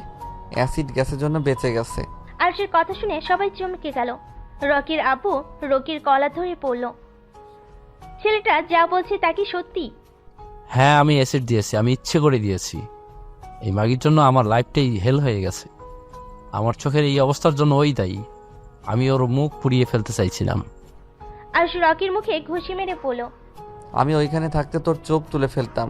অ্যাসিড গ্যাসের জন্য বেঁচে গেছে। আরুষের কথা শুনে সবাই চমকে গেল। রকির আব্বু রকির গলা ধরে পড়ল, ছেলেটা যা বলছে তা কি সত্যি? হ্যাঁ, আমি অ্যাসিড দিয়েছি, আমি ইচ্ছে করে দিয়েছি। এই মাগির জন্য আমার লাইফটাই হেল হয়ে গেছে। আমার চোখের এই অবস্থার জন্য ওই দায়ী। আমি ওর মুখ পুড়িয়ে ফেলতে চাইছিলাম। আরুষ রকির মুখে ঘুষি মেরে পড়ল। আমি ওইখানে থাকতে তোর চোখ তুলে ফেলতাম।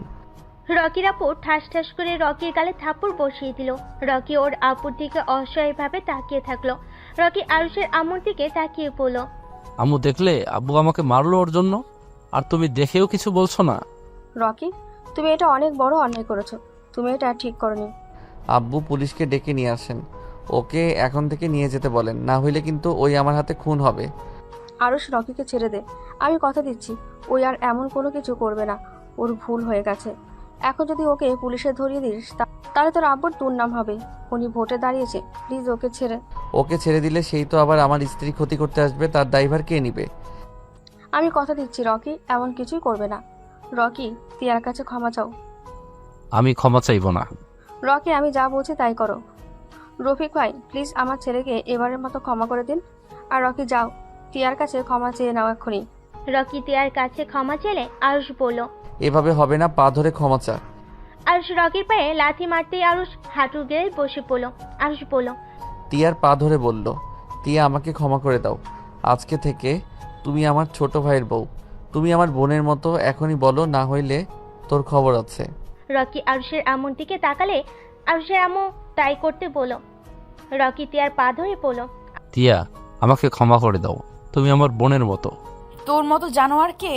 রকির আপু ঠাস ঠাস করে রকির গালে থাপ্পড় বসিয়ে দিল। রকি ওর আপুর দিকে অসহায়ভাবে তাকিয়ে থাকলো। রকি আরুষের আম্মুর দিকে তাকিয়ে পড়ল, আম্মু দেখলে আব্বু আমাকে মারলো ওর জন্য, আর তুমি দেখেও কিছু বলছো না? রকি, তুমি এটা অনেক বড় অন্যায় করেছো। তুমি এটা ঠিক করনি। আব্বু পুলিশকে ডেকে নিয়ে আসেন, ওকে এখন থেকে নিয়ে যেতে বলেন, না হইলে কিন্তু ওই আমার হাতে খুন হবে। আরুষ, রকিকে ছেড়ে দে। আমি কথা দিচ্ছি ওই আর এমন কোনো কিছু করবে না। ওর ভুল হয়ে গেছে। এখন যদি ওকে পুলিশে ধরিয়ে দিস তাহলে তোর আব্বুর দুর্নাম হবে। উনি ভোটে দাঁড়িয়েছে, প্লিজ ওকে ছেড়ে। ওকে ছেড়ে দিলে সেই তো আবার আমার স্ত্রী ক্ষতি করতে আসবে, তার দায়ভার কে নিবে? আমি কথা দিচ্ছি রকি এমন কিছুই করবে না। রকি, তিয়ার কাছে ক্ষমা চাও। আমি ক্ষমা চাইব না। রকি, আমি যা বলছি তাই করো। রফিক ভাই, প্লিজ আমার ছেলেকে এবারের মতো ক্ষমা করে দিন। আর রকি, যাও তিয়ার কাছে ক্ষমা চেয়ে নাও এক্ষুনি। রকি তিয়ার কাছে ক্ষমা চেলে আরুষ বলল, এভাবে হবে না, পা ধরে ক্ষমা চা। আরুষ রকির পায়ে লাথি মারতেই আরুষ হাঁটু গেড়ে বসে পড়ল। আরুষ বলল, তিয়ার পা ধরে বলল, তিয়া আমাকে ক্ষমা করে দাও। আজকে থেকে তুমি আমার ছোট ভাইয়ের বউ, তুমি আমার বোনের মতো। এখনই বলো, না হইলে তোর খবর আছে। রকি আরুষের আম্মুর দিকে তাকালে আরুষের আম্মু তাই করতে বলল। রকি তিয়ার পা ধরে পড়ল, তিয়া, আমাকে ক্ষমা করে দাও, তুমি আমার বোনের মতো। তোর মতো জানোয়ারকে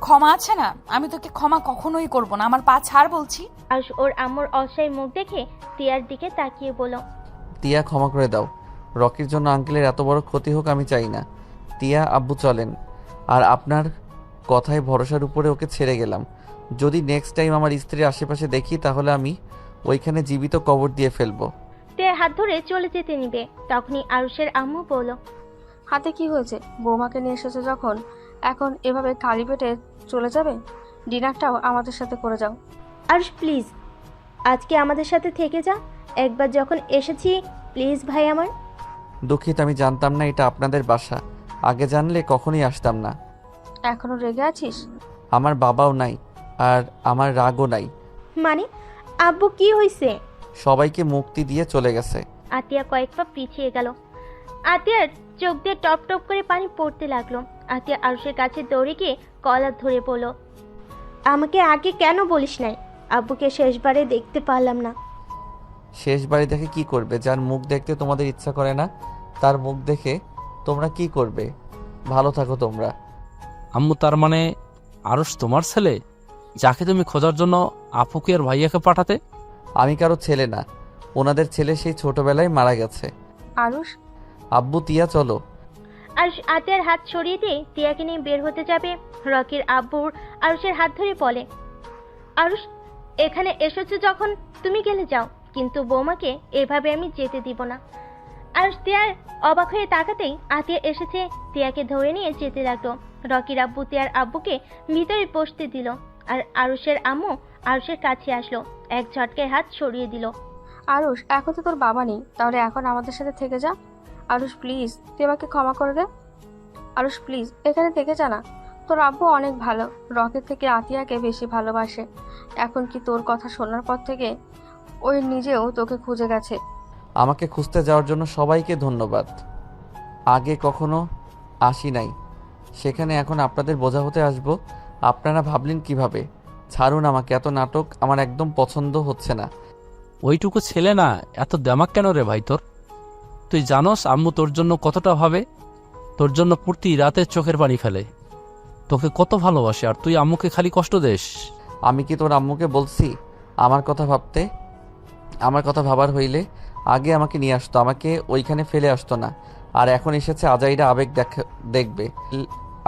ক্ষমা আছে না? আমি তোকে ক্ষমা কখনোই করব না। আমার পা ছাড় বলছি। আরুষ ওর আম্মুর অসহায় মুখ দেখে তিয়ার দিকে তাকিয়ে বলল, তিয়া ক্ষমা করে দাও। রকির জন্য আঙ্কেলের এত বড় ক্ষতি হোক আমি চাই না। তিয়া, আব্বু চলেন। আর আপনার কথায় ভরসার উপরে ওকে ছেড়ে গেলাম। যদি নেক্সট টাইম আমার স্ত্রীর আশেপাশে দেখি তাহলে আমি ওইখানে জীবিত কবর দিয়ে ফেলবো। তিয়ার হাত ধরে চলে যেতে নিবে, তখনই আরুষের আম্মু বলল, হাতে কি হয়েছে? বৌমাকে নিয়ে এসেছে যখন, এখন এভাবে খালি পেটে চলে যাবে? ডিনারটাও আমাদের সাথে করে যাও। আরুষ প্লিজ, আজকে আমাদের সাথে থেকে যা। একবার যখন এসেছি, প্লিজ ভাই আমার। দুঃখিত, আমি জানতাম না এটা আপনাদের বাসা। আগে জানলে কখনোই আসতাম না। এখনো রেগে আছিস? আমার বাবাও নাই, আর আমার রাগও নাই। মানে আব্বু কি হয়েছে? সবাইকে মুক্তি দিয়ে চলে গেছে। আতিয়া কয়েক পা পিছিয়ে গেল। আতিয়ার চোখ দিয়ে টপ টপ করে পানি পড়তে লাগলো। আতিয়া আরুষের কাছে দৌড়ে গিয়ে কলার ধরে বলল, আমাকে আগে কেন বলিস নাই? আব্বুকে শেষবারে দেখতে পারলাম না। শেষ বাড়ি দেখে কি করবে? যার মুখ দেখতে তোমাদের ইচ্ছা করে না তার মুখ দেখে তোমরা কি করবে? ভালো থাকো তোমরা। আম্মু, তার মানে আরুষ তোমার ছেলে, যাকে তুমি খোঁজার জন্য আপুকে আর ভাইয়াকে পাঠাতে? আমি কারো ছেলে না, ওনাদের ছেলে সেই ছোটবেলায় মারা গেছে। আরুষ, আব্বু তিয়া চলো। আরুষ আতিয়ার হাত সরিয়ে দিয়ে তিয়াকে নিয়ে বের হতে যাবে। রকির আব্বুর আরুষের হাত ধরে বলে, আরুষ, এখানে এসেছো যখন তুমি গেলে যাও, কিন্তু বৌমাকে এভাবে আমি যেতে দিব না। আরুষ তিয়ার অবাক হয়ে তাকাতেই আতিয়া এসেছে, তিয়াকে ধরে নিয়ে যেতে লাগলো। রকির আব্বু তিয়ার আব্বুকে ভিতরে বসতে দিল, আর আরুষের আম্মু আরুষের কাছে আসলো, এক ঝটকায় হাত সরিয়ে দিল। আরুষ, এখন তো তোর বাবা নেই, তাহলে এখন আমাদের সাথে থেকে যা। আরুষ প্লিজ, তুই আমাকে ক্ষমা করে দে। আরুষ প্লিজ, এখানে থেকে যা না। তোর আব্বু অনেক ভালো, রকের থেকে আতিয়াকে বেশি ভালোবাসে। এখন কি তোর কথা শোনার পর থেকে ওই নিজেও তোকে খুঁজে গেছে। আমাকে খুঁজতে যাওয়ার জন্য সবাইকে ধন্যবাদ। আগে কখনো আসি নাই, সেখানে এখন আপনাদের বোঝা হতে আসবো। আপনারা ভাবলেন কিভাবে? ছাড়ুন আমাকে, এত নাটক আমার একদম পছন্দ হচ্ছে না। ওইটুকু ছেলে না, এত দেমাক কেন রে ভাই তোর? তুই জানোস আম্মু তোর জন্য কতটা ভাবে, তোর জন্য প্রতি রাতে চোখের পানি ফেলে, তোকে কত ভালোবাসে, আর তুই আম্মুকে খালি কষ্ট দেস। আমি কি তোর আম্মুকে বলছি আমার কথা ভাবতে? আমার কথা ভাবার হইলে আগে আমাকে নিয়ে আসতো, আমাকে ওইখানে ফেলে আসতো না। আর এখন এসেছে আজাইরা আবেগ দেখবে,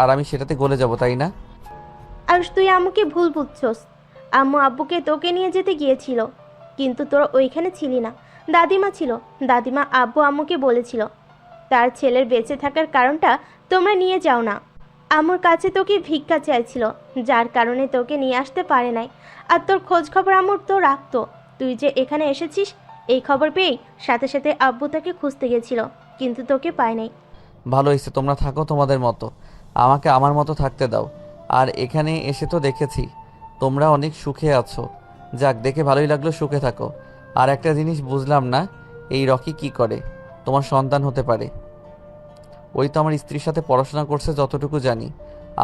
আর আমি সেটাতে গলে যাব, তাই না? আরুষ, তুই আম্মুকে ভুল বুঝছস। আম্মু আব্বুকে তোকে নিয়ে যেতে গিয়েছিল, কিন্তু তোরা ওইখানে ছিলি না। দাদিমা ছিল, দাদিমা আব্বু আম্মুকে বলেছিল তার ছেলের বেঁচে থাকার কারণটা তোমরা নিয়ে যাও না। আম্মুর কাছে তোকে ভিক্ষা চাইছিল, যার কারণে তোকে নিয়ে আসতে পারে নাই। আর তোর খোঁজ খবর আম্মুর তো রাখতো। তুই যে এখানে এসেছিস এই খবর পেয়েই সাথে সাথে আব্বু তোকে খুঁজতে গেছিল, কিন্তু তোকে পায় নাই। ভালো হয়েছে, তোমরা থাকো তোমাদের মতো, আমাকে আমার মতো থাকতে দাও। আর এখানে এসে তো দেখেছি তোমরা অনেক সুখে আছো। যাক, দেখে ভালোই লাগলো, সুখে থাকো। আর একটা জিনিস বুঝলাম না, এই রকি কি করে? তোমার সন্তান হতে পারে। ওই তো আমার স্ত্রীর সাথে পড়াশোনা করছে যতটুকু জানি।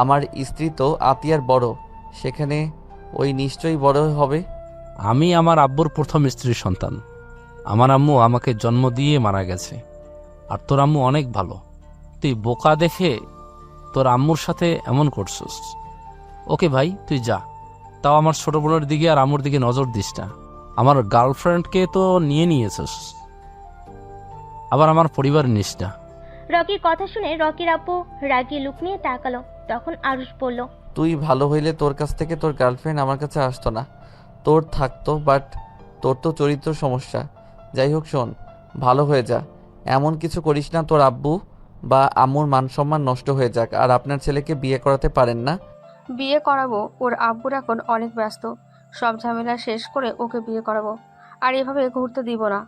আমার স্ত্রী তো আতিয়ার বড়, সেখানে ওই নিশ্চয়ই বড় হবে। আমি আমার আব্বুর প্রথম স্ত্রীর সন্তান। আমার আম্মু আমাকে জন্ম দিয়ে মারা গেছে, আর তোর আম্মু অনেক ভালো। তুই বোকা দেখে তোর আম্মুর সাথে এমন করছিস। ওকে ভাই, তুই যা। তাও আমার ছোট বোনের দিকে আর আম্মুর দিকে নজর দিস না। আমার গার্লফ্রেন্ডকে তো নিয়ে নিয়েছিস, আবার আমার পরিবার নিস না। রকির কথা শুনে রকির আব্বু রাগী লুক নিয়ে তাকালো। তখন আরুষ বলল, তুই ভালো হইলে তোর কাছ থেকে তোর গার্লফ্রেন্ড আমার কাছে আসতো না, তোর থাকতো। বাট তোর তো চরিত্র সমস্যা। যাই হোক শোন, ভালো হয়ে যা, এমন কিছু করিস না তোর আব্বু বা আম্মুর মান সম্মান নষ্ট হয়ে যাক। আর আপনার ছেলেকে বিয়ে করাতে পারেন না? বিয়ে করাবো, ওর আব্বুর এখন অনেক ব্যস্ত। সব ঝামেলা শেষ করে ওকে বিয়ে করাবো, আর এভাবে ঘুরতে দিব না।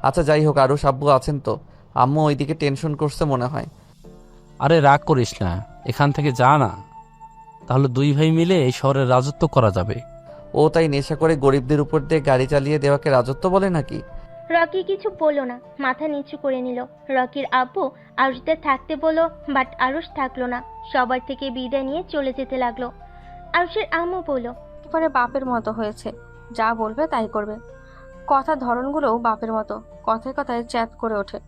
আচ্ছা যাই হোক, আরও আব্বু আছেন তো? আম্মু ওইদিকে টেনশন করছে মনে হয়। আরে রাগ করিস না, এখান থেকে যা না, তাহলে দুই ভাই মিলে এই শহরের রাজত্ব করা যাবে। ও তাই নেশা করে গরিবদের উপর দিয়ে গাড়ি চালিয়ে দেওয়াকে রাজত্ব বলে নাকি? রকি কিছু বলল না, মাথা নিচু করে নিল। রকির আব্বু আরুষদের থাকতে বলল, বাট আরুষ থাকলো না, সবার থেকে বিদায় নিয়ে চলে যেতে লাগলো। আরুষের আম্মু বলল, এবারে বাপের মতো হয়েছে, যা বলবে তাই করবে। কথার ধরনগুলোও বাপের মতো, কথায় কথায় চ্যাট করে ওঠে।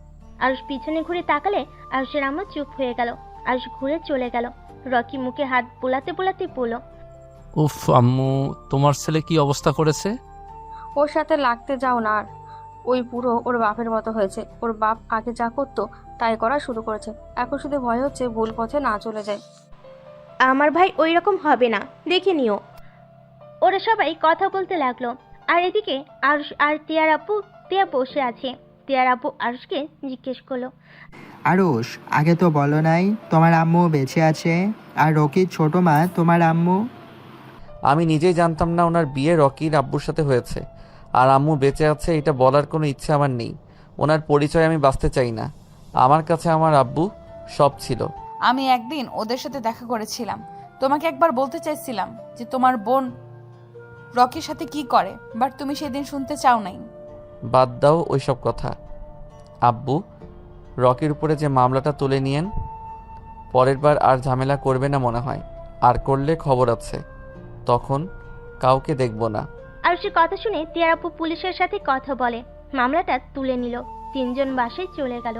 আরুষ পিছনে ঘুরে তাকালে আরুষের আম্মু চুপ হয়ে গেল। আরুষ ঘুরে চলে গেল। রকি মুখে হাত বোলাতে বোলাতে বলল, উফ আম্মু, তোমার ছেলে কি অবস্থা করেছে? ওর সাথে লাগতে যাও না আর। ওই পুরো ওর বাপের মতো হয়েছে। ওর বাপ আগে যা করতো তাই করা শুরু করেছে। এখন শুধু ভয় হচ্ছে ভুল পথে না চলে যায়। আমার ভাই ওই রকম হবে না, দেখে নিও। ওরা সবাই কথা বলতে লাগলো। আর এদিকে আরুষ আর তিয়ার আপু বসে আছে। তিয়ার আপু আরুষকে জিজ্ঞেস করলো, আরুষ, আগে তো বলো নাই তোমার আম্মু বেঁচে আছে, আর রকির ছোট মা তোমার আম্মু। আমি নিজেই জানতাম না ওনার বিয়ে রকির আব্বুর সাথে হয়েছে, আর আম্মু বেঁচে আছে এটা বলার কোনো ইচ্ছে আমার নেই। ওনার পরিচয় আমি বাঁচতে চাই না। আমার কাছে আমার আব্বু সব ছিল। আমি একদিন ওদের সাথে দেখা করেছিলাম। তোমাকে একবার বলতে চাইছিলাম যে তোমার বোন রকির সাথে কি করে, বাট তুমি সেদিন শুনতে চাও নাই। বাদ দাও ওইসব কথা। আব্বু রকির উপরে যে মামলাটা তুলে নিয়েন, পরের বার আর ঝামেলা করবে না মনে হয়। আর করলে খবর আছে, তখন কাউকে দেখব না। আরুষের কথা শুনে তিয়ার আপু পুলিশের সাথে কথা বলে মামলাটা তুলে নিল। 3জন বাসায় চলে গেল।